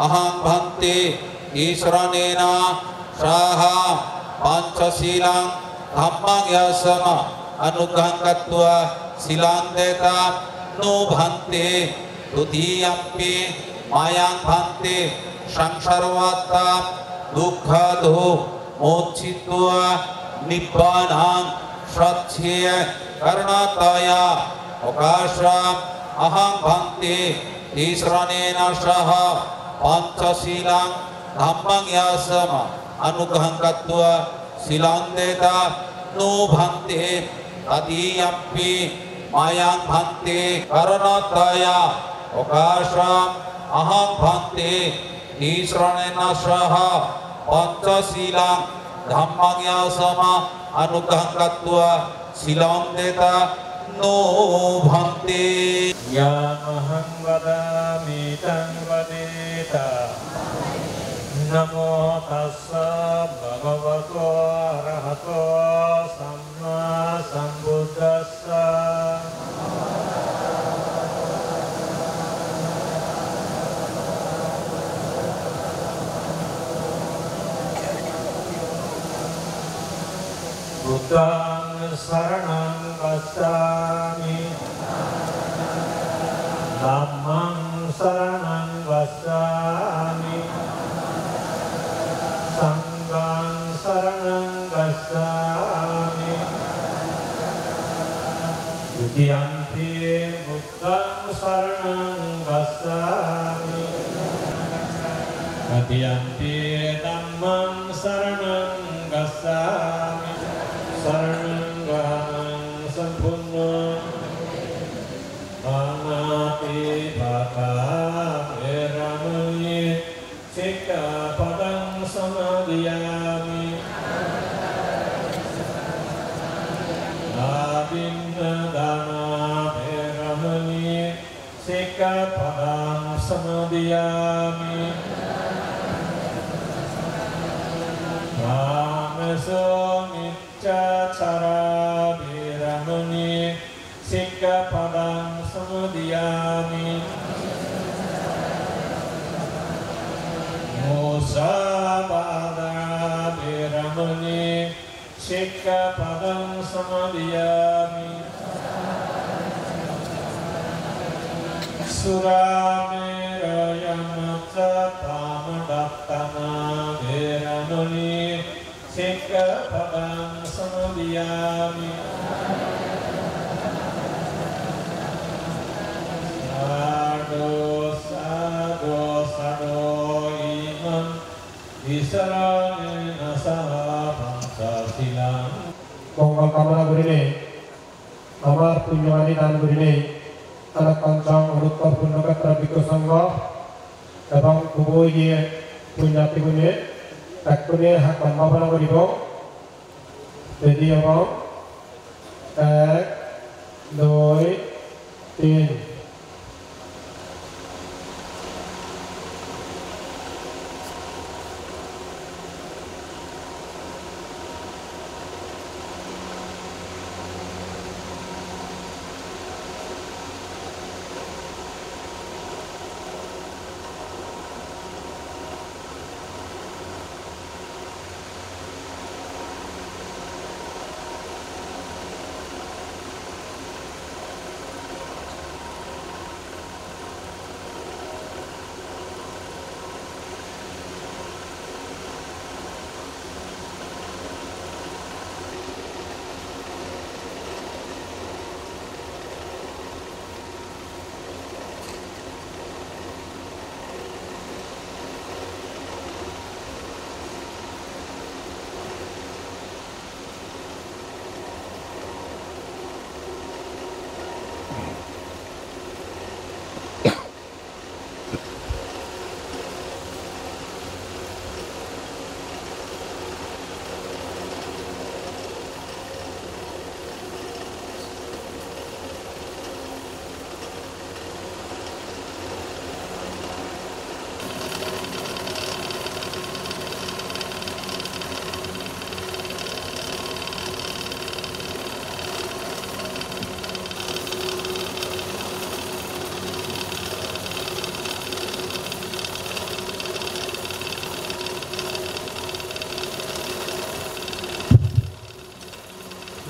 অহং ভন্তে ঈশ্বরেণ সাহা পঞ্চশীলং ধম্মং ইয়াসম অনুগ্রহং কত্বা শিলান্দেতা নো ভন্তে তৃতীয়ম্পি। মায়াং ভন্তে সংসারবৎ দুঃখাদো মোক্ষিত্বা নিব্বানাং সচ্ছিয়ে করণাতয়া। ওকাশা অহং ভন্তে ঈশ্বরেণ সহ পঞ্চশীলং ধম্মং ইয়াসম অনুগ্রহং কত্বা শিলান্দেতা নো ভন্তে তৃতীয়ম্পি। মায়াং ভন্তে করণাতয়া। ওকাশা অহং ভন্তে ঈশ্বরেণ সহ পঞ্চশীলং ধম্মং ইয়াসম অনুগ্রহং কত্বা শিলান্দেতা নো ভন্তে। ইয়ামহং বদামি তং বদেতা। নমো তস্য ভগবতো অরহতো সম্মা সম্বুদ্ধস্য। বুদ্ধং শরণং গচ্ছামি dhammang saranang gacchami sanghang saranang gacchami dutiyampi buddhang saranang gacchami tatiyampi dhammang saranang gacchami saranang gacchami sampurna Manati bhaka veramani sikkhapadang samadhiyami Abhinna dana veramani sikkhapadang samadhiyami Kamaso miccacara veramani sikkhapadang samadhiyami Musabada veramani sikkhapadang samadhiyami Suramera yamacca tamadattana veramani sikkhapadang samadhiyami Sarane Nasaha Bangsa Silang Monggo kamana burine Amar punyani dan burine anak kancang urut korpun nokat rabiko sangga Dabang kubo ye punyati bune takune hak manmabana beribo Jadi abang 1, 2, 3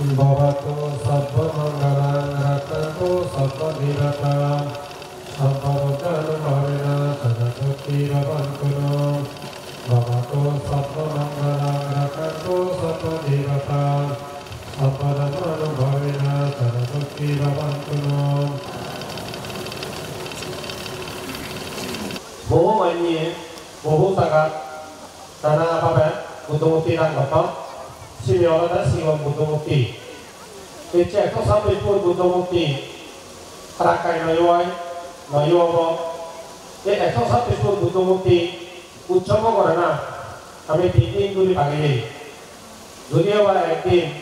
Bhavatu sabba mangalang ratantu sabba dirata sabba rojanu bhavena sadasukti ravantuno Bhavatu sabba mangalang ratantu sabba dirata sabba rojanu bhavena sadasukti ravantuno Bohu mainnya, bohu takat karena apa? Butuh-butuh dan kotor Simeona siwa buddha-mukti. Ece ko sampai pun buddha-mukti. Rakai mayuai, mayuomo. Ece ko sampai pun buddha-mukti. Ucapmo korana. Kami titin guli pagi. Dunia wala ektim.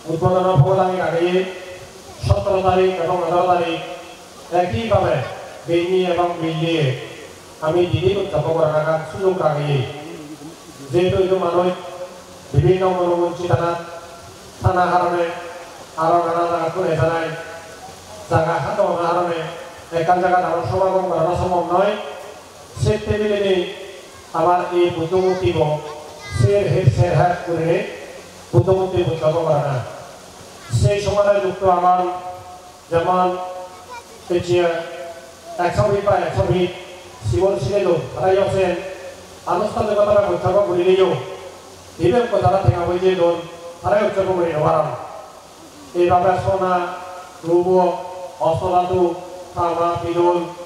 Utpodana pholangi kagi. 17 tarik এবং 18 তারিখ একইভাবে বেনি এবং মিলিয়ে আমি দিদি উদযাপন করার সুযোগ রাখি যেহেতু এই মানুষ বিভিন্ন মনোমঞ্চী থানা কারণে আরো নানা জায়গা করে জানায় জায়গা হাতে কারণে একান জায়গা আরো সমাগম করানো সম্ভব নয় সে টেবিলে নেই আমার এই বুদ্ধমূর্তি সের হাত করে বুদ্ধমূর্তি উদযাপন করা না সেই সময় যুক্ত আমার যেমন 100 বা 100 শিবর ছিল তারাই আছেন আনুষ্ঠানিকতা উদযাপন করে নিও Ibem ko dara tengah wajib don, hari ucap kembali orang. Ibam rasona, rubo, osolatu, kama, pidul,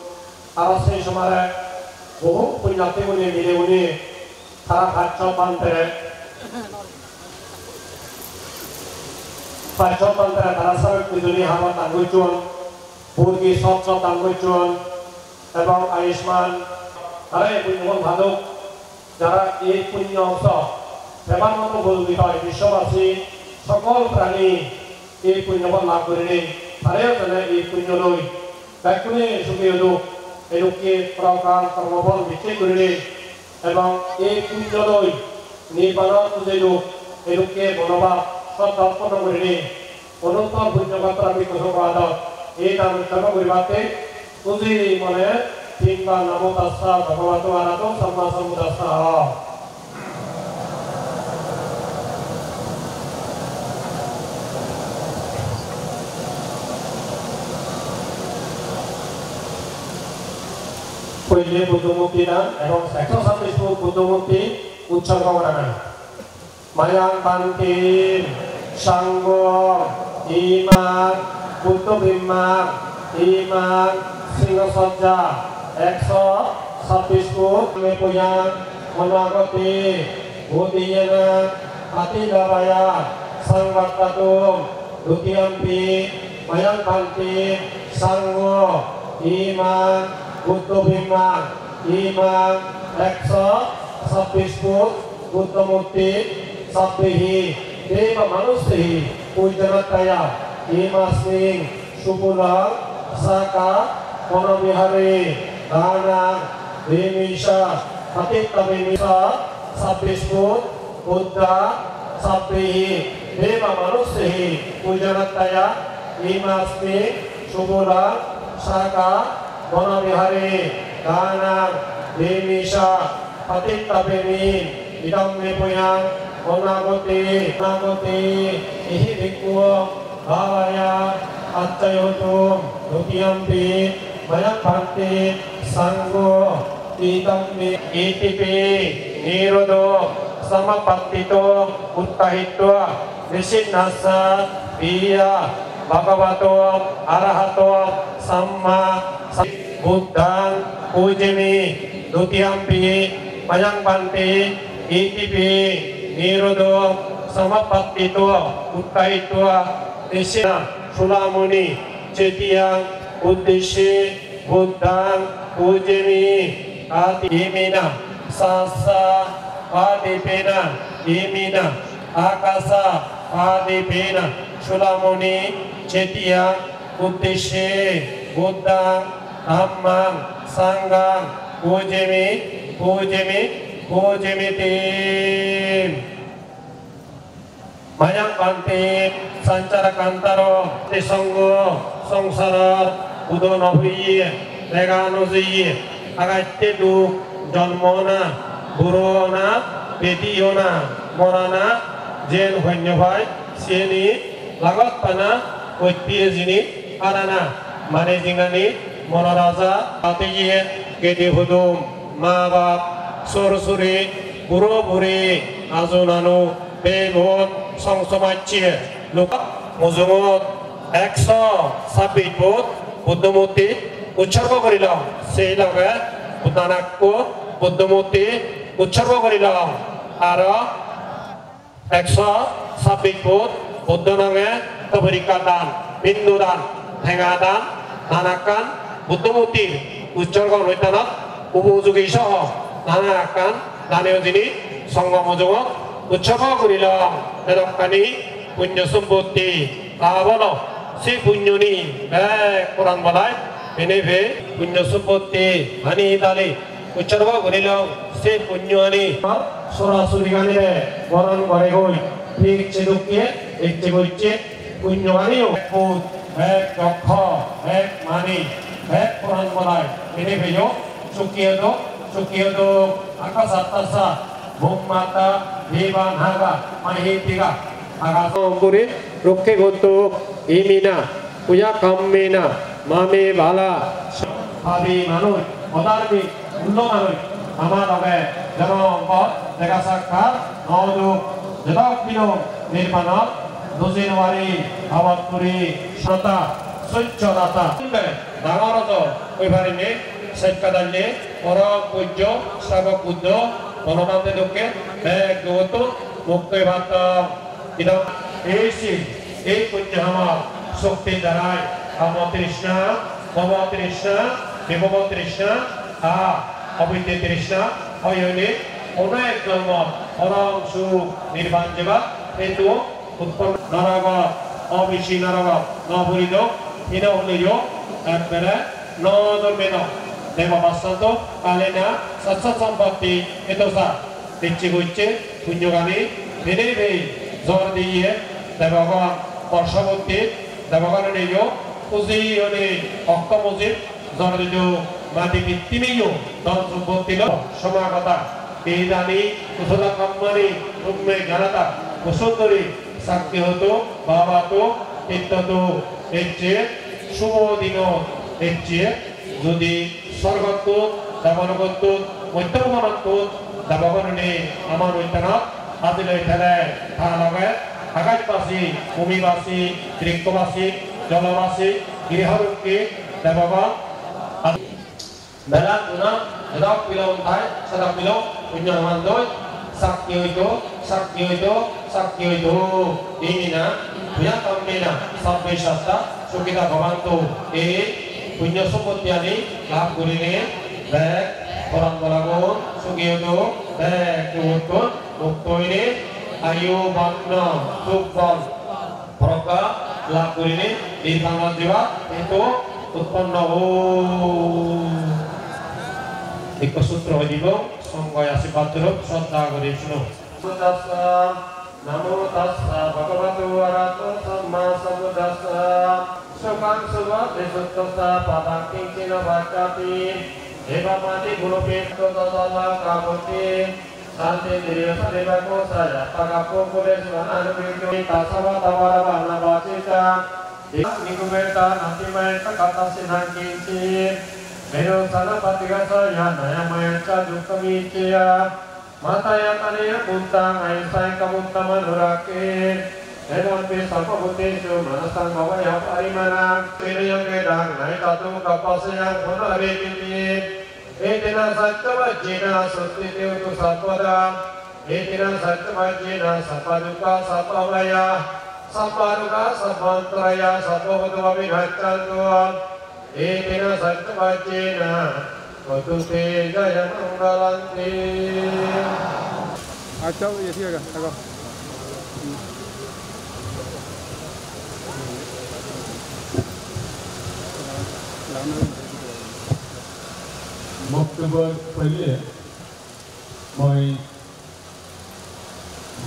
arasnya semara, bohong punya timune, milihune, karena kacau pantere, karena sabuk piduli hawa tanggucuan, burgi sot tanggucuan, ebang Ayushman, karena punya orang baduk, jarak ini punya osok. Memang untuk berbicara bisyawasi সকল প্রাণী এই পুণ্যবন লাভ করিলে তারেও যেন এই পুণ্য লৈ তাইকুনে সুখী লোক এই লোককে প্রকার কর্মবল বিক্রি করিলে এবং এই পুণ্য লৈ নির্বাণত যে লোক এই লোককে মনোভাব সদর্পণ করিলে অনন্তর পুণ্যমাত্রা বিকশ করা এই নাম উৎসর্গ করিবাতে তুজি মনে তিনবা নমো তাস্সা ভগবতো আরাধো সম্মা সম্বুদ্ধাস্সা পहिले বুদ্ধমূর্তি দান এবং 126 বুদ্ধমূর্তি উৎসর্গ করা হয় মায়াং পান্তি সাঙ্গ ইমান বুদ্ধ ব্রহ্মা ইমান সিংহসজ্জা 126 foot পুয়াং Monagoti Udiyana Patidavaya Sangvatatum Dutiyampi Mayang Panti Sanggo Iman Buddha-Bhiman Iman Eksa Sabbisput Buddha-Muti Sabbihi Deva Manusihi Pujanataya Imasning Supulang Saka Monamihari Dana Dimisha Patita-Bimisa Sabbisput Buddha Sabbihi Deva Manusihi Pujanataya Imasning Supulang Saka Monamihari Dana Dimisha Patita-Bimi Idam Mepuyang Monagoti Ihi Bhikkhu Bhavaya Accayotum Dutiyampi Mayang Panti Sanggo Idammi Itipi Nirodo Samapatito Uttahitwa Nisinasa Iya Bhagavato Arahato Samma Buddhang Pujimi Dutiyampi Mayang Panti Itipi Nirodo Samapatito Uttahitwa Nisina Sulamuni Cetiyang Uddishi Buddhang Pujimi Ati Imina Sasa Adipena Imina Akasa Adipena Sulamuni Cetiyang Uddishi Buddhang Dhammang Sanghang Pujimitim Mayang Panti Sancara Kantaro Tisonggo Songsarar Udonohi Reganuzi Agatidu Janmona Burona Petiona Morana Jen Huanyavai Sieni Lagat Pana Utpiyazini Arana Manejingani Monaraza Atiye Gedi Hudum Mabab Sursuri Buruburi Azunanu Bebon Songsomachi Luka Muzumut Ekso Sabitbut Buddhamuti Ucharva Korilam Seilaga Buddhanakku Buddhamuti Ucharva Korilam Ara Ekso Sabitbut Buddhananga Tabarikadan Bindudan Hengadan Nanakan Buddhamuti Ucharva Koritanat Ubuzugisho Nanakan Danayojini Sanghamujungot Ucharva Korilam Nedokani Punya Sumbuti Avalo Si Punyuni Kurang Balai Beneve Punya Sumbuti Ani Dali Ucharva Korilam Si Punyani Sura Surigani Waran Varegoi Pik Chedukye Ek Chegulche Punyani Put Ek Dokho Ek Mani Ek Kurang Balai Beneve Yo Sukiyado Akasatasa Bukmata Divan Haga Mahitiga Agasonguri Rukke Gotu Imina Puya Kammina Mame Bala Abi Manui Odarmi Ullo Manui Amadabe Janombo Degasaka Nodu Jedakpino Nirmana Duzinwari Awatpuri Shata Suchorata Nagaroto Uibarini Setkadalye Orang Pujo Sabak Buddho Monamante Dukke Bek Gotu Mukti Bata Idam Esi Ek Punyahama Sukti Darai Amo Trishna Momo Trishna Vimomo Trishna Abhiti Trishna Oyoni Onek Dhamma Orang Su Nirvanjiva Itu Utpon Naraga Abishi Naraga Naburido Hina Uliyo Ekbere No Dormino Deva Masanto Alena Satsat Sampati Etosa Tichiguche Punyogani Beneve Zordiye Devagan Parshavuti Devagan Neyo Uzi Yoni Oktamuzip Zordiyo Mati Pitimiyo Don Subbotilo Shamagata Kedani Kusula Kammani Umme Ganata Kusundari Saktihoto Bhavato Ittato Etche Subodino Etche Judi Sargatut Davanagotut Muttamanatut Davaganani Amanuitanat Adilai Tele Thanagat Agajbasi Bhumibasi Trinkobasi Jalabasi Giriharukki Davagan Belat Una Jedak Pilau Untai Sedak Pilau punya mandoi sakyo itu ini na punya kamera sampai syasta so kita bantu punya support yani lap gurine back orang sakyo itu back turun waktu ini ayo bangna subban proka lap gurine di tanggal jiwa itu utpanna Iko sutra wajibong Songkaya sipaturuk Sota gori suno Sudasa Namo tassa Bhagavato Arahato Samma Sambuddhassa Sukang suva Desuttosa Padang Cina Bacati Eva mati guru pintu Totala Kaputi Santi diri Sadevako Saya Pagapo Kule Sunan Anubikyo Tasawa Tawara Bahana Bacita Nikubeta Nanti Maita Kata Sinang Kincin Mero sana patiga saya naya mayaca duka micia mata yang tadinya puntang air saya kamunta manurake edon pisah putih cuma sang bawa yang parimana pilih yang gedang naik tatu kapal yang pun hari ini etina saja wajina suci itu sapada etina saja wajina sapaduka sapawaya sapaduka sapantraya sapawudwa bidhacan Tuhan Etina Santa Vajina Kotuti Jaya Manggalanti Acau ya sih agak বক্তব্য পড়লে মই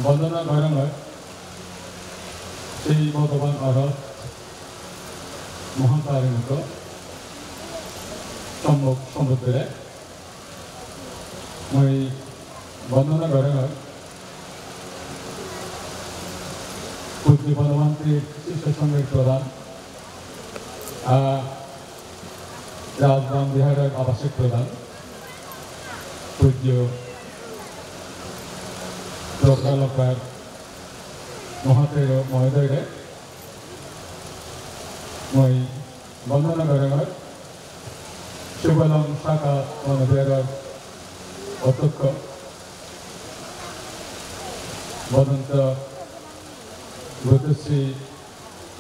বন্দনা গরম সেই ভগবান অরহত মহাকারিণীকে সম্মুখ সমুদ্রে মই বন্দনা গরম পূজ্য বনমন্ত্রী শিষ্য সংঘের প্রধান রাজধান বিহারের আবাসিক প্রধান পূজ্য প্রজ্ঞালকার মহাতের মহোদয়রে মই বন্দনা গরম শুভলম শাখা বনবিহারের অধ্যক্ষ বদন্ত বুদ্ধশ্রী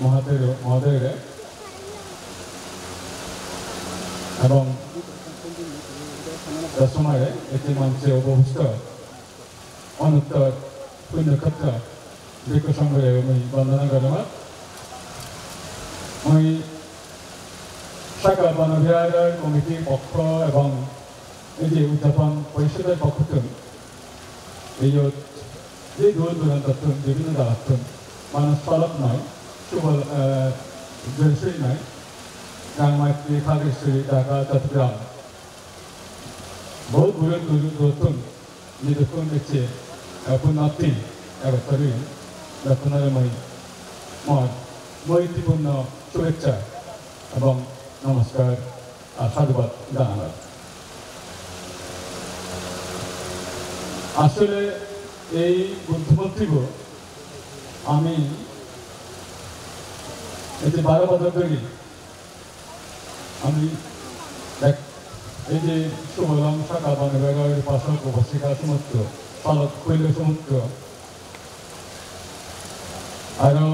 মহাতের মহোদয়রে এবং সময়ে একটি মঞ্চে উপবিষ্ট অনুত্তর পুণ্যক্ষেত্র বিক্ষ সংঘে আমি বন্দনা গরম আমি শাখা বনবিহারের কমিটির পক্ষ এবং এই যে উদযাপন পরিষদের পক্ষ থেকে এই যে দূর দূরান্ত বিভিন্ন জায়গা মানুষ ফলক নয় সুবল জয়শ্রী নয় রাংমাইত্রী খাগেশ্বরী ঢাকা চট্টগ্রাম বহু দূরের দূরত্ব নিরক্ষণ দেখছে পুণ্যার্থী একত্তরই দক্ষিণারময়ী মঠ মৈত্রীপূর্ণ শুভেচ্ছা এবং নমস্কার আর সাধুবাদ জানালাম আসলে এই বুদ্ধমন্ত্রীগ আমি এই যে 12 বছর ধরে আমি এই যে শুভলম শাখা বনবিহারের পাশক উপশিখা সমুদ্র পালক কৈল সমুদ্র আরো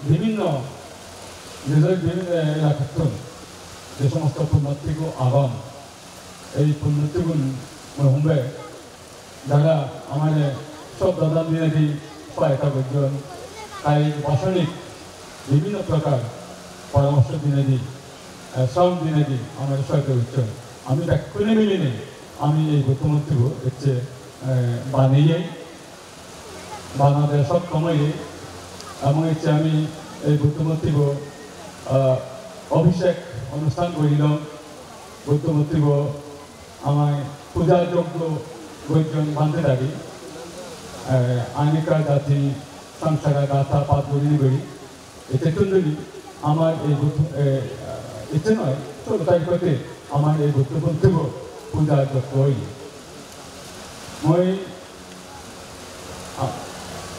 বিভিন্ন দেশের বিভিন্ন এলাকার যে সমস্ত পুণ্যার্থীগ আগাম এই পুণ্যার্থীগুণ হম্বে যারা আমাদের সব দাদা দিনাদি সহায়তা করছেন তাই রাসায়নিক বিভিন্ন প্রকার পরামর্শ দিনাদি শ্রম দিনাদি আমাদের সহায়তা করছেন আমি ব্যাকুলে মিলে নেই আমি এই বুদ্ধমন্ত্রীগ হচ্ছে বানিয়ে বানাতে সক্ষমই এবং হচ্ছে আমি এই বুদ্ধমন্ত্রীগ অভিষেক অনুষ্ঠান করিলাম বুদ্ধমন্ত্রীগ আমায় পূজার যোগ্য বৈজন বাঁধতে থাকি আনিকা জাতি সংসারা গাথা পাত বলিনি করি এতে চন্দ্রী আমার এই বুদ্ধ ইচ্ছে নয় 16 তারিখতে আমার এই বুদ্ধমন্ত্রীগ পূজার যোগ্য হই মই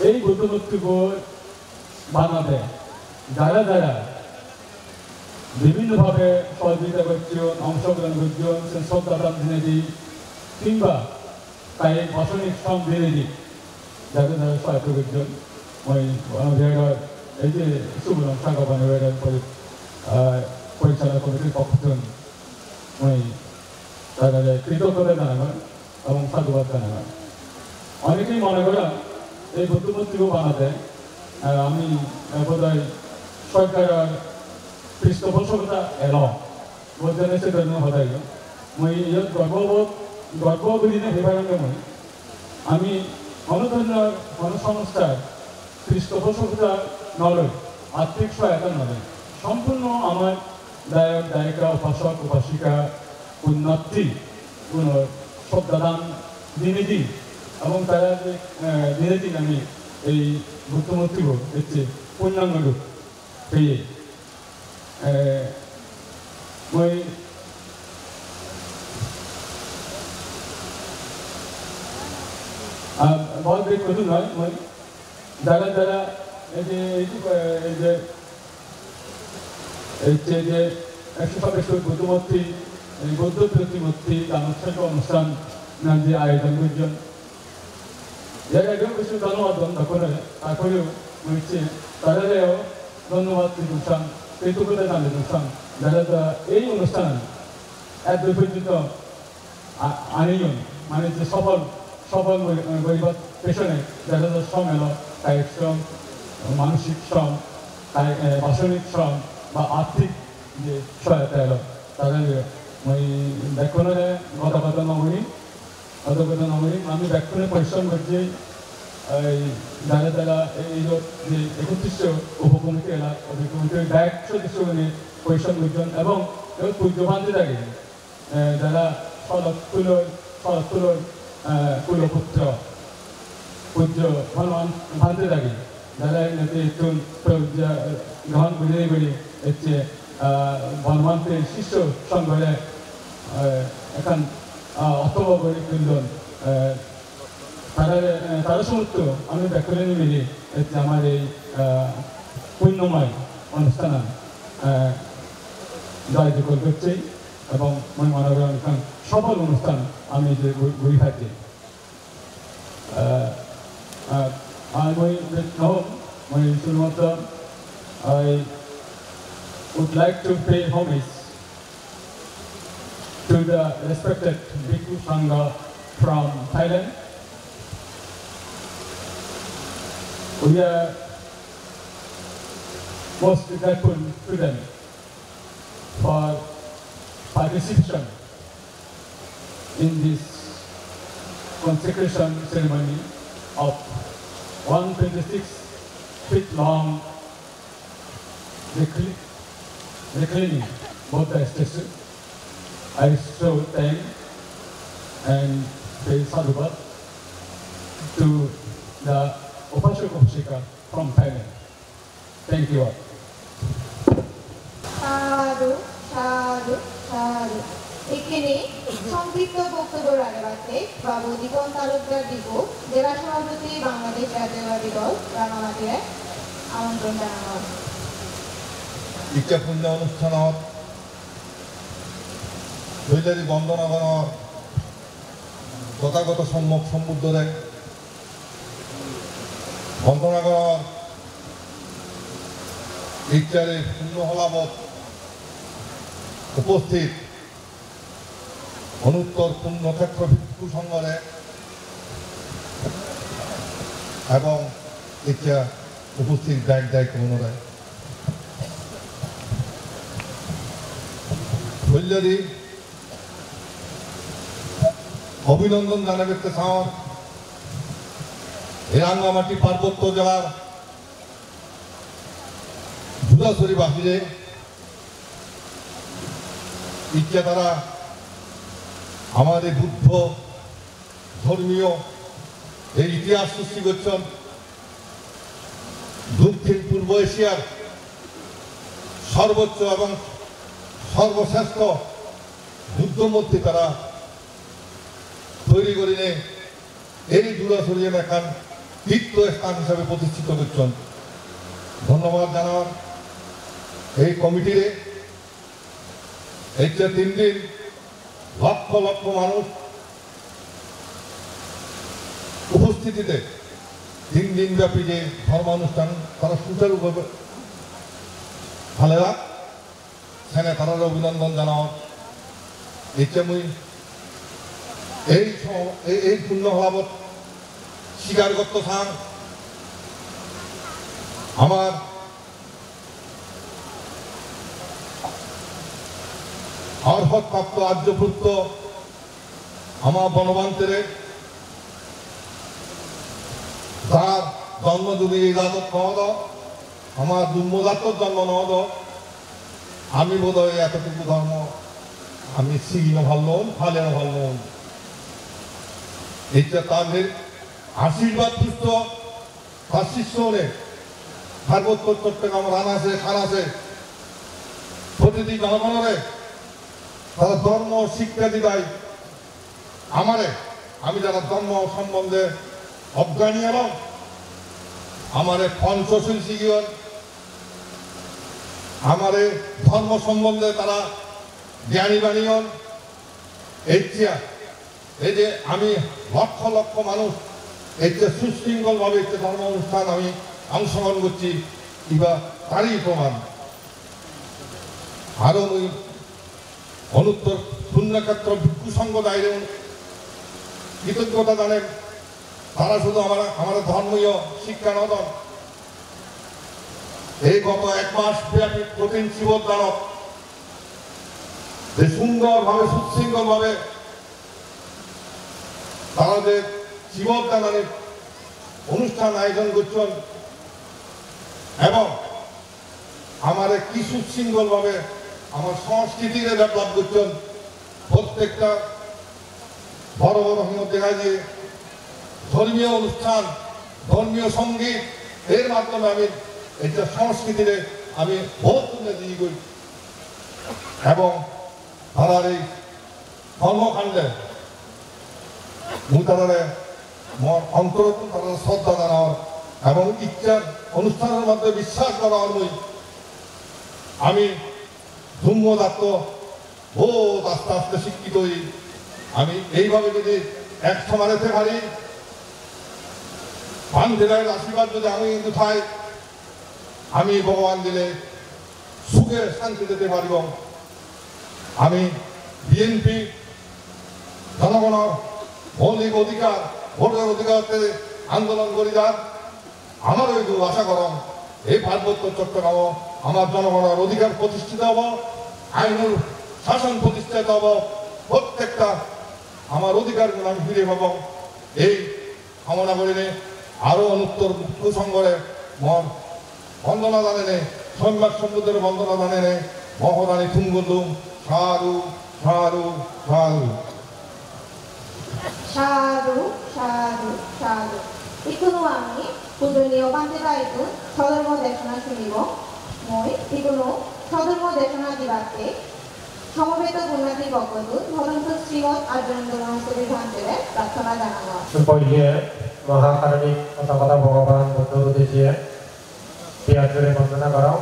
এই বুদ্ধমন্ত্রীগ বানাতে যারা যারা বিভিন্নভাবে সহযোগিতা করছেন অংশগ্রহণ করছেন সব দাদা দিনেদি কিংবা তাই বাসনিক শ্রম দিনে দিই যাতে তারা সহায়তা করছেন ওই বিহার এই যে সুবলম শাখা বানাবের পরিচালনা কমিটির পক্ষ থেকে ওই তারা কৃতজ্ঞতা জানাবেন এবং সাধুবাদ জানাবেন। অনেকেই মনে করেন এই বুদ্ধমূর্তিও বানাতে আমি বোধহয় সরকারের পৃষ্ঠপোষকতা এলাম বলতে সেজন্য হতাই মই ইয়াত গর্ববোধনে হেবারঙ্গে মই আমি অনুদানের গণসংস্থার পৃষ্ঠপোষকতা নলয় আর্থিক সহায়তা নলয় সম্পূর্ণ আমার গায়ক গায়িকা উপাসক উপাসিকা উন্নতি শ্রদ্ধাদান দিনে দিন এবং তারা যে দিনে দিন আমি এই বুদ্ধমূর্তি হচ্ছে পূর্ণাঙ্গ রূপ পেয়ে মই बहुत बड़ी कुछ नय मैं যারা যারা এই যে 127 বুদ্ধমূর্তি এই বৌদ্ধ প্রতিমূর্তি আনুষ্ঠানিক অনুষ্ঠান যে আয়োজন করছেন জায়গাটাও বেশি ধন্যবাদ তারপরেও বলছি তাদেরও ধন্যবাদ দিচ্ছেন কৃতজ্ঞতা জানাচ্ছেন যারা এই অনুষ্ঠান এত পর্যন্ত আনিয়ন মানে যে সফল গরিব পেছনে যারা শ্রম এলো কায়িক শ্রম মানসিক শ্রম বাসনিক শ্রম বা আর্থিক যে সহায়তা এলো তাদের ওই ব্যাকরণে গতগত নমনি আমি ব্যাকরণে পরিশ্রম করছি যারা যারা এই যে 31 উপকমিটি এলা উপকমিটির ডাইরেক্ট সদস্য নিয়ে পরিশ্রম করছেন এবং পূজ্যবান্ধে থাকে যারা শরৎ কুলপুত্র পূজ্য হনুমান ভান্তে থাকে যারা একটু গ্রহণ করে হচ্ছে হনুমান্তের শিষ্য সংঘরে এখন অথবা গরিব বৃন্দন তারা সমস্ত আমি ব্যাকরণে মিলে আমার এই পুণ্যময় অনুষ্ঠান দায়িত্ব করছি এবং মই মনে করেন এখন সফল অনুষ্ঠান আমি যে ঘুরি থাকি I would like to pay homage to the respected Bhikkhu Sangha from Thailand. We are most grateful to them for participation in this consecration ceremony of 126 feet long reclining Buddha statue. I so thank and pay sadhubat to the Upashak Upashika from Thailand. Thank you all. Sadhu, sadhu, sadhu. এখানে সংক্ষিপ্ত বক্তব্য রাখতে বাবু দীপন তালুকদার দীপু জেলা সভাপতি বাংলাদেশ জাতীয়বাদী দল রাঙামাটির আমন্ত্রণ জানানো হয়। দীক্ষাপুঞ্জ অনুষ্ঠানত ধৈর্যী বন্দনাগণৰ তথাগত সম্যক সম্বুদ্ধৰে বন্দনাগণৰ দীক্ষাৰে পুণ্যহলাবত উপস্থিত অনুত্তর পুণ্যক্ষেত্র ভিক্ষু সংঘরে এবং দীক্ষা উপস্থিত দায়িত্ব মনোরায় ধৈর্যী অভিনন্দন জানাবে চাও এই রাঙ্গামাটি পার্বত্য জেলার জুদাছড়ি বাসীরে ইচ্ছা তারা আমাদের বুদ্ধ ধর্মীয় এই ইতিহাস সৃষ্টি করছেন দক্ষিণ পূর্ব এশিয়ার সর্বোচ্চ এবং সর্বশ্রেষ্ঠ বুদ্ধমূর্তি তারা তৈরি করে এই জুড়াছড়িয়ে এখন তীর্থস্থান হিসাবে প্রতিষ্ঠিত করছেন। ধন্যবাদ জানাবার এই কমিটিরে এই 3 দিন লক্ষ লক্ষ মানুষ উপস্থিতিতে 3 দিনব্যাপী যে ধর্মানুষ্ঠান তারা সুচারুভাবে ভালেরা সেনে তারা অভিনন্দন জানাও ইচ্ছে মুই এই পূর্ণ হলাবত স্বীকার করতে থাং আমার অর্হতপ্রাপ্ত আর্যপুত্র আমার বনবান্তের তার জন্ম যদি ইজাজত নহদ আমার জন্মজাতর জন্ম নহদ আমি বোধ হয় এতটুকু ধর্ম আমি শিখিনো ভালো ফালেও ভালো এইটা তাদের আশীর্বাদ পুষ্ট তার শিষ্য হলে পার্বত্য চট্টগ্রাম রান আছে খান আছে প্রতিটি জনগণরে তারা ধর্ম শিক্ষা দিবাই আমারে আমি যারা ধর্ম সম্বন্ধে অজ্ঞানী এবং আমারে পঞ্চশীল শিখিয়ন আমারে ধর্ম সম্বন্ধে তারা জ্ঞানী বানিয়ন এই যে আমি লক্ষ লক্ষ মানুষ এই যে সুশৃঙ্খলভাবে একটি ধর্ম অনুষ্ঠান আমি অংশগ্রহণ করছি কিংবা তারই প্রমাণ আরো ওই অনুত্তর পুণ্যক্ষেত্র ভিক্ষু সংঘ দায়রে কৃতজ্ঞতা জানেন তারা শুধু আমাদের ধর্মীয় শিক্ষা নদন এই গত 1 মাস ব্যাপী কঠিন শিবদানব যে সুন্দরভাবে সুশৃঙ্খলভাবে তারা যে শিবদানের অনুষ্ঠান আয়োজন করছেন এবং আমার কি সুশৃঙ্খলভাবে আমার সংস্কৃতিকে ডেভেলপ করছেন প্রত্যেকটা বড় বড় দেখা যায় ধর্মীয় অনুষ্ঠান ধর্মীয় সঙ্গীত এর মাধ্যমে আমি এটা সংস্কৃতিরে আমি বহুত উন্নতি করি এবং তারার এই কর্মকাণ্ডে মুই তারারে অন্তরত তারা শ্রদ্ধা জানাওয়ার এবং ইচ্ছার অনুষ্ঠানের মধ্যে বিশ্বাস করার মুই আমি ধূম্রদাত্ত বহুত আস্তে আস্তে শিক্ষিত হই আমি এইভাবে যদি এক সমারেতে পারি পান দিলের আশীর্বাদ যদি আমি উঠাই আমি ভগবান দিলে সুখে শান্তি দিতে পারিব আমি বিএনপি জনগণের মৌলিক অধিকার ভোটের অধিকার আন্দোলন করি যার আমার ওই আশা করম এই পার্বত্য চট্টগ্রাম আমার জনগণের অধিকার প্রতিষ্ঠিত হব আইনের শাসন প্রতিষ্ঠিত হব প্রত্যেকটা আমার অধিকারগুলো আমি ফিরে পাব এই কামনা করিলে আরো অনুত্তর কুসংঘরে মন বন্দনা জানে সম্রাট সমুদ্রের বন্দনা জানে মহরানী তুঙ্গলুম সারু সারু সারু সাধু সাধু সাধু ইকুনো আমি পূজনীয় বান্তে দায়িত্ব সধর্ম দেশনা শুনিব মই ইকুনো সধর্ম দেশনা দিবাতে সমবেত গুণাতি বক্তব্য ধরন্ত শ্রীমৎ আর্যানন্দ মহাসভীর ভান্তেরে প্রার্থনা জানানো পहिले মহাকারণিক কথা ভগবান বুদ্ধ উদ্দেশ্যে পিয়াজরে বন্দনা করাও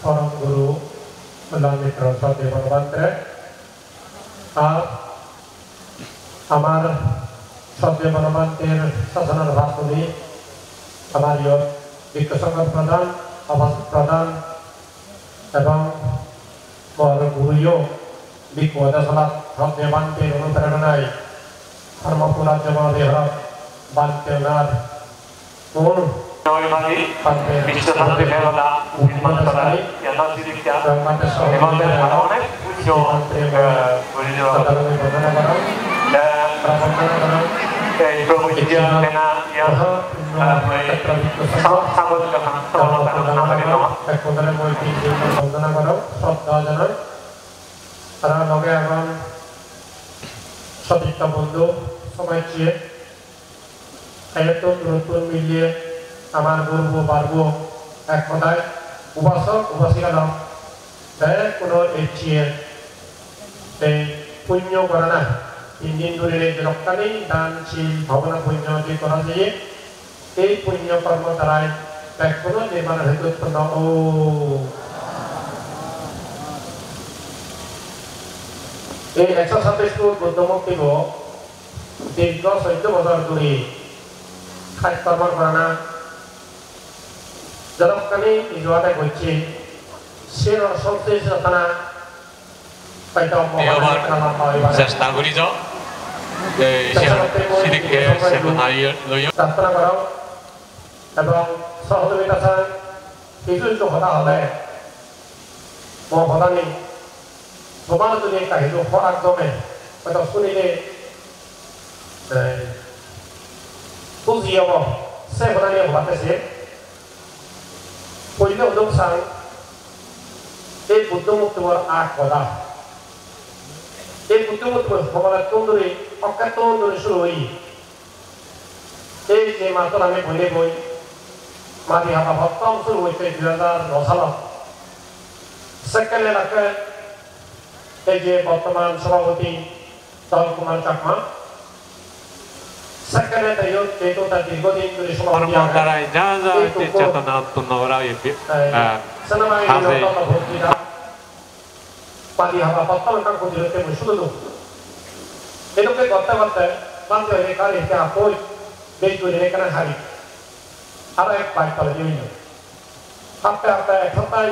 পরম গুরু কল্যাণ মিত্র সদে ভগবান্তে আর আমার সদে ভগবান্তের শাসনের ভাষণী আমার বিক্ষ সংঘ প্রধান আবাস প্রধান এবং বড় গুরুও বিপদশালাত সদে বান্তের অনুপ্রেরণায় ধর্মপুরা জমা বিহার বান্তে ওনার মূল সদিচ্ছা বন্ধু সবাই চেয়ে এত নতুন মিলিয়ে আমার গর্ব পারব এক কথায় উপাসক উপাসিকা নাম কোনো এচিয়ে এই পুণ্য করা না 3 দিন ধরে রক্তানি দান শীল ভাবনা পুণ্য দিয়ে করা যায় এই পুণ্য কর্ম দ্বারাই এক কোনো নির্মাণ হইতে উৎপন্ন ও এই 127 ফুট বুদ্ধমূর্তি দীর্ঘ 14 বছর ধরে কাজকর্ম করে না যতখানি ইজোয়াতে করছে সে সবচেয়ে যতনা চেষ্টা কৰি যাওঁ প্রার্থনা করো এবং সহযোগিতা চাই কিছু কিছু কথা হলে মই সদানি তোমার যদি একটা কিছু খরাক জমে হয়তো শুনিলে বুঝি হব সে কথা নিয়ে ভাবতেছে পहिले উদম চাং এই বুদ্ধমুক্তিবৰ আগ কথা এই বুদ্ধমুক্তিবৰ সকলে তোনদৰে অকাতনদৰে শুরু হই এই যে মাত্র আমি বলে বই মাটি হাবা প্রথম শুরু হয়েছে 2009 সালত সেকেন্ড এলাকায় এই যে বর্তমান সভাপতি দল কুমার চাকমা সেকেন্ডে তাইও যেহেতু তার দীর্ঘদিন ধরে সভাপতি পরম্পরায় যা যা চেতনা তুন্নবরা ইপি মাটি হাবা প্রথম কাম করতে মই শুধু এটাকে করতে করতে বান্ধে হয়ে কার এতে আপই বেশ করে এখানে হারি আরো এক পাইপ তলে দিয়ে সপ্তাহে এক সপ্তাহে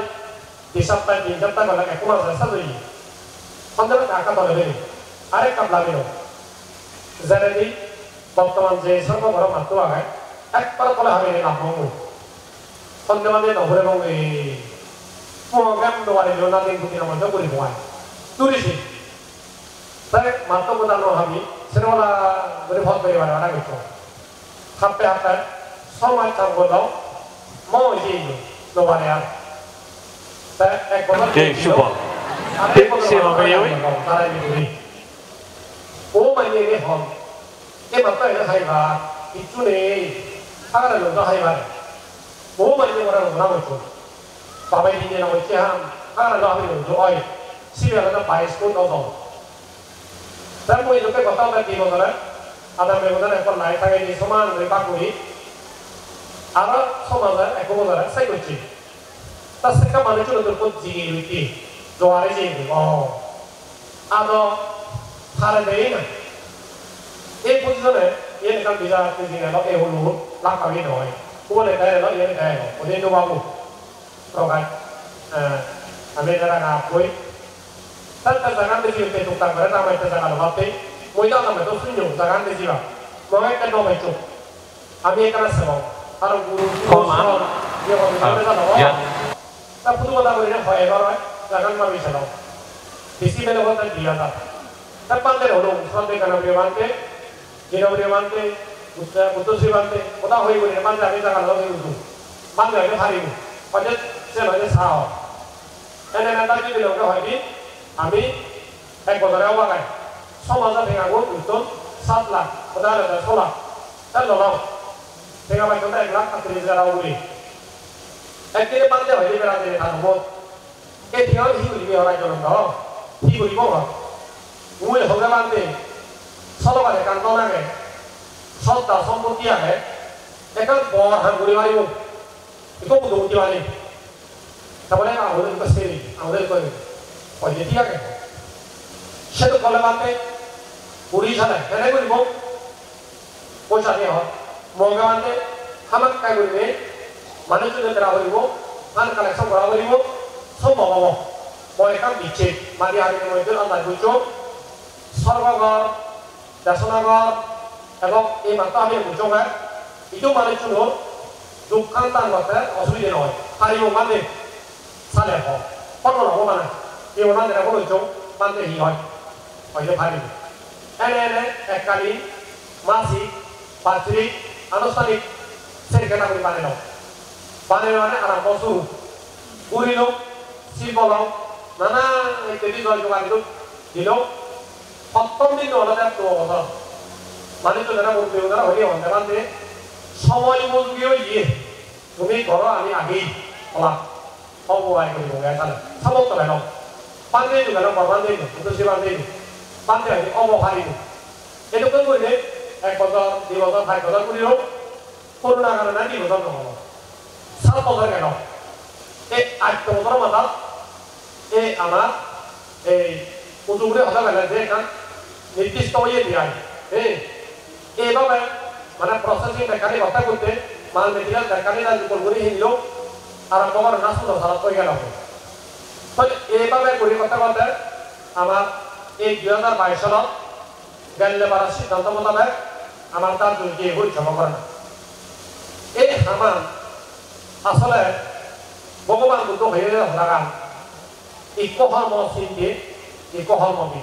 2 সপ্তাহে 3 সপ্তাহ গেলে এক মাস রাস্তা ধরি সন্ধ্যা ঢাকা তলে বেরি আরেক কাপ লাগিল জানেনি বর্তমান যে সর্ববড় মাত্র আগে একবার তলে হারি লাভ হবো সন্ধ্যা মানে নহরে এবং এই প্রোগ্রাম দেওয়ার জন্য দিন দুদিন মধ্যে করি হয় তুলিছি তাই মাত্র বোঝানো হাবি সেটা বলে ভর পরিবার আনা গেছ সপ্তাহে সময় চাপ বলো মই দিই দেওয়ারে আর তাই এক বছর শুভ 오 많이 얘기 함. 이 맞다 이거 하이바. 이쪽에 하가를 넣어도 하이바. 오 많이 뭐라고 나고 있고. 바바이 디네라고 있지 함. 하가를 넣어도 넣어도 어이. 시비하다 바이스코 넣어서. তারপরে লোকে কথা বলে কি বলে আদার বেগুনের এখন লাই থাকে যে সমান রেপাকুড়ি আর সমাজে এক বলে সাই করছি তার থেকে মানুষের উপর জিগে রইতি জোয়ারে জিগে ও আদো হারে দেই না এই পজিশনে এর কাল বিজা জিগে লো এ হলু লাকাবি নয় বলে দেয় লো এর দেয় ওদের তো বাবু প্রকার আমি যারা না কই তার জায়গা দেখি তে টুকটাক করে না মাইতে জায়গা লবাতে মইদা না তো শুনিও জায়গা দেখি না মই কেন বাইছো আমি এখানে সব আর গুরু কমা ইয়ে হবে না তা পুরো কথা বলে হয় এবার জায়গা মাবি চলো বেশি বেলে কথা দিয়া দা তার পান্তে হলো সন্তে কানা বিমানতে জিনো বিমানতে উত্তর শ্রীমানতে কথা হই বলে মানতে আমি জায়গা লগে উঠু মানতে আমি হারিব পরে সে মানে সাও এনে না তাই দিলে ওকে হয়নি আমি এক বছরে অবাকায় সমাজে ভেঙাবো উত্তর 7 লাখ কোথায় 6 লাখ তার লড়াও ভেঙাবাই কোথায় 1,38,000 বলি একদিনে বান্ধে হয়ে যাবে রাজে থাকবো এই ঠিকাও হি করিবি হরাই জন্য হি করিব মুই হবে বান্ধে সলবারে কান্ত নাগে সত্তা সম্পত্তি আগে এখন বড় হান করি মারিব এত বুদ্ধি মারি তারপরে আমাদের কাছে আমাদের করে পয়সা ঠিক আছে সে তো কলে বাঁধতে পুরী সালে কেনে করিব পয়সা দিয়ে হয় মগা বাঁধতে হামাক কাই করিবে মানুষ যদি করা করিব ধান কালেকশন করা করিব সব মগাব মই কাম দিচ্ছে মারি হারি মধ্যে আন্দাজ বুঝছ সর্বঘর দেশনাগর এবং এই মাত্র আমি বুঝছ ইটো মানুষ দুঃখান তান করতে অসুবিধা নয় হারিব মানে সালে হোক কত নব মানে এই ওনাদের এখন হইছো মানতে হি হয় হয়তো ভাবি এনে এককালীন মাসিক বার্ষিক আনুষ্ঠানিক সেরিকেটা করে বানানো মানে আরম্ভ শুরু পুরিল শিল্পল নানা ইত্যাদি জয় যোগাযোগ দিল সপ্তম দিন হলো তো মানে তো যারা বলতে ওনারা হলে হতে পারবে সময় উপযোগীও ইয়ে তুমি ধরো আমি আগেই বলা অবহায় করিব এখানে সমস্ত গেল বান্ধে গেল বান্ধে উদ্দেশ্যে বান্ধে বান্ধে হয়নি অবহারিব এটুকু করলে 1 বছর 2 বছর 5 বছর করিল করোনা কারণে 2 বছর নহব 7 বছর গেল এই 8 বছর মাথা এই আমার এই উজুরে হতা গেলে যে এখন নির্দিষ্ট ইয়ে দিয়ে এই এইভাবে মানে প্রসেসিং মেকানিক কথা করতে মাল মেটেরিয়াল মেকানিক আর উপরগুলি হিনলো আরম্ভ করে না শুনো সারা হয়ে গেল এইভাবে করি কথা বলতে আমার এই 2022 সালত গেলে পারার সিদ্ধান্ত মোতাবেক আমার তার দুর্গে হই জমা করে না এই আমার আসলে ভগবান বুদ্ধ হয়ে লাগান ইকোহর্ম চিন্তি ইকোহর্মবি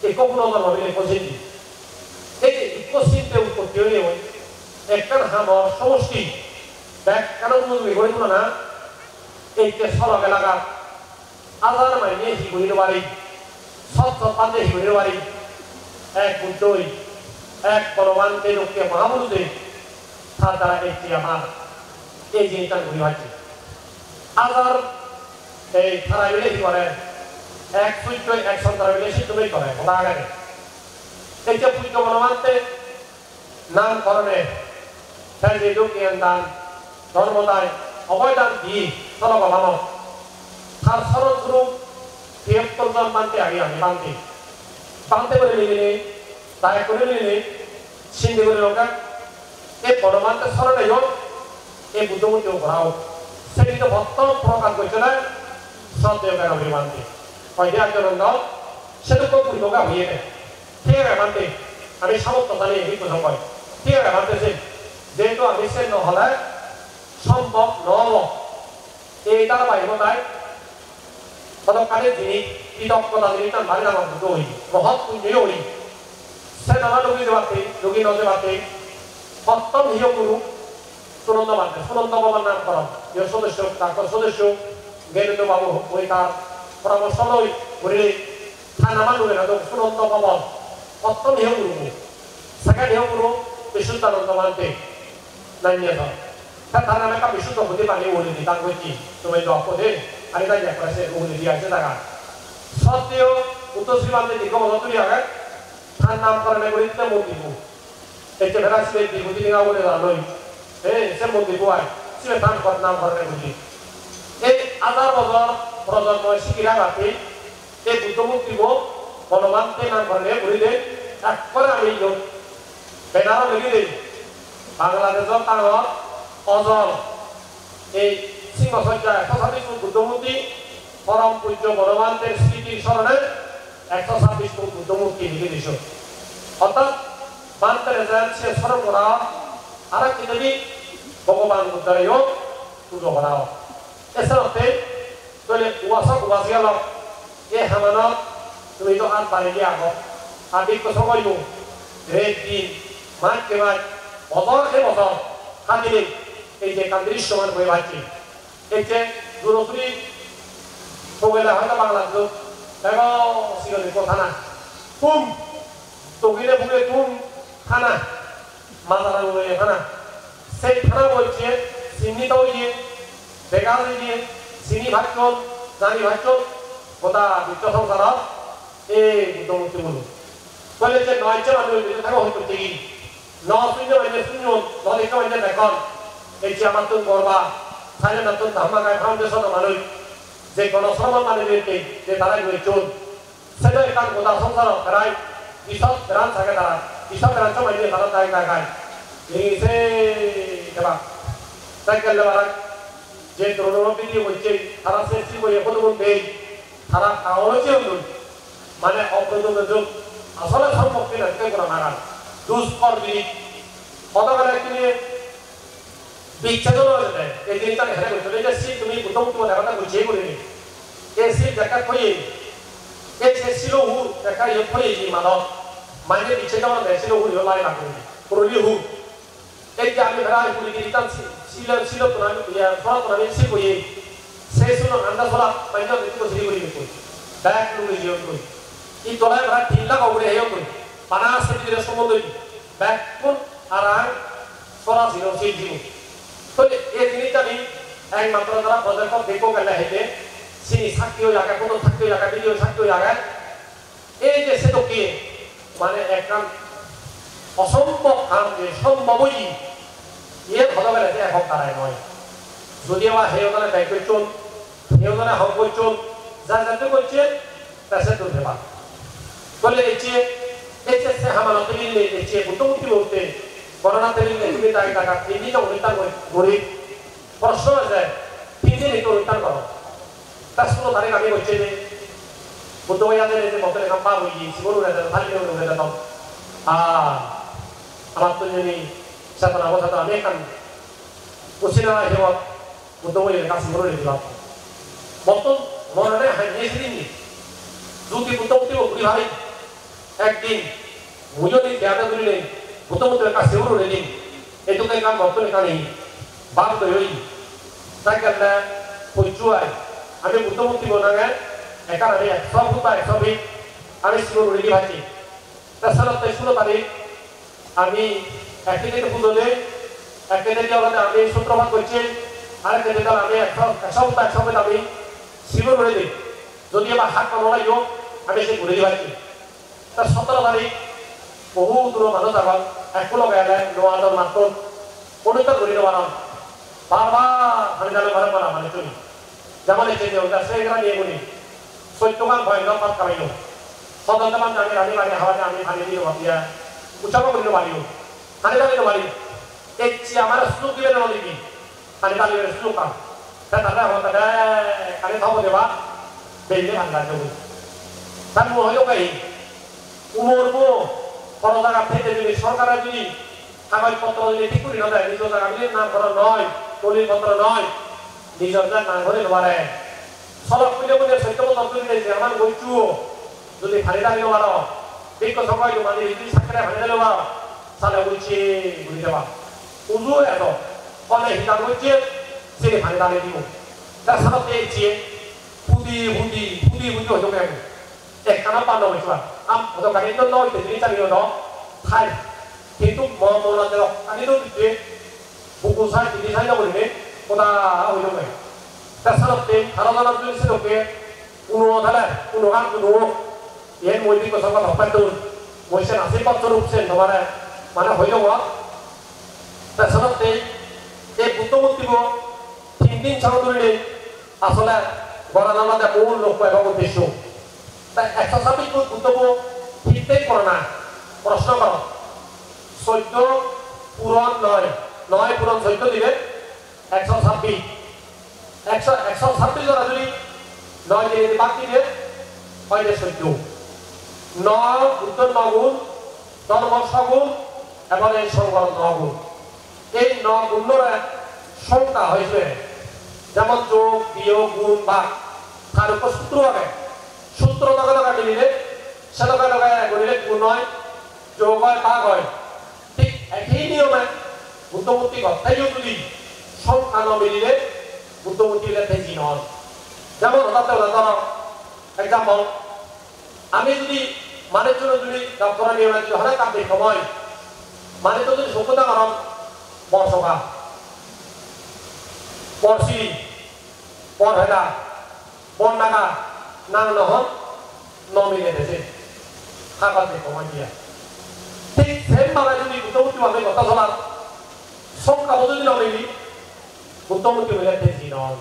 ইকোগুণধর্মবি ইকোচিন্তি এই ইকোচিন্তে উৎপত্তি হয়ে একটা হামর সমষ্টি দেখ কেন বুঝবি গড়ি না এই যে সড়ক এলাকা আজার মাইনে হিগুলির বাড়ি সৎ পান্ডে হিগুলির বাড়ি এক বুদ্ধই এক পরমান্তে লোককে মহাপুরুষে তার দ্বারা একটি আমার এই জিনিসটা ঘুরি হয়েছে আজার এই থানা মিলে কি করে এক সূর্য এক সন্তান মিলে সিদ্ধই করে ওটা আগে এই যে পুজো পরমান্তে নামকরণে ফ্যান্ডি লোকিয়ান দান ধর্মদায় অবয়দান দিয়ে সরব মানব তার সরল গ্রুপ 73 জন মানতে আগে আমি বানতে করে নিলে তাই করে নিলে সিন্ধি করে লোকা এই পরমান্তে সরলে হোক এই বুদ্ধমূর্তিও ঘোরাও সেটি তো বর্তমান প্রকাশ করছে না শ্রদ্ধেয় কেন মানতে হয়তো একজন সেটা তো পূর্ণকা হয়ে নেয় ঠিক আছে মানতে আমি সামর্থ্য জানি এই কথা কয় ঠিক আছে মানতেছি যেহেতু আমি সে নহলে সম্ভব নহব এই তার বাইব তাই পদকালে যিনি কৃতজ্ঞতা যিনি তার বাড়ি আমার দুটো হই মহৎ পুণ্যই হই সে নানা লোকী দেবাতে লোকী নদেবাতে সপ্তম হিয় গুরু সুনন্দ বান্ধে সুনন্দ বাবার নামকরণ ইয়ে সদস্য তারপর সদস্য জ্ঞানেন্দ্র বাবু ওই তার পরামর্শ লই ঘুরে থানা মানুষের সুনন্দ বাবন সপ্তম হিয় গুরু সেকেন্ড হিয় গুরু বিশুদ্ধানন্দ বান্ধে নাইনিয়া তার নামে একটা বিশুদ্ধ হতে পারে ওলি তার বইটি তুমি দপদে আমি তাই দেখা সে ওলি দিয়ে আছে টাকা সত্ত্বেও উত্তরশ্রী বান্ধে দীর্ঘ বছর তুলি আগে তার নামকরণে করিতে মূর্তি এতে ভেড়া শিবের বিভূতি নিগা বলে জানোই সে মন্দির বুয়ায় শিবের নাম করেন বুঝি এই আধার বছর প্রজন্ম শিখিরা রাখি এই বুদ্ধমূর্তি হনুমানকে নাম করেন ঘুরিলে একবারে আমি বেনারও লেগে দিই বাংলাদেশের টাঙর অজর এই সিংহসজ্জা 126 ফুট বুদ্ধমূর্তি পরম পূজ্য হনুমানদের স্মৃতির স্মরণে 126 ফুট বুদ্ধমূর্তি লিখে দিস অর্থাৎ বান্তের সে স্মরণ করা আর কি যদি ভগবান বুদ্ধরেও পুজো করাও এছাড়াতে তাহলে উপাসক উপাসিয়াল এ হামানত তুমি তো হাত বাড়ি দিয়ে আগো আর বিজ্ঞ সময় রেট দিন মাঠ কে মাঠ বছর সে বছর কাঁদিলে এই যে কান্দির সমান হয়ে ভাবছি এই যে দূরশ্রী সবেলা হয়তো বাংলাদেশ দেখো সিগলে থানা তুম তগিলে ভুলে তুম থানা মাদারা বলে থানা সেই থানা বলছে চিহ্নিত হয়ে বেকার দিয়ে চিনি ভাগচল জানি ভাগচল গোটা বিশ্ব সংসার এই বুদ্ধমূর্তি বলু বলে যে 9 জন মানুষ বেঁচে থাকা হয়তো ঠিকই 9 শূন্য মানে শূন্য 9 একটা মানে বেকন এই যে আমার তো করবা তাহলে না তো ধামাকায় ফাউন্ডেশন মানুষ যে গণসম্মান মানে যে তারাই চল সেটা একটা গোটা সংসার প্রায় বিশদ গ্রাম থাকে তারা বিশদ গ্রাম সময় দিয়ে তারা তাই গায় এই সে দেবা তাই গেলে বারা যে দ্রোণবতী দিয়ে বলছে তারা সৃষ্টি করে এখন বলতে তারা কাগজে মানে অপ্রয়োজনীয় যুগ আসলে সম্পর্কে রাখতে করা নাগাল দুষ্কর বিধি কতকাল একদিনে বিচ্ছেদন হয়ে যায় এই জিনিসটা হেরে করছিল যে সে তুমি প্রথম তোমার দেখাটা বুঝিয়ে করে নি এ সে দেখা হয়ে এ সে ছিল হু দেখা ইয়ে হয়ে যে মানব মানে বিচ্ছেদ আমার দেয় ছিল হু লাই লাগবে পুরোলি হু এই যে আমি ভেড়া পুরি গিরিতাম ছিল তোমার ফল তোমার সে কই সে শুনো আন্দাজ হলা পাইনা দেখি তো সিরি করি কই ব্যাক লুই জিও কই এই তোলায় ভেড়া ঠিলা কবরে হেও কই পানা সে দিলে সম্বন্ধ ব্যাক কোন আর সরা জিরো সে জিও তো এই জিনিসটা নি একমাত্র তারা প্রজেক্ট দেখো গেলে হেতে সিনি সাক্ষী হয়ে আগে কোনো সাক্ষী হয়ে আগে ভিডিও সাক্ষী হয়ে আগে এই যে সে তো কি মানে একটা অসম্ভব কাম যে সম্ভবই ইয়ে ঘটবেলা যে এখন তারাই নয় যদি আমার হেয়জনে ব্যয় করছেন হেয়জনে হক করছেন যা যাতে করছে তা সে তুলতে পার বলে এই যে HSC 하면 어떻게 HSC 부동물이 올때 거로나 때문에 우리 다이다가 인디가 올렸다고 우리 벌써 이제 빈진이 또 올렸다는 거. 다시도 다리 가게 있지. 부동해야 되는데 뭐들 간파고 이 집으로 해서 달리려고 그래서 아마또님이 시작하고 사다 아메리칸 우시나 해와 부동을 가슴으로 내리고 어떤 뭐는 한 예술인이 দুটি 부동도 우리 ভাই একদিন মুজনি জ্ঞাতা করিলেন বুদ্ধমন্ত্রের কাছে সেউর রেদিন এটুকাই কাম বর্তনে কানে বাপ দই তাই কারণে পরিচয় আমি বুদ্ধমন্ত্রী বনাগে একারে 100 ফুট বা 100 ফিট আমি সেউর রেডি ভাজি তাছাড়া 16 তারিখ আমি একদিকে পুজো দেই একদিকে আমাদের আমি সূত্রপাত করছি আর একদিকে আমি 100 ফুট 100 ফিট আমি সেউর রেডি যদি আবার হাত পানোলাইও আমি সে ঘুরে দিবাছি তা 17 তারিখ বহু দূর মানুষ আবার একু লগাইলে নোয়াদর মাত্র অনুতার ঘুরে দেওয়া বারবার আমি জানো ঘরে পারা মানে চলি যেমন এসে দেও তা সেইগুলা নিয়ে বলি 14 গান ভয় না পাত কামাইলো সদন্ত মান আমি রানী বাড়ি হাওয়াতে আমি ভানি দিয়ে ভাবিয়া উচ্চারণ করে মারিও হানি দাঁড়িয়ে মারি এই চি আমার সুযোগ দিলে না লিখি হানি দাঁড়িয়ে সুযোগ কাম তা তারা হতে কানে থাকবো দেবা বেলে ভাঙা যাবে তার মনে হয় উমরবো বড় জায়গা থেকে যদি সরকারের যদি কাগজপত্র যদি ঠিক করে না দেয় নিজ জায়গা মিলে নাম করা নয় দলিলপত্র নয় নিজের নাম করে নেওয়ারে সড়ক মিলে বলে সত্য বছর দিয়েছে আমার বইচু যদি ফাঁড়ি দাঁড়িয়ে নেওয়ার দীর্ঘ সময় মানে যদি সাক্ষরে ফাঁড়ি দাঁড়িয়ে নেওয়ার তাহলে বলছে ঘুরে দেওয়া উজু এত ফলে হিসাব হচ্ছে সে ফাঁড়ি দাঁড়িয়ে দিব তার সাথে পেয়েছে পুদি হয়ে যাবে একখানা পানো হয়েছিল আম গাড়ি তো নয় তিনি চালিয়ে দাও খাই কিন্তু মনে দেওয়া আমি তো দিতে বুকু সাই তিনি সাই না বলিনি ওটা হয়ে যাবে তার সাথে ভালো জানার জন্য সে লোকে কোনো তাহলে কোনো গান কোনো এর মধ্যে কথা ভাবতে তো বলছেন 80% উঠছেন তোমার মানে হয়ে যাবো তার সাথে এই বুদ্ধমূর্তি 3 দিন ছাড়া ধরে আসলে গড়ার আমাদের মূল লক্ষ্য এবং উদ্দেশ্য তাই 126 ফুট বুদ্ধব ঠিকতেই করে না প্রশ্ন করো 14 পূরণ 9 পূরণ 14 দিবে 126 126 জনা যদি 9 দিয়ে বাকি দিয়ে হয় 14 9 বুদ্ধ 9 গুণ ধর্ম সগুণ এবং এই সংগঠন 9 গুণ এই 9 গুণের সংখ্যা হয়েছে যেমন যোগ বিয়োগ গুণ ভাগ তার উপর সূত্র হবে সূত্র লগা মিলিলে সে লগা গড়িলে গুণ হয় যোগ হয় ভাগ হয় ঠিক একই নিয়মে বুদ্ধমূর্তি ঘটাইও যদি সংখ্যা ন মিলিলে বুদ্ধমূর্তি লেখেছি নয় যেমন উদাহরণ এক্সাম্পল আমি যদি মানের জন্য যদি করা নিয়মে যদি হঠাৎ কাপড় সময় মানে তো যদি সভ্যতা কারণ বর্ষকা পরশি পরহেদা বন্নাগা নাং নহন নমিনে দেশে কাগজে কমাই দিয়া ঠিক সেম ভাবে যদি বুদ্ধমূর্তি ভাবে কথা চলার সংখ্যা যদি নমিনি বুদ্ধমূর্তি হয়ে দেশি নন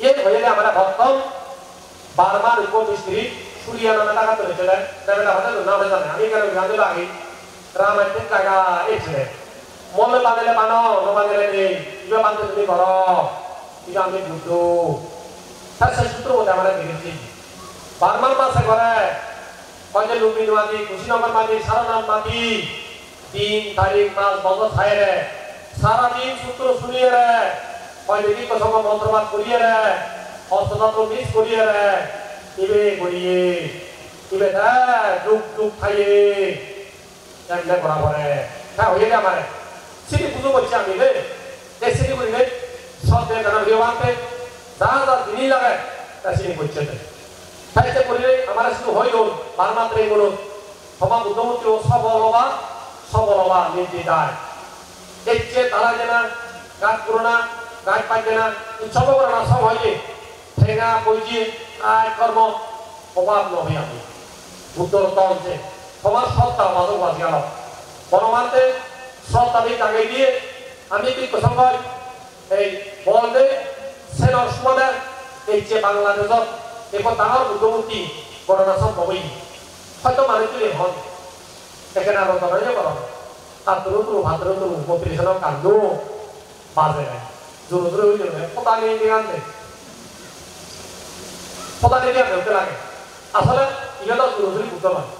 এর হয়ে গেলে আমরা ভক্তম বারবার উপমিস্ত্রি সুরিয়া নামে টাকা তুলেছিলেন দেবেলা হাতে নাম জানে আমি কেন গাঁদে লাগি রামায়ণ টাকা এসেছিলেন মনে বাঁধলে বানো বাঁধলে নেই ইবে বাঁধতে তুমি করো ইবে আমি বুদ্ধ তার সেই সূত্র মধ্যে আমরা দেখেছি বারবার মাসে করে কয়েকজন লুম্বিন মাটি কুশিনগর মাটি সারানাম মাটি দিন তারিখ মাস বছর খায় রে সারাদিন সূত্র শুনিয়ে রে কয়েকদিন সঙ্গে মন্ত্রবাদ করিয়ে রে অস্ত্রতন্ত্র মিস করিয়ে রে ইবে করিয়ে ইবে যুগ খাইয়ে এমনি করা করে হ্যাঁ হয়ে যায় আমার সিটি পুজো করছি আমি রে এই সিটি করিলে সব জায়গা বিবাহতে যা জিনিস লাগে তা সিটি করছে তাই যে করিলে আমার শুধু হইল বারমাত্র এগুলো সভা বুদ্ধমূর্তি সবলবা নির্দিদায় এই যে তারা যেনা গাছ পুরোনা গাছ পাইছে না উৎসব করে না সব হয়ে ঠেঙা বইজি আয় কর্ম অভাব নহে আমি বুদ্ধর তলছে সবার সত্তা মাঝে বাজ গেল পরমান্তে সত্তাবি কাগে দিয়ে আমি কি প্রসঙ্গ এই বলবে সেনর সুমানে এই যে বাংলাদেশত এখন ডাঙর বুদ্ধমূর্তি করোনা সম্ভবই হয়তো মানুষ তুলে হন এখানে আরো ধরে করো হাতরু ভাতরু মোটিভেশনাল কান্দু বাজে নাই জোরে জোরে হয়ে যাবে পতা নিয়ে দিয়ে আনতে পতা নিয়ে দিয়ে আনতে লাগে আসলে ইহাটা জোরে জোরে বুঝতে পারে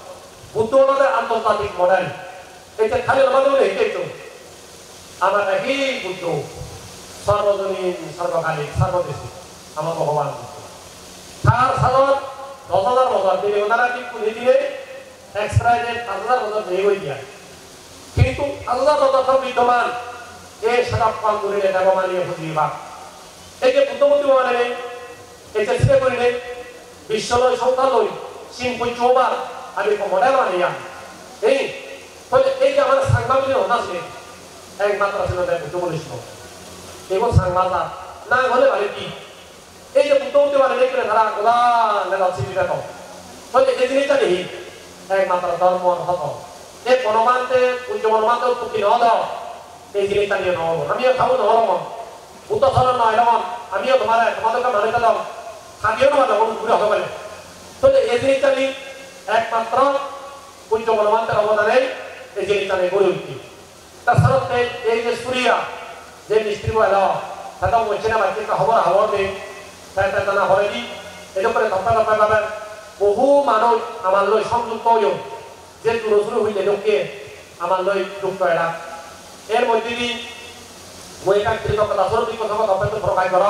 বুদ্ধ আমাদের আন্তর্জাতিক মডেল এটা খালি আমাদের বলে এটাই তো আমার একই বুদ্ধ সর্বজনীন সর্বকালিক সর্বদেশী আমার ভগবান তার সাধন 10,000 বছর তিনি ওনারা কিন্তু দিনে এক্সপ্রাইজেড 5,000 বছর নিয়ে হয়ে যায় কিন্তু 5,000 বছর বিদ্যমান এই সারাপ পাল করে দেবমানিয়ে বুঝিবা এই যে বুদ্ধমূর্তি মানে এই যে সিনে করিলে বিশ্বলয় সংখ্যালয় সিম্পুল চৌবার আমি মডেল মানিয়া এই ফলে এই যে আমার সাংবাদিক হতাশে একমাত্র ছিল বুদ্ধমূর্তি এগুলো সাংবাদা না হলে মানে কি এই যে বুদ্ধমূর্তি মানে নেই করে তারা গোলা নেতা সিবিটা কম ফলে এই জিনিসটা নেই একমাত্র ধর্ম হত এই বনমানতে পূজ্য বনমানতে উৎপত্তি ন দাও এই জিনিসটা নিয়ে নহব আমিও খাবো নহব বুদ্ধ ধরন নয় এরকম আমিও তোমাদেরকে মানে দিলাম খাবিও না যখন ঘুরে হতে পারে ফলে এই জিনিসটা নিয়ে একমাত্র পূজ্য বনমান্তের অবদানে এই জিনিসটা নিয়ে গড়ে উঠি তাছাড়া এই যে সুরিয়া যে মিস্ত্রি এলো সেটা বলছে না বাড়িতে খবর নেই না হরে দি এই করে ধপ্পা ভাবে বহু মানুষ আমার লই সংযুক্ত হইও যে দূরসুর হইলে লোককে আমার লই যুক্ত এরা এর মধ্যে দিয়ে মই এটা কৃতজ্ঞতা স্বরূপ কথা ধপ্পাতে প্রকাশ কর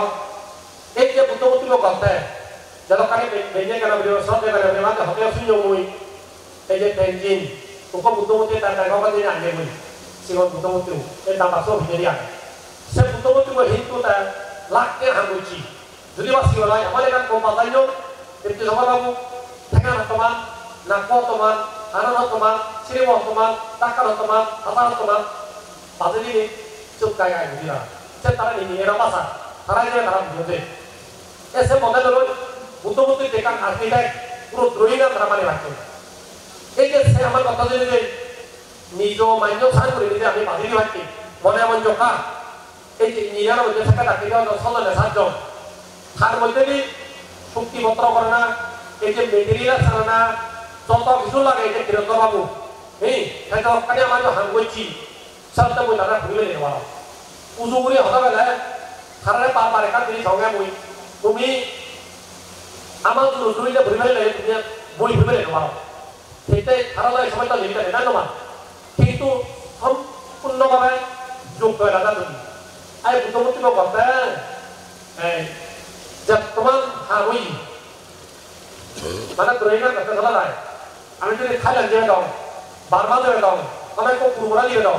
এই যে বুদ্ধমূর্তি করতে যেখানে বেঁচে গেল শ্রদ্ধে গেল মাঝে হতে শুনিও মই এই যে পেঞ্জিন তোকে বুদ্ধমূর্তি তার টাকা দিয়ে আনবে মই সিগন বুদ্ধমূর্তি এই দাম পাঁচশো ভিতরে আনে সে বুদ্ধমূর্তি হিন্দু তার লাখকে হাঙ্গুছি যদি বা সিগন হয় আমার এখানে কম পাতাইল একটু সবার বাবু ঠেকান হতমান নাক হতমান আনন্দ হতমান শ্রীম হতমান টাকার হতমান হাতার হতমান বাজে দিনে চোখ গায়ে বুঝিরা সে তারা নিয়ে বাসা তারাই যে তারা বুঝে এসে মনে হলো বুদ্ধমূর্তি দেখান আসি দেয় পুরো দ্রোহী না তারা মানে রাখে এই যে সে আমার কথা যদি যে নিজ মান্য সান করে দিতে আমি বাজি ভাবছি মনে এমন জোকা এই যে নিজের মধ্যে থাকা ডাকি দেওয়া সলনে সাহায্য তার মধ্যে চুক্তিপত্র করে না এই যে মেটেরিয়াল ছাড়া না যত কিছু লাগে এই যে বীরেন্দ্র বাবু এই সেটা ওখানে আমার যে হাং করছি সবটা বই তারা ঘুরে নেওয়া উজু করে হতে গেলে তারা পারে কাজ জিনিস সঙ্গে বই তুমি আমার রসুরিটা ঘুরে ফেলে তুমি বই ঘুরে নেওয়া সেটাই তারা লাগে সময়টা লিমিট আছে তাই না কিন্তু সম্পূর্ণভাবে যোগ করে রাজা তুমি আই বুদ্ধমূর্তি করতে বর্তমান হারুই মানে দ্রোহিণা করতে চলা যায় আমি যদি থাইল্যান্ড দিয়ে দাও বার্মা দিয়ে দাও আমায় খুব পুরোটা দিয়ে দাও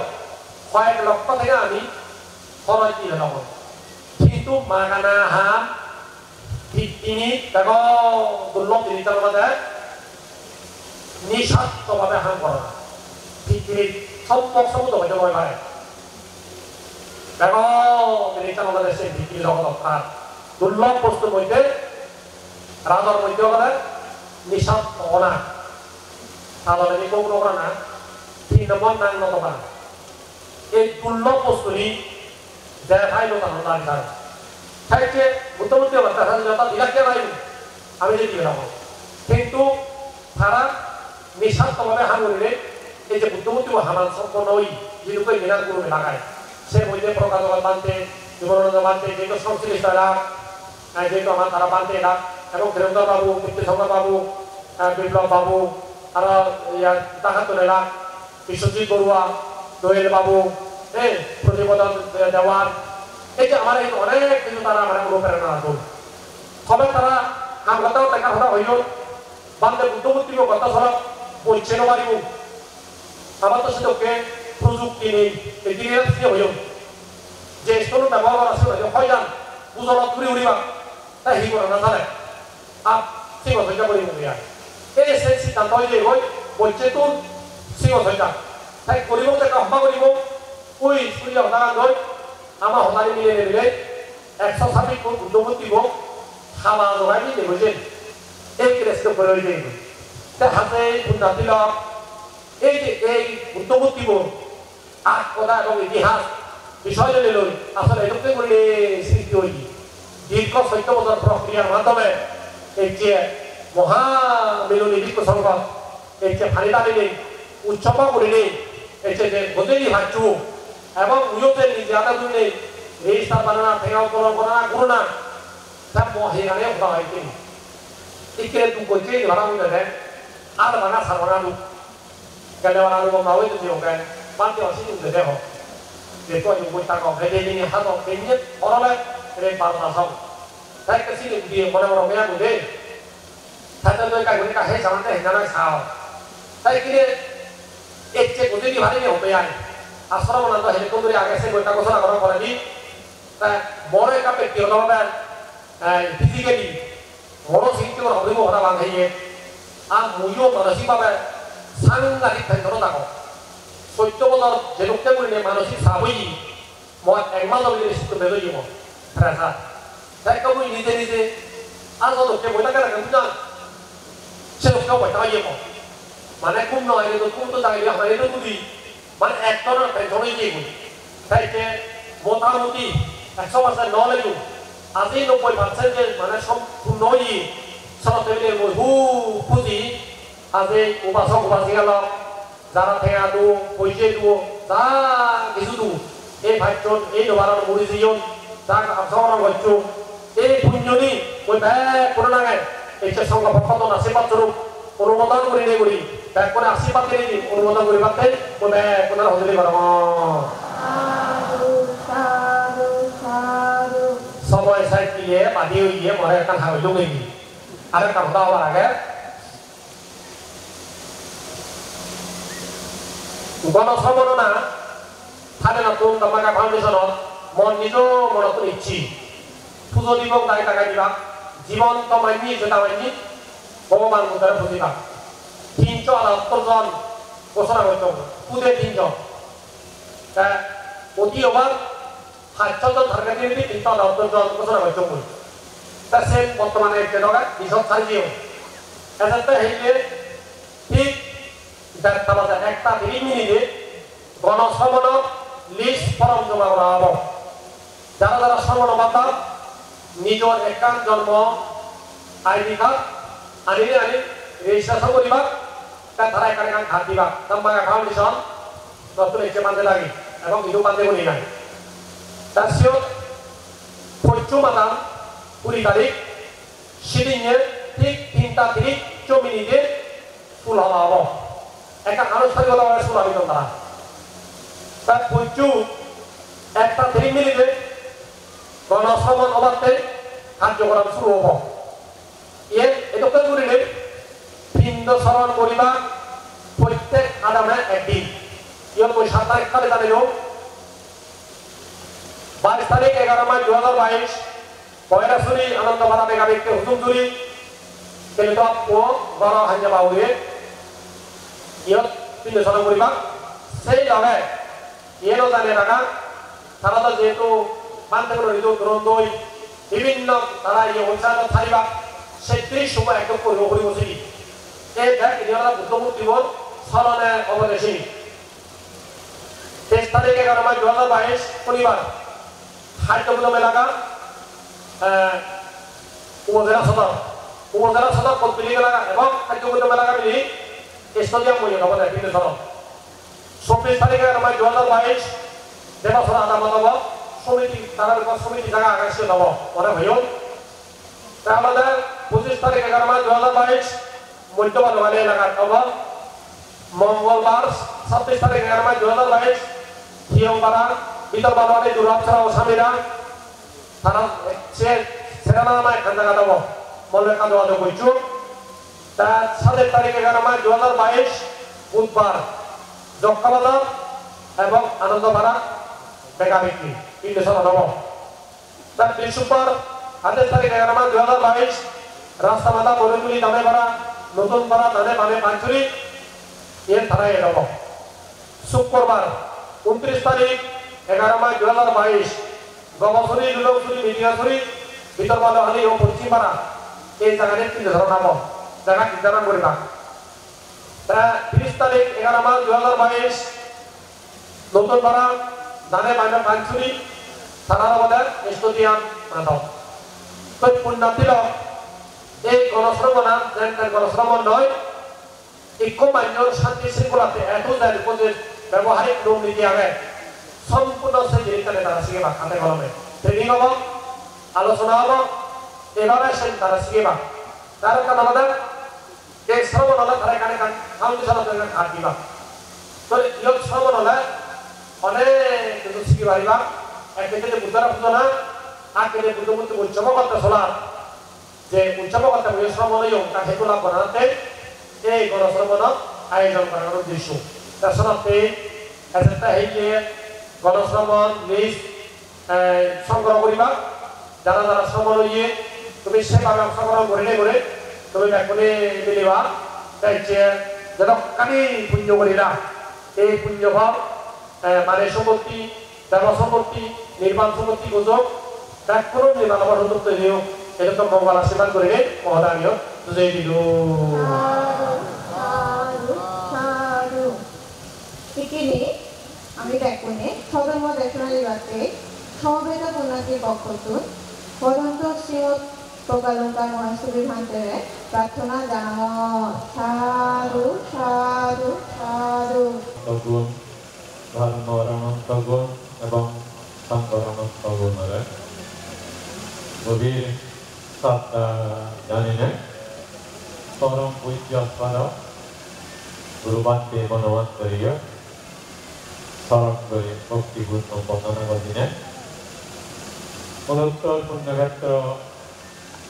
কয়েক লক্ষ থেকে আমি খরচ দিয়ে দাও কিন্তু মাগানা হাম তিনি দেখো দুর্লভ জিনিসটার মধ্যে নিঃস্বার্থভাবে হাম করা পৃথিবীর সম্পদ সমুদ্র হইতে পারে দেখো জিনিসটার মধ্যে সে পৃথিবীর জগৎ দুর্লভ বস্তুর মধ্যে রাজার মধ্যে বলে নিঃস্বার্থ অনা সাধারণ কোনো করা না 3 নম্বর নাম নত করা এই দুর্লভ বস্তুটি দেখাই লোক আনন্দ আনন্দ থাকছে বুদ্ধমূর্তি অবস্থা যথা দিলাকে নাই আমি যে দিয়ে দেবো কিন্তু তারা নিঃস্বার্থভাবে হাম করিলে এই যে বুদ্ধমূর্তি হামান সম্পন্ন ওই যেটুকু মিনার করবে লাগায় সে মধ্যে প্রকাশ বানতে জীবনানন্দ বানতে যেহেতু সংশ্লিষ্ট এলাক যেহেতু আমার তারা বানতে এলাক এবং বীরেন্দ্র বাবু কীর্তিশঙ্কর বাবু বিপ্লব বাবু আর ডাকাতুল এলাক বিশ্বজিৎ বড়ুয়া দোয়েল বাবু প্রতিপদন দেওয়ান এই যে আমার এই অনেক কিছু তারা আমার অনুপ্রেরণা আসল সবাই তারা কামলাটাও দেখা কথা হইল বান্ধে বুদ্ধমূর্তি কথা সরব বলছে পারিব আমার তো সেটাকে প্রযুক্তি নেই এদিকে হইল যে স্তর ব্যবহার আছে হয় যান বুঝলা ঘুরি উড়িবা তাই হি করে না জানে আর সিংহ সংখ্যা করি উড়িয়া এই সেই সিদ্ধান্ত হয়ে হই বলছে তো সিংহ সংখ্যা তাই করিব দেখা হবা করিব ওই সূর্য হতাগান ধর আমার হতালি মিলে নিলে 126 ফুট বুদ্ধমূর্তি হোক খাওয়া জোগাই দিয়ে বুঝলেন এই ক্রেস্ট করে দিয়ে তাই হাতে বুদ্ধা দিল এই যে এই বুদ্ধমূর্তি হোক আট কথা এবং ইতিহাস বিষয় লই আসলে এটুকু করলে সৃষ্টি হই দীর্ঘ 14 বছর প্রক্রিয়ার মাধ্যমে এই যে মহামিলনী বিপ্লব সংঘ এই যে ফালিতা মিলে উৎসব করিনি এসে যে গোদেরি ভাচ্ছু এবং উয়োতে নিজে আদা দুনে এই স্থান বানানা ফেঙাও বানানা করো না সব মহিলানে হয় কি ইকে তু কইছে বানা হইলে দেন আর বানা সারবানা দু কেন বানা দু মাওই তো দিও কেন বাকি অসি দু দেখো যে তো এই বইটা কম হেদে দিন হাতো পেঞ্জে অরলে রে বানা সব তাই কাছে দিয়ে মনে মনে মেয়া দে তাই তো কাই বলি কাই সামনে হেনা সাও তাই কি এচ্ছে গোদেরি ভারে নে হবে আই আশ্রম না তো হেলে কোন দূরে আগে সে বইটা ঘোষণা করা করে দি তা বড় একটা ব্যক্তি হলো ফিজিক্যালি বড় শিক্ষক হবে ওরা বাংলাইয়ে আর মুইও মানসিকভাবে সাংঘাতিক ফেন্টর থাকো 14 বছর যে লোকটা বলি মানসিক সাবই মই একমাস ধরে নিশ্চিত বেরো যাব ফ্রেশা তাই কবি নিজে নিজে আর লোককে বইটা কেন বুঝা সে লোকটা বইটা যাব মানে কোন নয় রে কোন তো জায়গা হয় রে বুঝি মানে একটার ফেন্টরই যাব তাই যে মোটামুটি 100% নলেজ আজি 90% যে মানে সম্পূর্ণই সরতেলে হু পুজি আজি উপাসক উপাসিকা যারা থেয়া দু পয়সে দু যা কিছু দু এই ভাইজন এই নবাৰৰ মুড়ি জিয়ন যাক আচৰণ হৈছো এই পুণ্যনি ওই ব্যাগ করে নাগে এই যে সংঘ ভক্ত আশীর্বাদ স্বরূপ অনুমোদন করে নে করি ব্যাগ করে আশীর্বাদ করে দিন অনুমোদন করে বাতে ওই ব্যাগ করে হজরি করো সময় সাইড দিয়ে বাদি হইয়ে মরে একটা হাই লুঙ্গি আর একটা কথা হওয়ার আগে গণসংগঠনা থাকে নতুন দমাকা ফাউন্ডেশনত মন নিজ মনত ইচ্ছি পুজো দিবক দায় টাকা দিবা জীবন্ত মাইনি যেটা মাইনি ভগবান মুদারে বুঝিবা 378 জন ঘোষণা করতে পুজে 3 জন অতি অবাক 7 জন সরকারি নিবি 378 জন ঘোষণা করতে তা সে বর্তমানে একটা টাকা বিশদ ছাড়িয়েও এটাতে হইলে ঠিক একটা 3 মিনিটে গণসংগঠন লিস্ট ফর্ম জমা করা হব যারা যারা সংগঠন নিজের একাউন্ট জন্ম আইডি কার্ড আনি রেজিস্ট্রেশন করিবা তারা এখানে খাত দিবা তাম্বাকা ফাউন্ডেশন নতুন এসে বাঁধে লাগে এবং ইদু বাঁধে বলি নাই তার সিও পঞ্চম মাদাম 20 তারিখ সেদিনের ঠিক 3:30 মিনিটে ফুল হওয়া হব একটা আনুষ্ঠানিকতা শুরু হবে তারা তার পঞ্চু 1:30 মিনিটে গণসংগঠন অবাধে কার্যক্রম শুরু হব এটুকু করিলে পিণ্ড স্মরণ করিবা প্রত্যেক আদামে একদিন ইয়ন 7 তারিখ কালে জানিল 22 তারিখ 11 মাস 2022 পয়রাসুরি আনন্দ ভাড়া মেগা ব্যক্তি হুজুম জুরি কেলিটপ ও বড় হাঞ্জাবা উড়ে ইয়ন পিণ্ড স্মরণ করিবা সেই লগে ইয়েনো জানে রাখা তারা তো যেহেতু বান্ধব ঋতু গ্রন্থই বিভিন্ন তারা এই অনুষ্ঠান থাকবা সেই সময় একদম হরি বসি এই দেখ ইয়না বুদ্ধমূর্তি বল স্মরণে অবদেশী 23 তারিখ 11 মাস 2022 শনিবার খাদ্যগুদাম এলাকা উপজেলা সদর কলপিলি এলাকা এবং খাদ্যগুদাম এলাকা মিলি স্টেডিয়াম বই নবদে কিন্তু সদর 24 তারিখ 11 মাস 2022 দেবাসরা আদালত সমিতি তারা সমিতি জায়গা আকাশে নব মনে হইও আমাদের 25 তারিখ 11 মাস 2022 মধ্যবাড়ি এলাকার খবর মঙ্গলবার 27 তারিখ 11 মাস 2022 হিয়ংপাড়া ভিতর বাড়ি দুরাবছড়া ও স্বামীরা তারা সেরানামায় খান জায়গা দেব মল্লের কাজ কইছু তার 7 তারিখ 11 মাস 2022 বুধবার জক্কাবাজার এবং আনন্দপাড়া বেগা বিক্রি ইন্ডেশন হব তার বৃহস্পতিবার 28 তারিখ 11 মাস 2022 রাস্তা মাথা বরেগুলি দামে ভাড়া নতুন পাড়া দানে বামে পাঁচুরি এর থানায় এড়াব শুক্রবার 29 তারিখ 11 মাস 2022 গবাসুরি লুলৌসুরি মিডিয়াসুরি ভিতর বালহালি ও পশ্চিম পাড়া এই জায়গায় তিন ধরন নাম জায়গা নির্ধারণ করিবা 30 তারিখ 11 মাস 2022 নতুন পাড়া দানে বামে পাঁচুরি থানার আমাদের স্টেডিয়াম মাধব তো পুণ্যার্থীরা এই গণশ্রমণা গণশ্রমণ নয় ঐক্যমান্য শান্তি শৃঙ্খলাতে এত যায় ব্যবহারিক নিয়ম নীতি আগে সম্পূর্ণ সেই জিনিসটাকে তারা শিখেবা হাতে কলমে ট্রেনিং হব আলোচনা হব এভাবে সেই তারা শিখেবা তার কারণ আমাদের এই শ্রবণ হলে তারা এখানে ফাউন্ডেশন হাত দিবা তো ইয়ক শ্রবণ হলে অনেক কিছু শিখে পারিবা একদিকে বুদ্ধরা পূজনা আর কেটে বুদ্ধমূর্তি উৎসব করতে শোনার যে উৎসব করতে বলে শ্রবণীয় তার হেতু লাভ করাতে এই গণশ্রবণ আয়োজন করার উদ্দেশ্য তার সনাতে একটা এই যে গণশ্রবণ লিস্ট সংগ্রহ করিবা যারা যারা শ্রবণ হইয়ে তুমি সেভাবে অংশগ্রহণ করে তুমি ব্যাকুলে মিলিবা তাই যে যেন কানি পুণ্য করিলা এই পুণ্যভাব মানে সম্পত্তি দেব সম্পত্তি নির্মাণ সম্পত্তি গুজব ব্যাকুল নির্মাণ আবার সুযোগ তৈরি হোক এরকম মঙ্গল আশীর্বাদ করে মহদানীয় বুঝাই দিল আমি ব্যাকুলে সদর্ম দেশনালী রাত্রে সমবেত কন্যাটির পক্ষতুন পদন্ত শ্রীমৎ প্রকালঙ্কার মহাস্তবীর ভান্তেরে প্রার্থনা জানাম সাধু সাধু সাধু গুণ ধর্ম অনন্ত গুণ এবং সংঘর অনন্ত গুণরে গভীর শ্রদ্ধা জানিনে পরম পূজ্য স্মারক গুরুবান্তে বনবন্তরীয় স্মরণ করে ভক্তিপূর্ণ বন্দনা করিনে অনুত্তর পুণ্যক্ষেত্র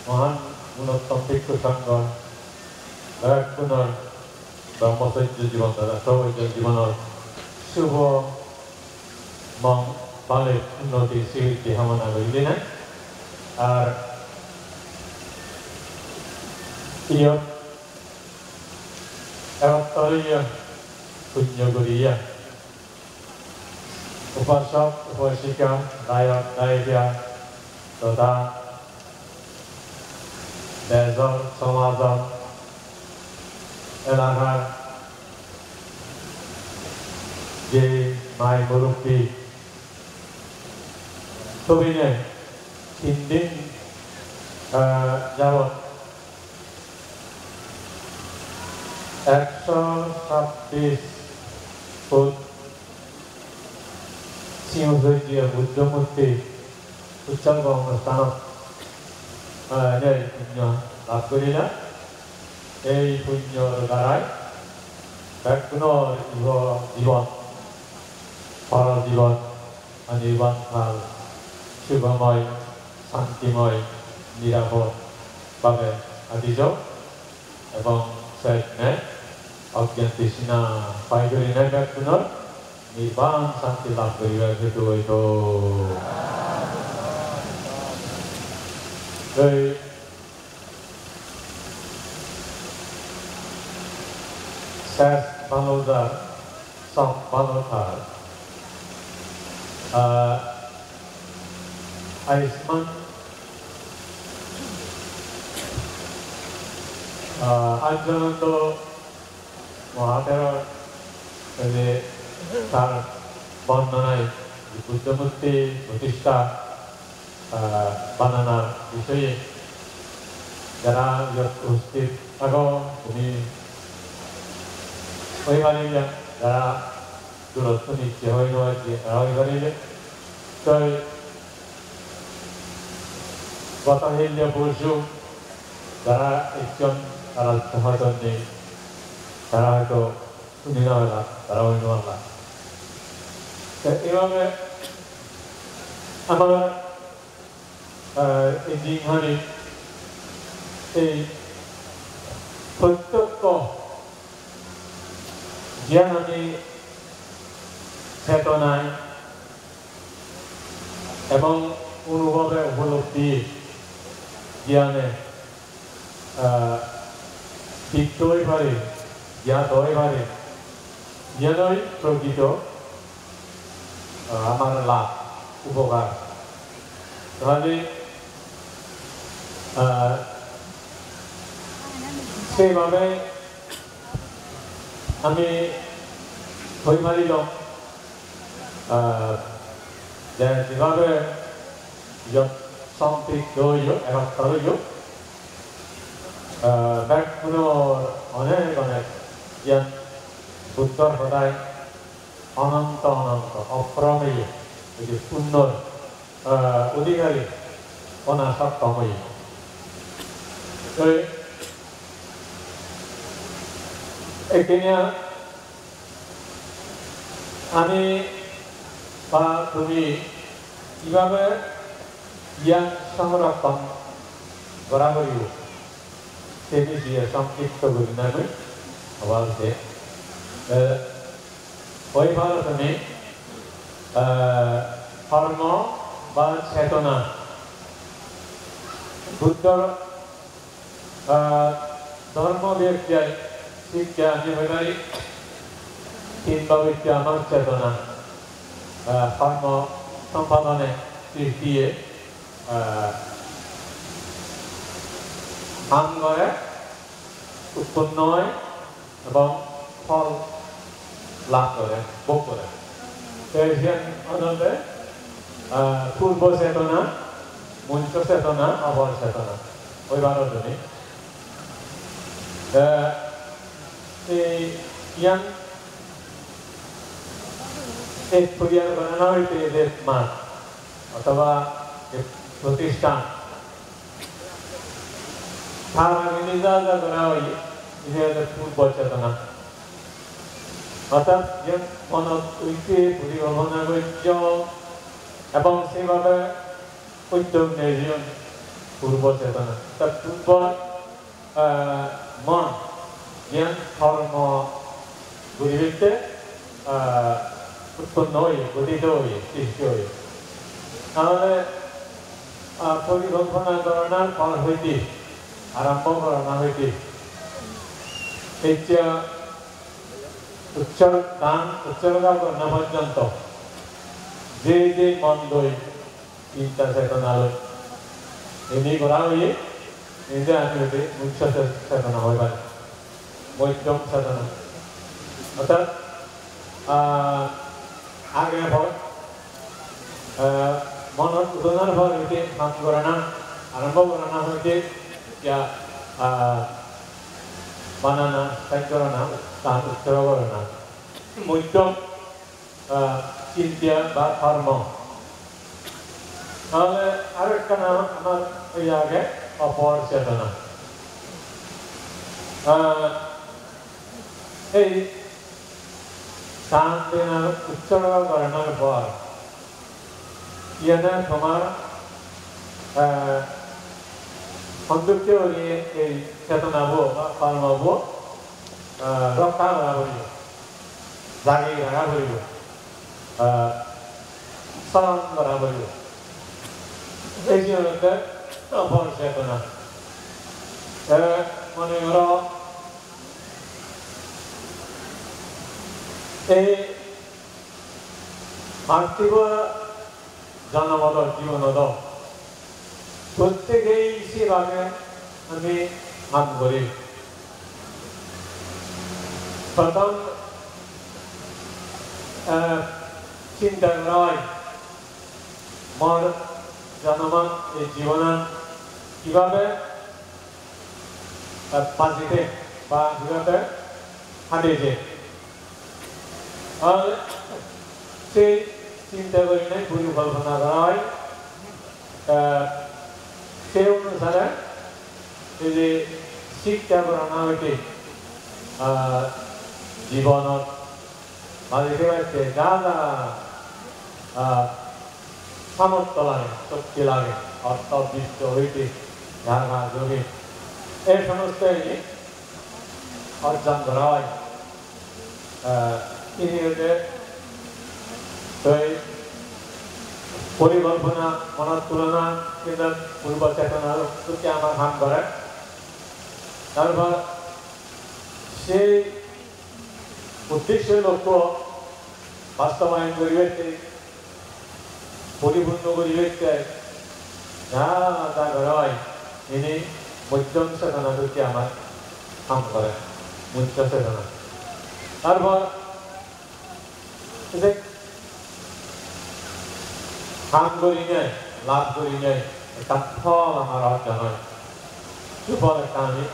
মহান গুণোত্তম ভিক্ষু সংঘ পুনর ব্রহ্মচর্য জীবন দ্বারা সৌর্য জীবনের শুভ ভালে উন্নতি স্বীকৃতি কামনা করিলেন আর পুণ্য করিয়া উপাসক উপাসিকা দায়ক দায়িকা তথা দেশৰ সমাজৰ এলাকাৰ যে মাই মুরব্বী সবিনে 3 দিন যাবৎ 126 ফুট সিংহজৈতীয় বুদ্ধমূর্তি উৎসর্গ অনুষ্ঠানত পুণ্য লাভ করিলা এই পুণ্যর দ্বারাই পুনর জীবন পর জীবন নির্বাণ কাল শুভময় শান্তিময় নিরাপদ ভাবে আদিজ এবং অজ্ঞান তৃষ্ণা পাই করি নাই পুনর নির্বাণ শান্তি লাভ করিবার হেতু হইত শেষ বাংলার সব বাংলার আয়ুষ্মান আজনন্দ মহাদেব তার বর্ণনায় বুদ্ধমূর্তি প্রতিষ্ঠা বানানোর বিষয়ে যারা উপস্থিত থাকো তুমি হয়ে পারিলে যারা দূরত্ব নিচ্ছে হয়ে হয়ে পারিলে তো গত হিল্য পরশু যারা একজন তারা হয়তো নেই তারা হয়তো শুনি না হলা তারা হইল না এভাবে আমার এই দিনখানি এই প্রত্যক্ষ জ্ঞান আমি চেতনায় এবং অনুভবে উপলব্ধি জ্ঞানে তিক্ত হয়ে পারে জ্ঞাত হয়ে পারে জ্ঞানই প্রকৃত আমার লাভ উপকার তাহলে সেইভাবে আমি হয়ে পারিল যে যেভাবে সম্পৃক্ত হইল একত্র হইল ব্যাগ অনেক অনেক yang buddhar সদায় অনন্ত অনন্ত অপ্রমেয় এই পুণ্যর অধিকারী অনাসক্তময়ী এখানে আমি বা তুমি কিভাবে জ্ঞান সংরক্ষণ করা করিব সে বিষয়ে সংক্ষিপ্ত বর্ণনা বলতে ওই ভারতে ধর্ম বা চেতনা বুদ্ধর ধর্ম ব্যক্তির শিক্ষা নিবেদন কিংবা আমার চেতনা কর্ম সম্পাদনে দিয়ে কাম করে উৎপন্ন হয় এবং ফল লাভ করে ভোগ করে পূর্ব চেতনা মঞ্চ চেতনা অপর চেতনা ওই ভারতে ইয়ান एक परिवार बनाना होते हैं मात अथवा एक प्रतिष्ठान थाना में ज़्यादा बना हुई इसे अगर पूर्व चेतना अतः यह मनोविज्ञ परिवर्तन को जो एवं सेवा में उद्योग निर्जन पूर्व चेतना तब पूर्व मन ज्ञान धर्म गुरुविद्य उत्पन्न हुई गठित हुई सृष्टि हुई তাহলে পরিকল্পনা করার ফল হইতে আরম্ভ করানো হইতে উচ্চারণ করানো পর্যন্ত যে যে মন্দই চিন্তা চেতনা এমনি করা হয়ে নিজে আমি হইতে মুখ্য চেতনা হয়ে পারে বৈদ্যম চেতনা অর্থাৎ आगे भर मन उदनार भर होते काम करना आरंभ करना होते क्या बनाना टाइप करना काम उत्तर करना मध्यम चिंता बा धर्म ताहले आरेकटा नाम आमार ओई आगे अपर चेतना এই शांत देना उच्चारण करना पर यह ना हमारा संतुष्ट हो रही है चेतना वो कर्म वो रखा बना बोली जागी बना बोली सरल बना बोली ऐसी होते अपन चेतना माने वाला এই পার্থিব জনমত জীবনত প্রত্যেকেই সেভাবে আমি কাম করি প্রথম চিন্তা করা হয় মোর জনমত এই জীবনত কিভাবে বাঁচিতে বা কিভাবে হাঁটিছে और से चिंता करने पूरी कल्पना कराई से अनुसार ये शिक्षा कराना होते जीवन मालिके बाटे ज़्यादा सामर्थ्य लागे शक्ति लागे और तब विश्व होते धारणा जोगे ये समझते हैं और जान कराई ini ada পরিকল্পনা মনের তুলনা কিন্তু পূর্ব চেতনার প্রতি আমার হাম করে তারপর সেই উদ্দেশ্যের লক্ষ্য বাস্তবায়ন করিবে পরিপূর্ণ করিবে যা যা হয় ইনি মধ্যম চেতনার প্রতি আমার হাম করে মুখ্য চেতনা তারপর কাম করি নাই লাভ করি নাই একটা ফল আমার অর্জন হয় সুফল একটা আমি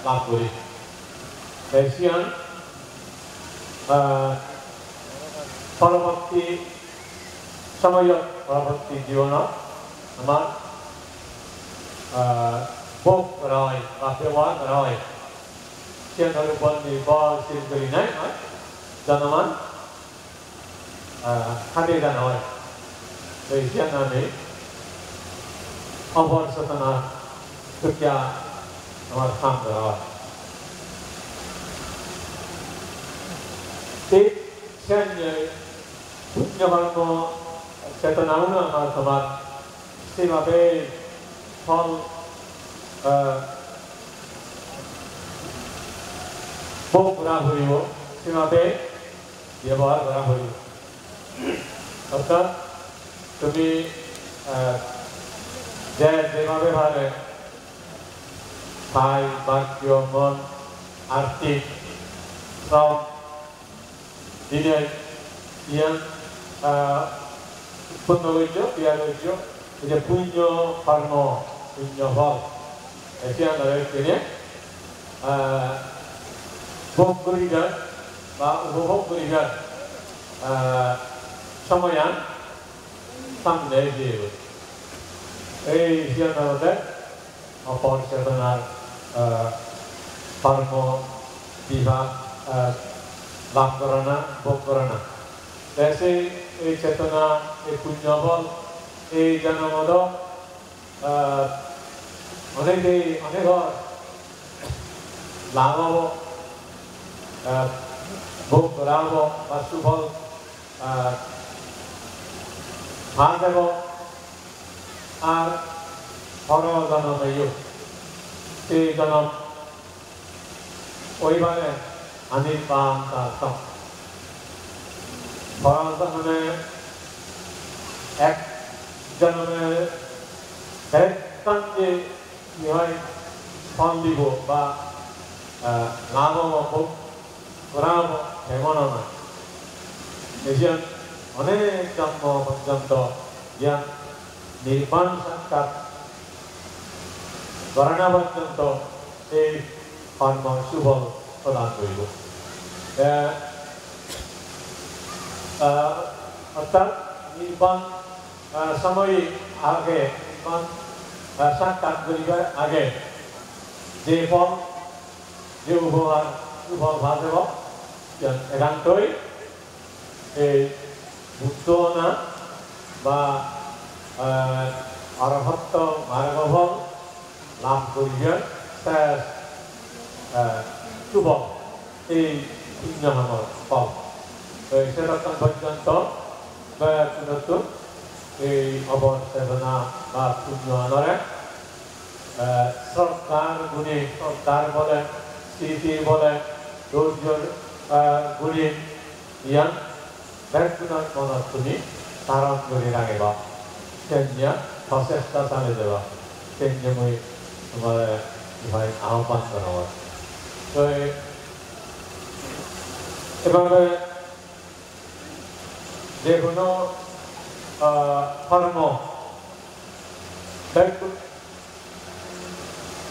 লাভ করি এশিয়ান পরবর্তী সময় পরবর্তী জীবনত আমার ভোগ করা হয় বা ব্যবহার করা হয় সিয়ানের উপর নির্ভরশীল করি নাই জনমান খাটিয়ে জানা হয় এই সিয়ান নামে অপর চেতনা সুখিয়া আমার কাম করা হয় এই সিয়ান পুণ্যকর্ম চেতনাও আমার তোমার সেভাবে ফল ভোগ করা হইব সেভাবে ব্যবহার করা হইব অর্থাৎ তুমি যেভাবে ভাবে কায় বাক্য মন আর্থিক শ্রম দিনের ইয়ান উৎপন্ন হয়েছ ক্রিয়া হয়েছ এই যে পুণ্য কর্ম পুণ্য ফল এতিয়া কিনে ভোগ করিবার বা উপভোগ করিবার সময়ান সামনে দিয়ে এই সিদ্ধান্তে অপর চেতনার কর্ম বিভাগ লাভ করে না ভোগ করে না এই চেতনা এই পুণ্যবল এই জনমদ অনেক লাভ হব ভোগ করা হব বা সুফল ভাল দেব আর পর জনমেও সেই জনম ওইভাবে আমি পাম তার পর জন্মে এক জন্মে যে কি হয় ফল দিব বা লাভ হব ভোগ করা হব এমন নয় এজন অনেক জন্ম পর্যন্ত জ্ঞান নির্বাণ সাক্ষাৎ করানো পর্যন্ত এই কর্ম সুফল প্রদান করিব অর্থাৎ নির্বাণ সময় আগে নির্বাণ সাক্ষাৎ করিবার আগে যে ফল যে উপহার সুফল ভাল দেব একান্তই এই বুদ্ধ না বা অরহত্ত মার্গফল লাভ করিবার শেষ সুফল এই পুণ্যহামর ফল সেরকম পর্যন্ত নতুন এই অবচেতনা বা পুণ্য আনরে শ্রদ্ধার গুণে শ্রদ্ধার বলে স্মৃতির বলে ধৈর্যর গুণে ইয়ান ব্যাকুণার মনত তুমি ধারণ করে রাখিবা সেঞ্জা প্রচেষ্টা চালিয়ে দেবা সেঞ্জা মই তোমার ভাই আহ্বান করা হয় তো এভাবে যে কোনো কর্ম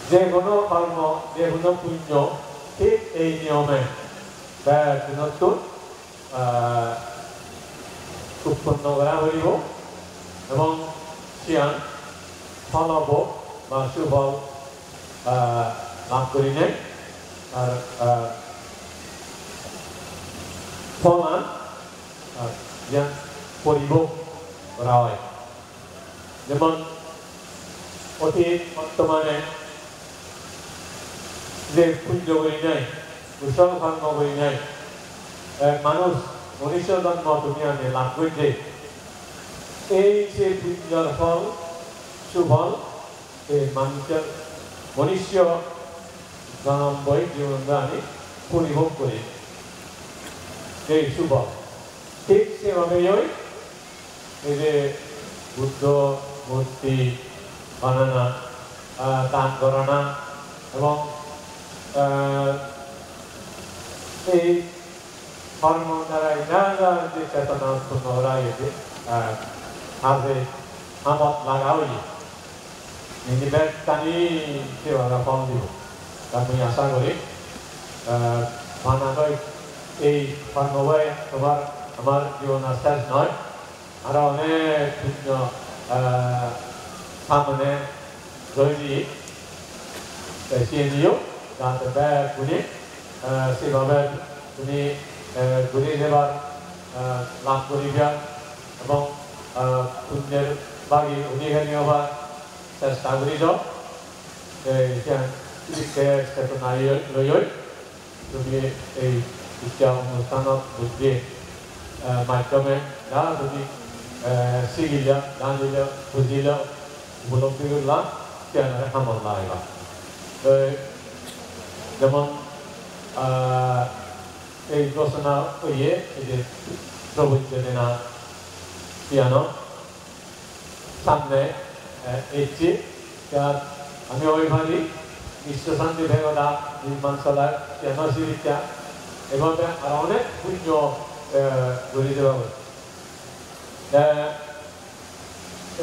যে কোনো কর্ম যে কোনো পুণ্য ঠিক এই নিয়মে নতুন উৎপন্ন করা হইব এবং সিয়ান ফলব বা সুফল লাভ করি নেই আর ফলান জ্ঞান পরিভোগ করা হয় যেমন অতীত বর্তমানে যে পুণ্য করি নাই কুশল কর্ম করি নাই মানুষ মনুষ্য জন্ম দুনিয়াতে লাভ করছে এই যে পুণ্যর ফল সুফল এই মানুষের মনুষ্য জন্ম বই জীবন আমি পরিভোগ করি এই সুফল ঠিক সেভাবেই এই যে বুদ্ধ মূর্তি বানানা দান করানা এবং এই কর্ম দ্বারাই নানা যে চেতনা উৎপন্ন করা হয়েছে কাজে আমত লাগা হইলে নিবেদ টানি সেভাবে ফল দিব আমি আশা করি বানানোই এই পানবাই তোমার আমার জীবন শেষ নয় আরো অনেক পুণ্য সামনে তৈরি সিএনইউ যাতে তুমি সেভাবে তুমি ঘুরে যাবার লাভ করিবা এবং পুণ্যের বাগি উনিখানি হবার চেষ্টা করি যাও লৈ তুমি এই শিক্ষা অনুষ্ঠানত বুদ্ধি মাধ্যমে যা তুমি শিকিলা জানিলা বুঝিলা উপলব্ধি করলা সেখানে সামল লাগাইবা যেমন এই ঘোষণা হইয়ে এই যে প্রবচনা পিয়ানো সামনে এসছি আমি ওইভাবেই বিশ্বশান্তি ভেগদা নির্মাণ চলার পিয়ানো শিক্ষা এভাবে আর অনেক পুণ্য গড়ি দেওয়া হয়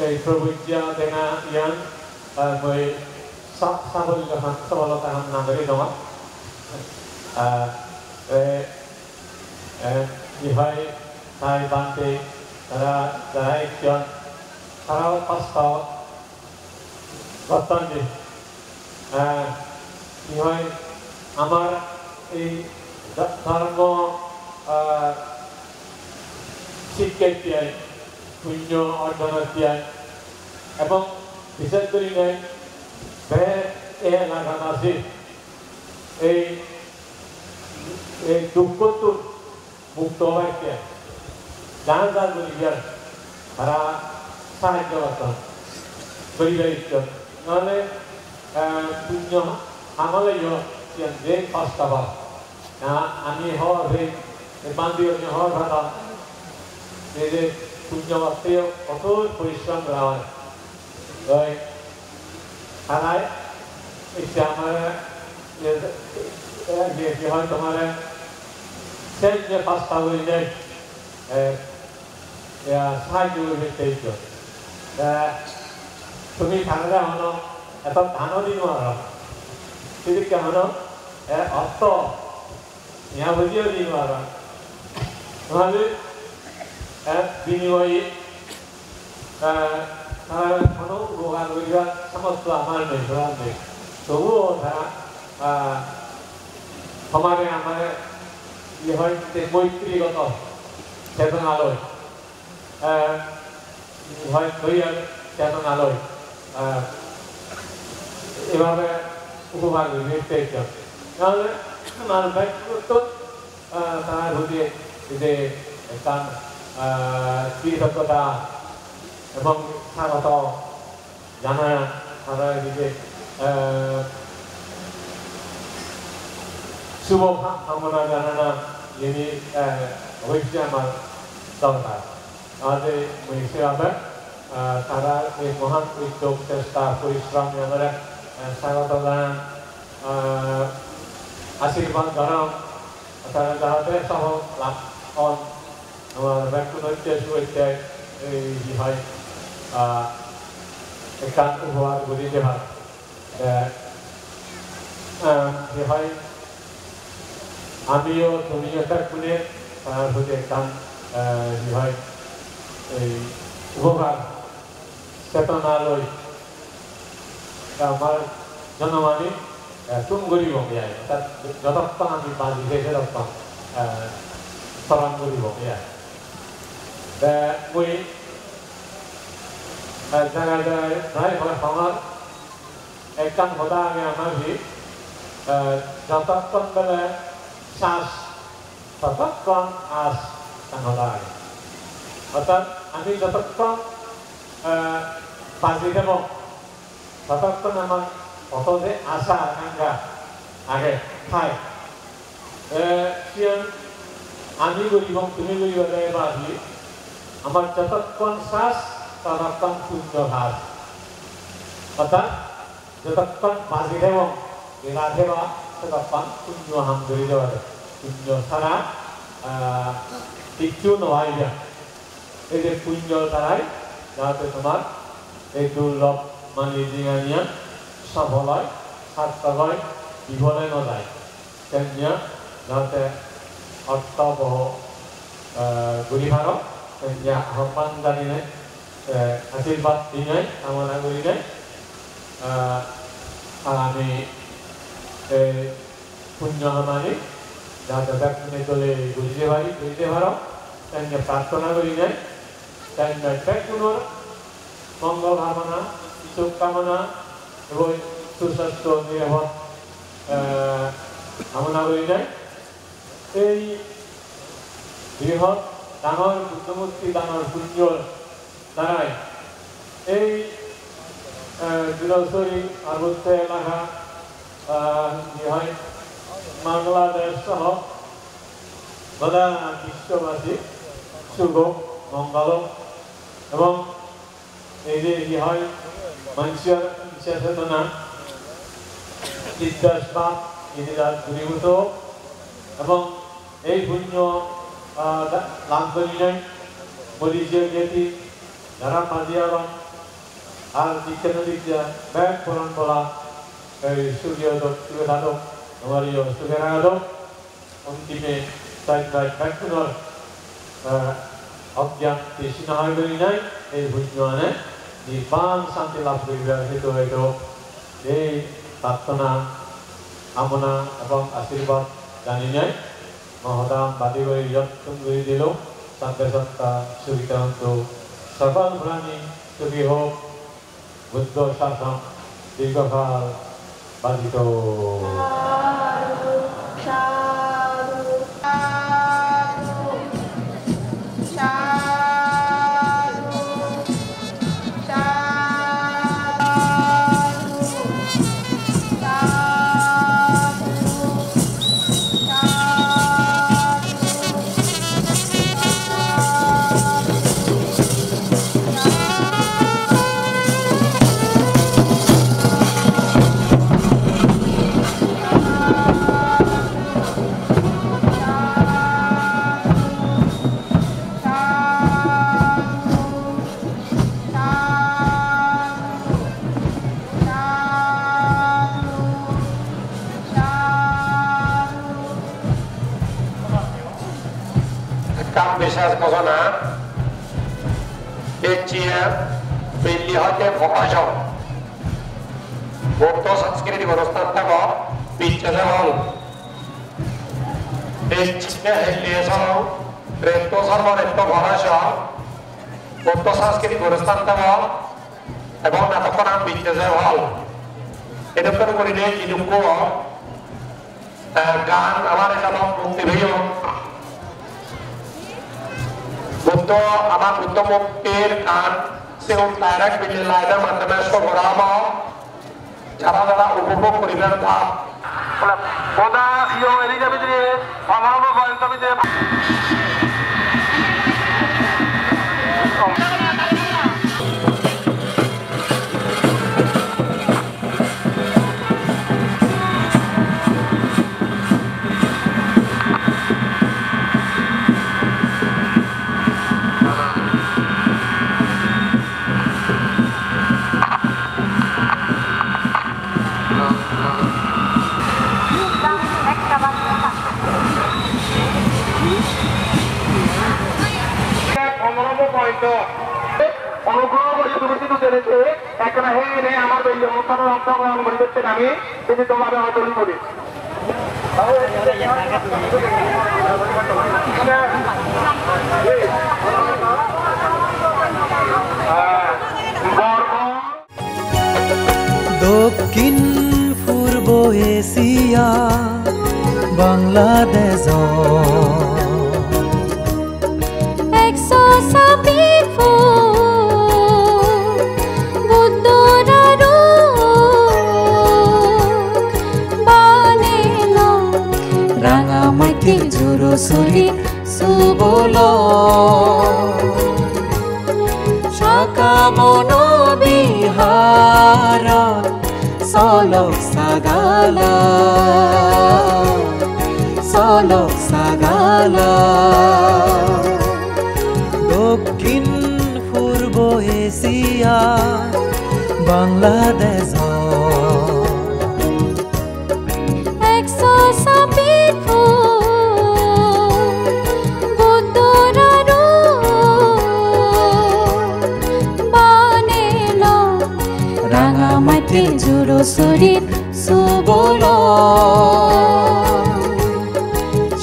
এই প্রবজ্ঞা দেনা ইয়ান মই সাবলীলতাহান সবলতাহান নাগরিক দङ ইহাই তাই বান্তে তারা যারা একজন তারাও পাঁচটাও বর্তমানে ইহাই আমার এই ধর্ম শিক্ষায় পুণ্য অর্জনায় এবং বিশেষ করে নেই লাগান আছে এই দুঃখটো মুক্ত হয়েছে যার যার গরিবের তারা সাহায্য করতেন গরিবের ইচ্ছন নাহলে পুণ্য আমালেও যে পাঁচটা বার আমি হওয়ার হয়ে বান্দি হওয়ার ভাড়া এই যে পুণ্য বাঁচতেও কত পরিশ্রম করা হয় তারাই ইচ্ছে আমার যে হয় তোমার সেই যে পাঁচটা হয়ে যায় সাহায্য করবে সেই তুমি থাকলে হলো এত ধানও দিন আর সেদিকে হলো অর্থ ইয়া বুঝিয়েও দিন আর তাহলে বিনিময়ে তারা কোনো উপকার করিবার সমস্ত আমার নেই ধরার নেই তবুও তারা সমাজে আমার ইয়ে হয় মৈত্রীগত চেতনালয় হয় তৈয়ার চেতনালয় এভাবে উপকার করিবে তাহলে মানুষ ব্যক্তিগত তারা বুঝিয়ে যে একটা কৃতজ্ঞতা এবং স্বাগত জানা তারা এদিকে শুভ কামনা জানানা যিনি অবশ্যই আমার দরকার আমাদের হিসেবে তারা এই মহান উদ্যোগ চেষ্টা পরিশ্রম আমরা স্বাগত জানান আশীর্বাদ জানান তারা যাতে সহ লাভ হন আমার ব্যক্তিগত শুভেচ্ছা এই হয় একটা উপহার করি যে হয় আমিও তুমিও থাকুনে তার প্রতি একটা হয় এই উপকার চেতনালয় আমার জনমানি তুম গরিব যায় অর্থাৎ যতক্ষণ আমি বাজি দেখে ততক্ষণ স্মরণ গরিব যায় মই জায়গায় জায়গায় প্রায় হয় আমার একটা কথা আমি আমার যতক্ষণ বেলা শ্বাস ততক্ষণ আস কথা অর্থাৎ আমি যতক্ষণ বাজি দেব ততক্ষণ আমার কত যে আশা আকাঙ্ক্ষা আগে খাই আমি গরিব তুমি গরিব বাজি আমার যতক্ষণ শ্বাস ততক্ষণ পুণ্য ঘাস অর্থাৎ যতক্ষণ বাজি দেব রাধে বা ততক্ষণ পুণ্য হাম ধরে দেওয়া পুণ্য ছাড়া কিচ্ছু নয় যায় এই যে পুণ্য ছাড়াই যাতে তোমার এই দুর্লভ মানে জিঙানিয়া সফল হয় সার্থক হয় বিফলে ন যায় tennya nanti অর্থবহ গুলি ভারত tennya হম্মান জানি নাই আশীর্বাদ দিনাই কামনা করি নাই আমি পুণ্য হামানি যাতে ব্যক্তি চলে বুঝতে পারো তাই প্রার্থনা করি নাই তাই ব্যক্তিগুলোর মঙ্গল কামনা শুভকামনা এবং সুস্বাস্থ্য নিরাপদ কামনা করি নাই এই বৃহৎ ডাঙৰ বুদ্ধমূৰ্তি ডাঙৰ পুণ্যৰ দ্বাৰাই এই জুলচৰী আবদ্ধ এলাকা হয় বাংলাদেশ সহ গোটা বিশ্ববাসী শুভ মঙ্গল এবং এই যে হয় মানুষের চেতনা বিদ্যাসবাদ এরা দূরীভূত এবং এই পুণ্য লাভ করি নাই মরিজিয়া জ্ঞাতি যারা মাজিয়ারণ আর বিজ্ঞান বিদ্যা ব্যাগ পূরণ করা এই সূর্যোদক সুবেদাদক আমারীয় সুবেরাদক অন্তিমে তাই ব্যাগগুলোর অজ্ঞান কৃষ্ণ হয় করি নাই এই পুণ্য আনে নির্বাণ শান্তি লাভ করিবার হেতু হয়তো এই প্রার্থনা কামনা এবং আশীর্বাদ জানি নাই মহদাম বাদী করে যত্ন করে দিল শান্তি সত্তা সুবিধান্ত সকল প্রাণী সুখী হোক বুদ্ধ শাসন দীর্ঘকাল বাধিত বিশ্বাস ঘোষণা পেচিয়া পেলি হতে প্রকাশ বৌদ্ধ সাংস্কৃতিক অনুষ্ঠান থাক পিচ্ছে হল রেতো সর্ব রেত ভরাস বৌদ্ধ সাংস্কৃতিক অনুষ্ঠান থাক এবং নাটক নাম পিচ্ছে হল এরকম করে যিদুক গান আমার এটা মুক্তি ভেয় বুদ্ধ আমার বুদ্ধ মুক্তির গান সেও ডাইরেক্ট বিল্ডিং লাইনের মাধ্যমে সরবরাহ যারা যারা উপভোগ করিবেন তা বোধা ইয় এলিজাবেথ আমার পয়েন্ট অনুগ্রহ করে ইউনিভার্সিটি জেনেছে একটা হে নে আমার বললে অনুষ্ঠানের অংশগ্রহণ করে দিচ্ছেন আমি যদি তোমাদের অর্জন করি দক্ষিণ পূর্ব এশিয়া বাংলাদেশ জুরসুরি সুবল শাকামন বিহার সলক সাগালা দক্ষিণ পূর্ব এশিয়া বাংলাদেশ 100 জুৰচুৰিত চুবল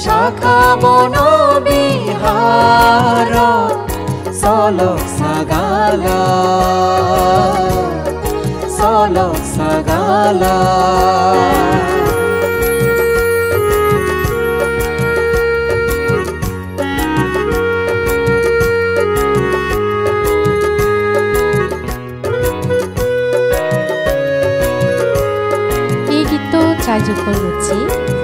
শাখা বন বিহাৰত চলক সাগালা চলক সাগালা চার্যকর রুচি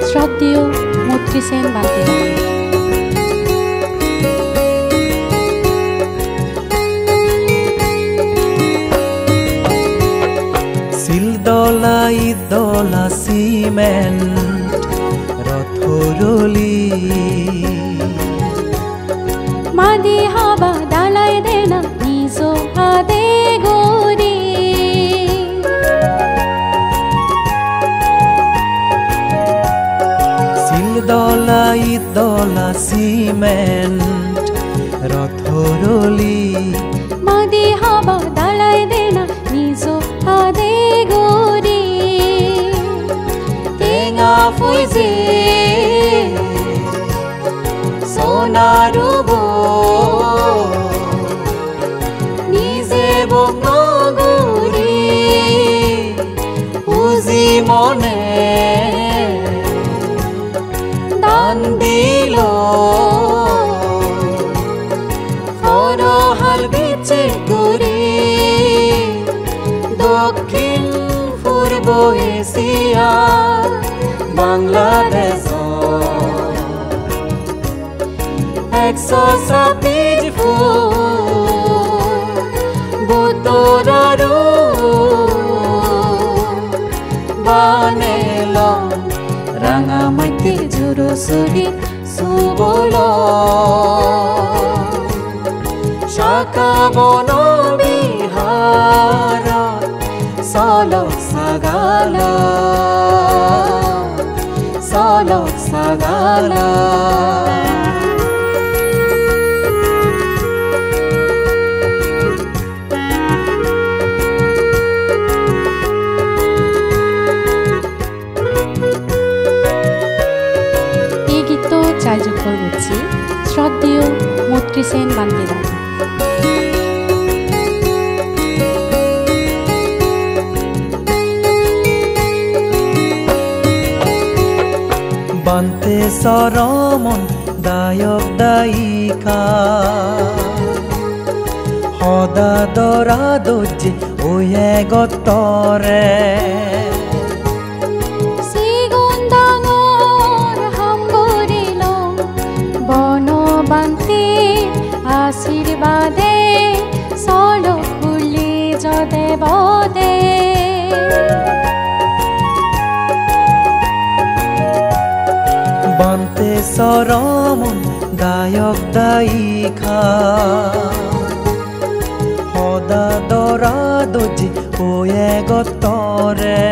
শ্রদ্ধেয় মৈত্রী সেন বান্তিদার শিলদলা ইদলা সিমেন্ট রথরলি মাদি হাবা দালাই দেনা নিজ হাদে গরি দলা ইদলা সিমেন্ট রথরলি মাদি হাবা দালাই দেনা নিজ হাদে গরি টেঙা ফুইজে সোনারুব নিজে বঙ্গগুৰি উজি মনে দিল ফরহাল বিচে গুরি দক্ষিণ পূর্ব এশিয়া বাংলাদেশ 126 ফুট বুতরারু বানেল রাঙামাটি জুৰচুৰিত চুবল শাখা বন বিহাৰত চলক সাগালা চলক সাগালা চার্যকর রুচি শ্রদ্ধেয় মৈত্রী সেন বান্তিদার বান্তে সরমন দায়ক দায়িকা সদা দৰা দৰ্জী ওয়ে গতৰে আশীর্বাদে চলক খুলি যদে বদে বান্তে চৰমন দায়ক দায়িকা সদা দৰা দৰ্জী ওয়ে গতৰে